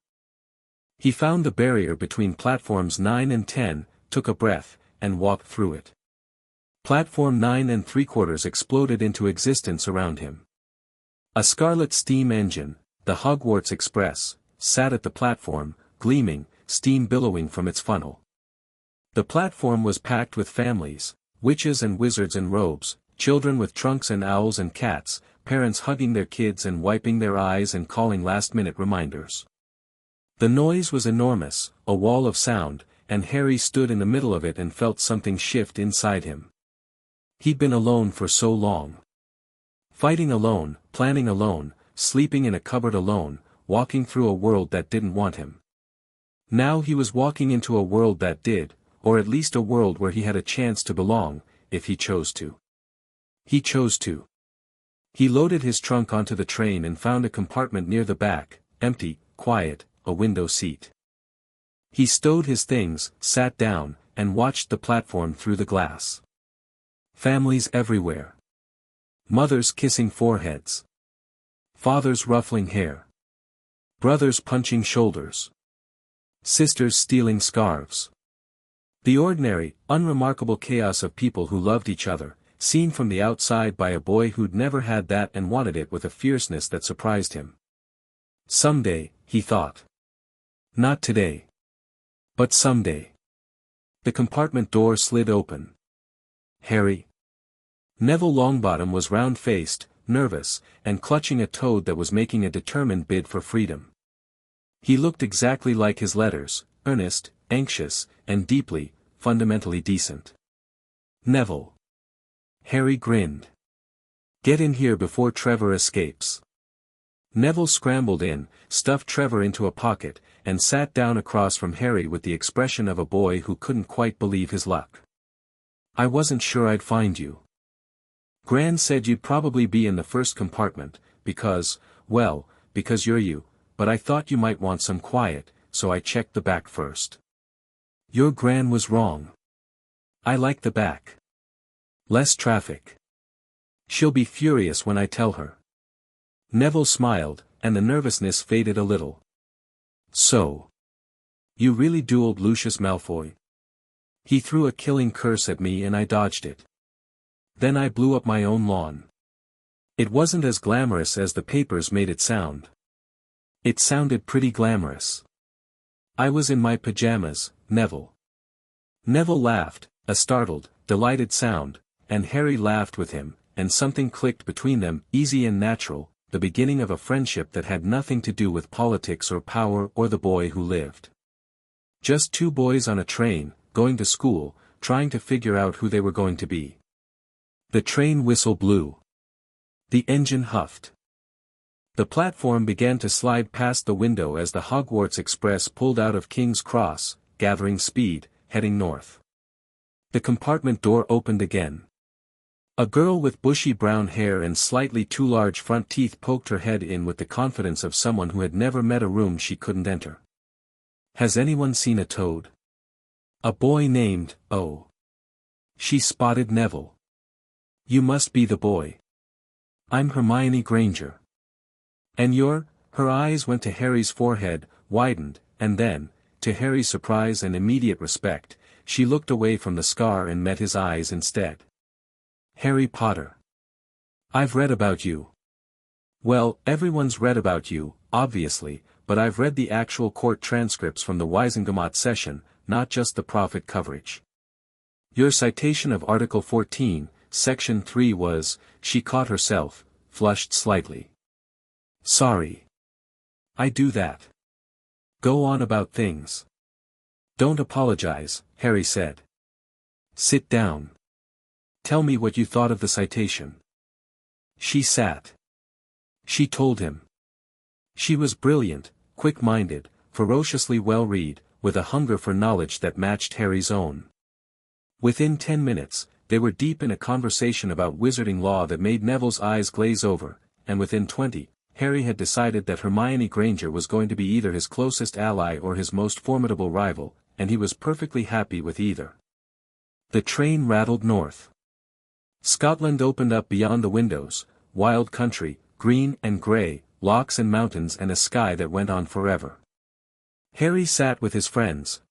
A: He found the barrier between platforms 9 and 10, took a breath, and walked through it. Platform 9 3/4 exploded into existence around him. A scarlet steam engine, the Hogwarts Express, sat at the platform, gleaming, steam billowing from its funnel. The platform was packed with families, witches and wizards in robes, children with trunks and owls and cats, parents hugging their kids and wiping their eyes and calling last-minute reminders. The noise was enormous, a wall of sound, and Harry stood in the middle of it and felt something shift inside him. He'd been alone for so long. Fighting alone, planning alone, sleeping in a cupboard alone, walking through a world that didn't want him. Now he was walking into a world that did, or at least a world where he had a chance to belong, if he chose to. He chose to. He loaded his trunk onto the train and found a compartment near the back, empty, quiet, a window seat. He stowed his things, sat down, and watched the platform through the glass. Families everywhere. Mothers kissing foreheads. Fathers ruffling hair. Brothers punching shoulders. Sisters stealing scarves. The ordinary, unremarkable chaos of people who loved each other, seen from the outside by a boy who'd never had that and wanted it with a fierceness that surprised him. Someday, he thought. Not today. But someday. The compartment door slid open. Harry. Neville Longbottom was round-faced, nervous, and clutching a toad that was making a determined bid for freedom. He looked exactly like his letters, earnest, anxious, and deeply, fundamentally decent. Neville. Harry grinned. Get in here before Trevor escapes. Neville scrambled in, stuffed Trevor into a pocket, and sat down across from Harry with the expression of a boy who couldn't quite believe his luck. I wasn't sure I'd find you. Gran said you'd probably be in the first compartment, because you're you, but I thought you might want some quiet, so I checked the back first. Your Gran was wrong. I like the back. Less traffic. She'll be furious when I tell her. Neville smiled, and the nervousness faded a little. So. You really dueled Lucius Malfoy? He threw a killing curse at me and I dodged it. Then I blew up my own lawn. It wasn't as glamorous as the papers made it sound. It sounded pretty glamorous. I was in my pajamas, Neville. Neville laughed, a startled, delighted sound, and Harry laughed with him, and something clicked between them, easy and natural, the beginning of a friendship that had nothing to do with politics or power or the boy who lived. Just two boys on a train, going to school, trying to figure out who they were going to be. The train whistle blew. The engine huffed. The platform began to slide past the window as the Hogwarts Express pulled out of King's Cross, gathering speed, heading north. The compartment door opened again. A girl with bushy brown hair and slightly too large front teeth poked her head in with the confidence of someone who had never met a room she couldn't enter. "Has anyone seen a toad?" "A boy named, oh." She spotted Neville. "You must be the boy." "I'm Hermione Granger." "And you're—" Her eyes went to Harry's forehead, widened, and then, to Harry's surprise and immediate respect, she looked away from the scar and met his eyes instead. "Harry Potter. I've read about you." "Well, everyone's read about you, obviously, but I've read the actual court transcripts from the Wisengamot session, not just the prophet coverage. Your citation of Article 14, Section 3 was," she caught herself, flushed slightly. "Sorry. I do that. Go on about things." "Don't apologize," Harry said. "Sit down. Tell me what you thought of the citation." She sat. She told him. She was brilliant, quick-minded, ferociously well-read, with a hunger for knowledge that matched Harry's own. Within 10 minutes, they were deep in a conversation about wizarding law that made Neville's eyes glaze over, and within 20, Harry had decided that Hermione Granger was going to be either his closest ally or his most formidable rival, and he was perfectly happy with either. The train rattled north. Scotland opened up beyond the windows, wild country, green and grey, lochs and mountains and a sky that went on forever. Harry sat with his friends,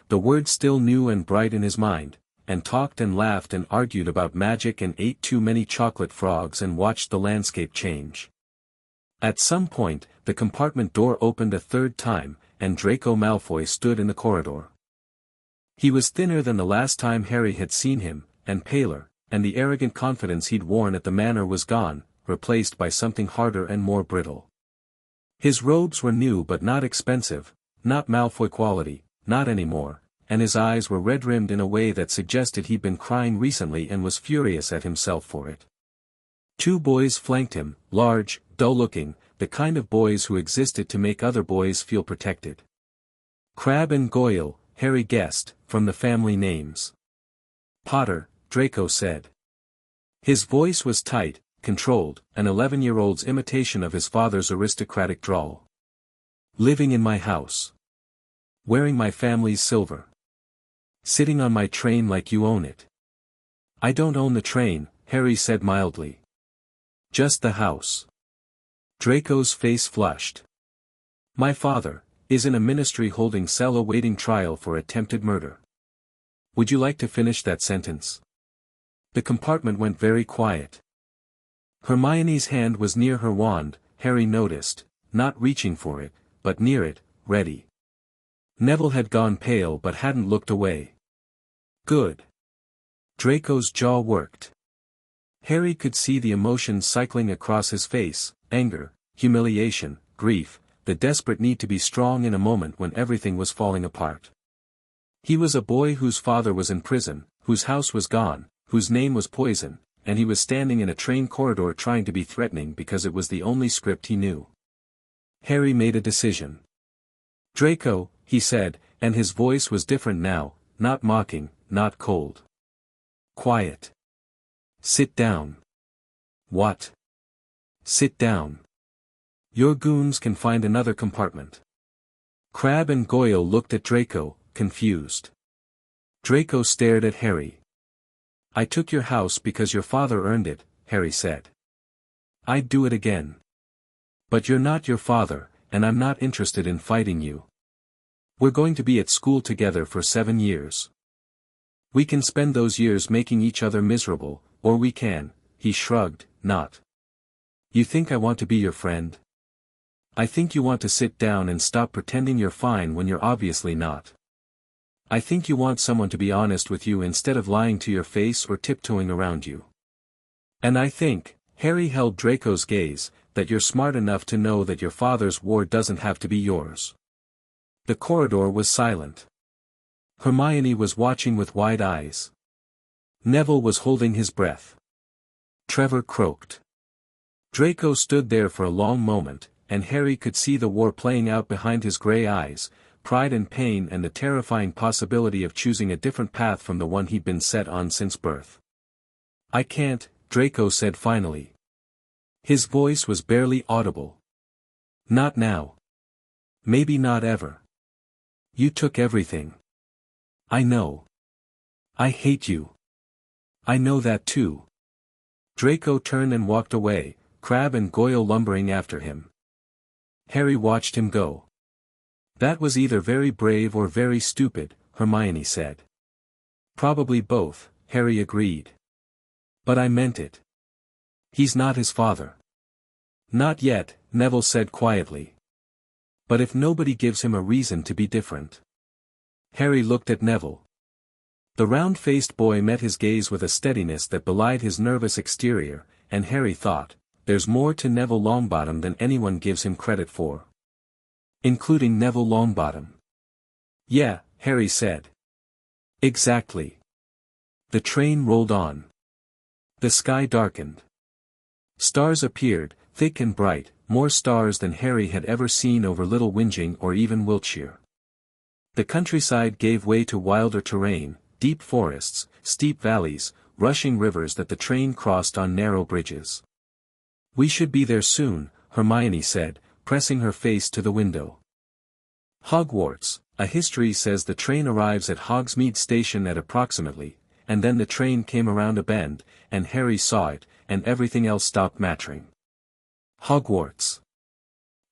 A: the word still new and bright in his mind, and talked and laughed and argued about magic and ate too many chocolate frogs and watched the landscape change. At some point, the compartment door opened a third time, and Draco Malfoy stood in the corridor. He was thinner than the last time Harry had seen him, and paler, and the arrogant confidence he'd worn at the Manor was gone, replaced by something harder and more brittle. His robes were new but not expensive, not Malfoy quality, not anymore, and his eyes were red-rimmed in a way that suggested he'd been crying recently and was furious at himself for it. 2 boys flanked him, large, dull-looking, the kind of boys who existed to make other boys feel protected. Crabbe and Goyle, Harry guessed, from the family names. "Potter," Draco said. His voice was tight, controlled, an 11-year-old's imitation of his father's aristocratic drawl. "Living in my house. Wearing my family's silver. Sitting on my train like you own it." "I don't own the train," Harry said mildly. "Just the house." Draco's face flushed. "My father is in a ministry holding cell awaiting trial for attempted murder." "Would you like to finish that sentence?" The compartment went very quiet. Hermione's hand was near her wand, Harry noticed, not reaching for it, but near it, ready. Neville had gone pale but hadn't looked away. "Good." Draco's jaw worked. Harry could see the emotions cycling across his face, anger, humiliation, grief, the desperate need to be strong in a moment when everything was falling apart. He was a boy whose father was in prison, whose house was gone, whose name was poison, and he was standing in a train corridor trying to be threatening because it was the only script he knew. Harry made a decision. "Draco," he said, and his voice was different now, not mocking, not cold. "Quiet. Sit down." "What?" "Sit down. Your goons can find another compartment." Crabbe and Goyle looked at Draco, confused. Draco stared at Harry. "I took your house because your father earned it," Harry said. "I'd do it again. But you're not your father, and I'm not interested in fighting you. We're going to be at school together for 7 years. We can spend those years making each other miserable, or we can," he shrugged, "not. You think I want to be your friend? I think you want to sit down and stop pretending you're fine when you're obviously not. I think you want someone to be honest with you instead of lying to your face or tiptoeing around you. And I think," Harry held Draco's gaze, "that you're smart enough to know that your father's war doesn't have to be yours." The corridor was silent. Hermione was watching with wide eyes. Neville was holding his breath. Trevor croaked. Draco stood there for a long moment, and Harry could see the war playing out behind his grey eyes, pride and pain and the terrifying possibility of choosing a different path from the one he'd been set on since birth. "I can't," Draco said finally. His voice was barely audible. "Not now. Maybe not ever. You took everything. I know. I hate you. I know that too." Draco turned and walked away, Crabbe and Goyle lumbering after him. Harry watched him go. "That was either very brave or very stupid," Hermione said. "Probably both," Harry agreed. "But I meant it. He's not his father." "Not yet," Neville said quietly. "But if nobody gives him a reason to be different." Harry looked at Neville. The round-faced boy met his gaze with a steadiness that belied his nervous exterior, and Harry thought, there's more to Neville Longbottom than anyone gives him credit for. Including Neville Longbottom. "Yeah," Harry said. "Exactly." The train rolled on. The sky darkened. Stars appeared, thick and bright, more stars than Harry had ever seen over Little Whinging or even Wiltshire. The countryside gave way to wilder terrain, deep forests, steep valleys, rushing rivers that the train crossed on narrow bridges. "We should be there soon," Hermione said, pressing her face to the window. "Hogwarts, a history says the train arrives at Hogsmeade Station at approximately," and then the train came around a bend, and Harry saw it, and everything else stopped mattering. Hogwarts.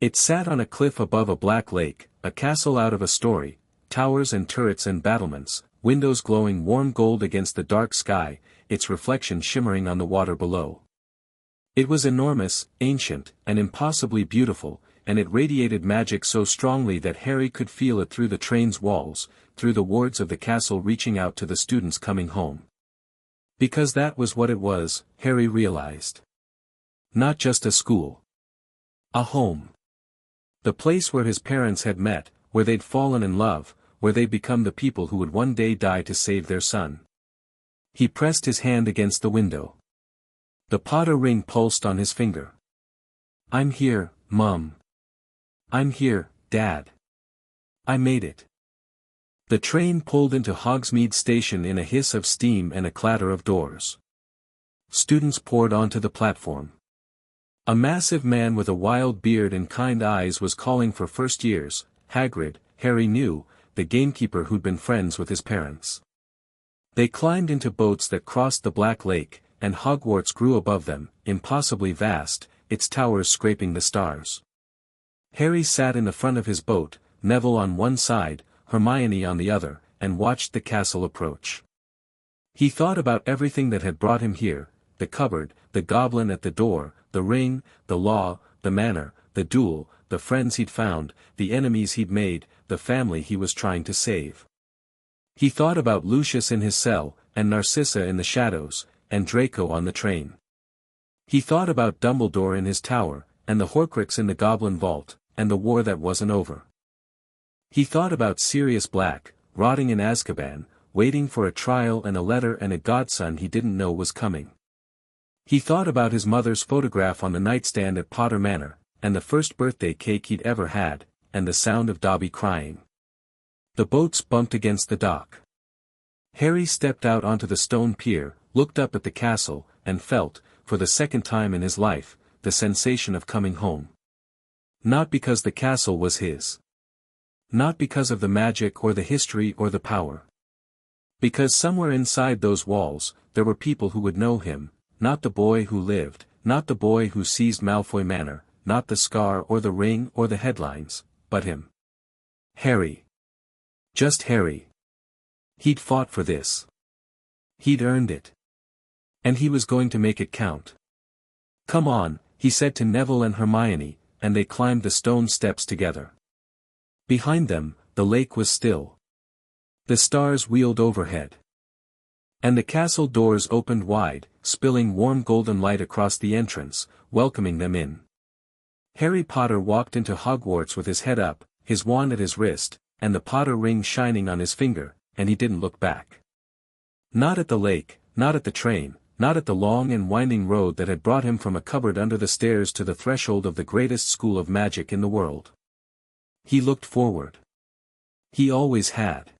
A: It sat on a cliff above a black lake, a castle out of a story, towers and turrets and battlements, windows glowing warm gold against the dark sky, its reflection shimmering on the water below. It was enormous, ancient, and impossibly beautiful, and it radiated magic so strongly that Harry could feel it through the train's walls, through the wards of the castle reaching out to the students coming home. Because that was what it was, Harry realized. Not just a school. A home. The place where his parents had met, where they'd fallen in love, where they'd become the people who would one day die to save their son. He pressed his hand against the window. The Potter ring pulsed on his finger. "I'm here, Mum. I'm here, Dad. I made it." The train pulled into Hogsmeade Station in a hiss of steam and a clatter of doors. Students poured onto the platform. A massive man with a wild beard and kind eyes was calling for first years, Hagrid, Harry knew, the gamekeeper who'd been friends with his parents. They climbed into boats that crossed the Black Lake, and Hogwarts grew above them, impossibly vast, its towers scraping the stars. Harry sat in the front of his boat, Neville on one side, Hermione on the other, and watched the castle approach. He thought about everything that had brought him here, the cupboard, the goblin at the door, the ring, the law, the manor, the duel, the friends he'd found, the enemies he'd made, the family he was trying to save. He thought about Lucius in his cell, and Narcissa in the shadows, and Draco on the train. He thought about Dumbledore in his tower, and the Horcrux in the Goblin Vault, and the war that wasn't over. He thought about Sirius Black, rotting in Azkaban, waiting for a trial and a letter and a godson he didn't know was coming. He thought about his mother's photograph on the nightstand at Potter Manor, and the first birthday cake he'd ever had, and the sound of Dobby crying. The boats bumped against the dock. Harry stepped out onto the stone pier, looked up at the castle, and felt, for the second time in his life, the sensation of coming home. Not because the castle was his. Not because of the magic or the history or the power. Because somewhere inside those walls, there were people who would know him, not the boy who lived, not the boy who seized Malfoy Manor, not the scar or the ring or the headlines, but him. Harry. Just Harry. He'd fought for this. He'd earned it. And he was going to make it count. "Come on," he said to Neville and Hermione, and they climbed the stone steps together. Behind them, the lake was still. The stars wheeled overhead. And the castle doors opened wide, spilling warm golden light across the entrance, welcoming them in. Harry Potter walked into Hogwarts with his head up, his wand at his wrist, and the Potter ring shining on his finger, and he didn't look back. Not at the lake, not at the train, not at the long and winding road that had brought him from a cupboard under the stairs to the threshold of the greatest school of magic in the world. He looked forward. He always had.